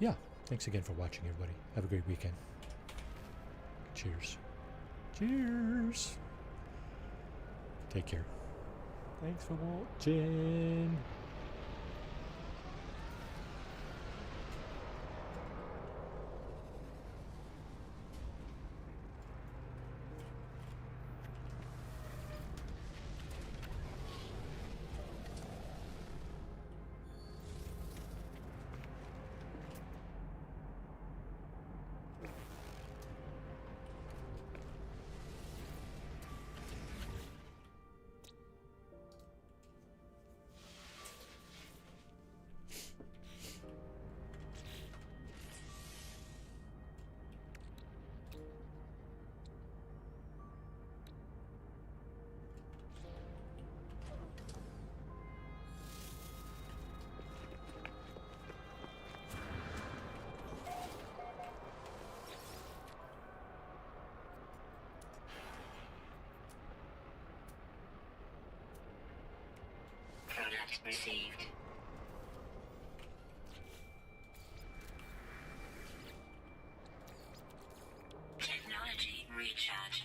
yeah. Thanks again for watching, everybody. Have a great weekend. Cheers. Cheers. Take care. Thanks for watching. Product received. Technology recharge.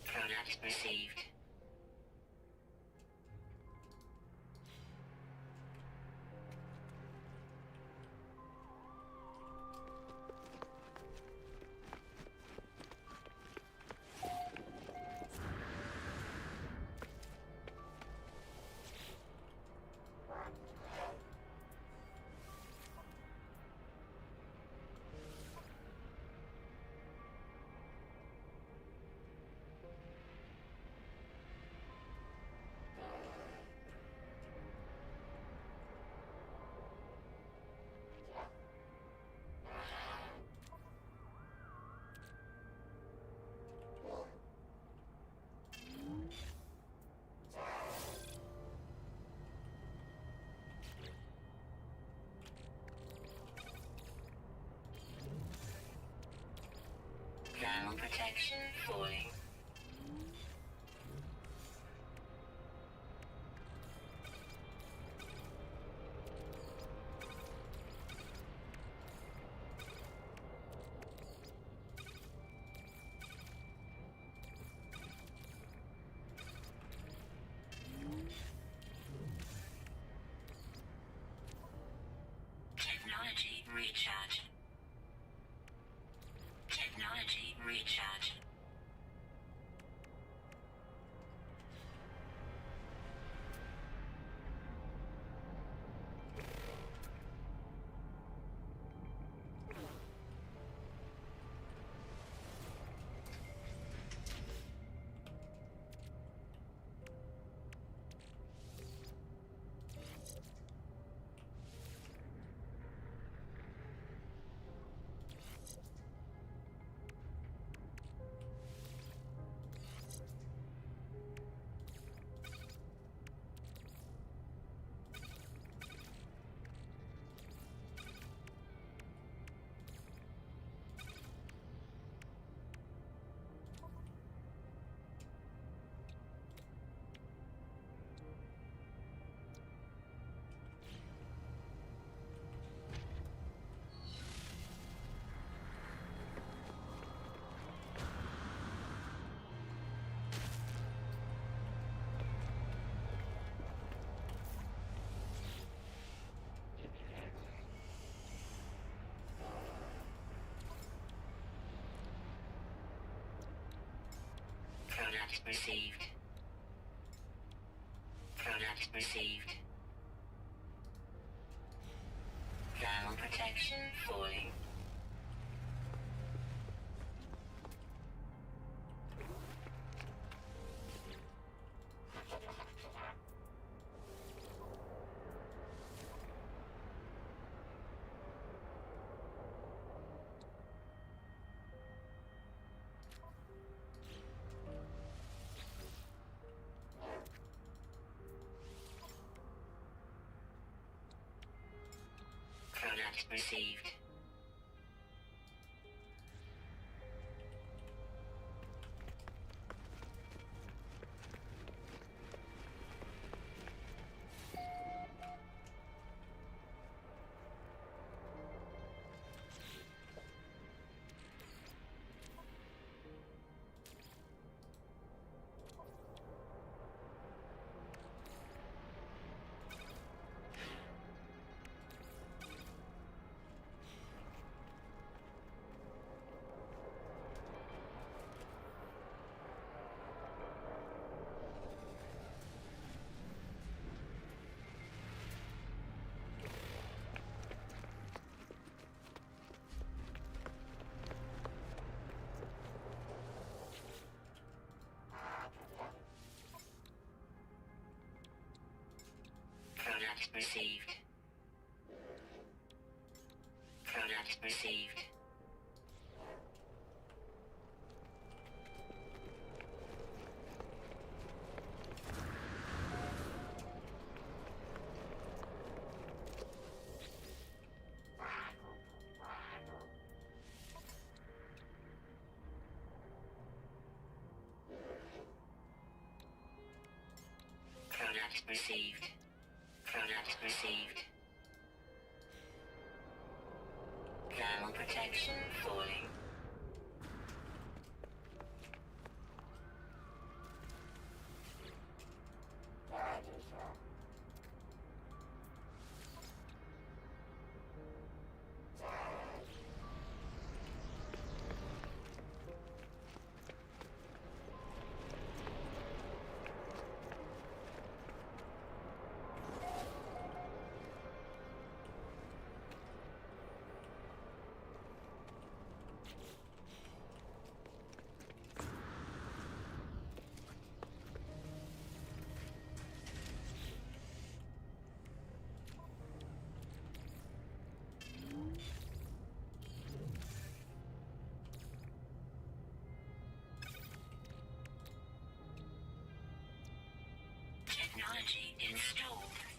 Product received. Thermal protection falling. Technology recharge. Technology recharge. Product received. Product received. Thermal protection falling. Product received. Product received. Product received. Product received. Product received. Thermal protection falling. Technology installed.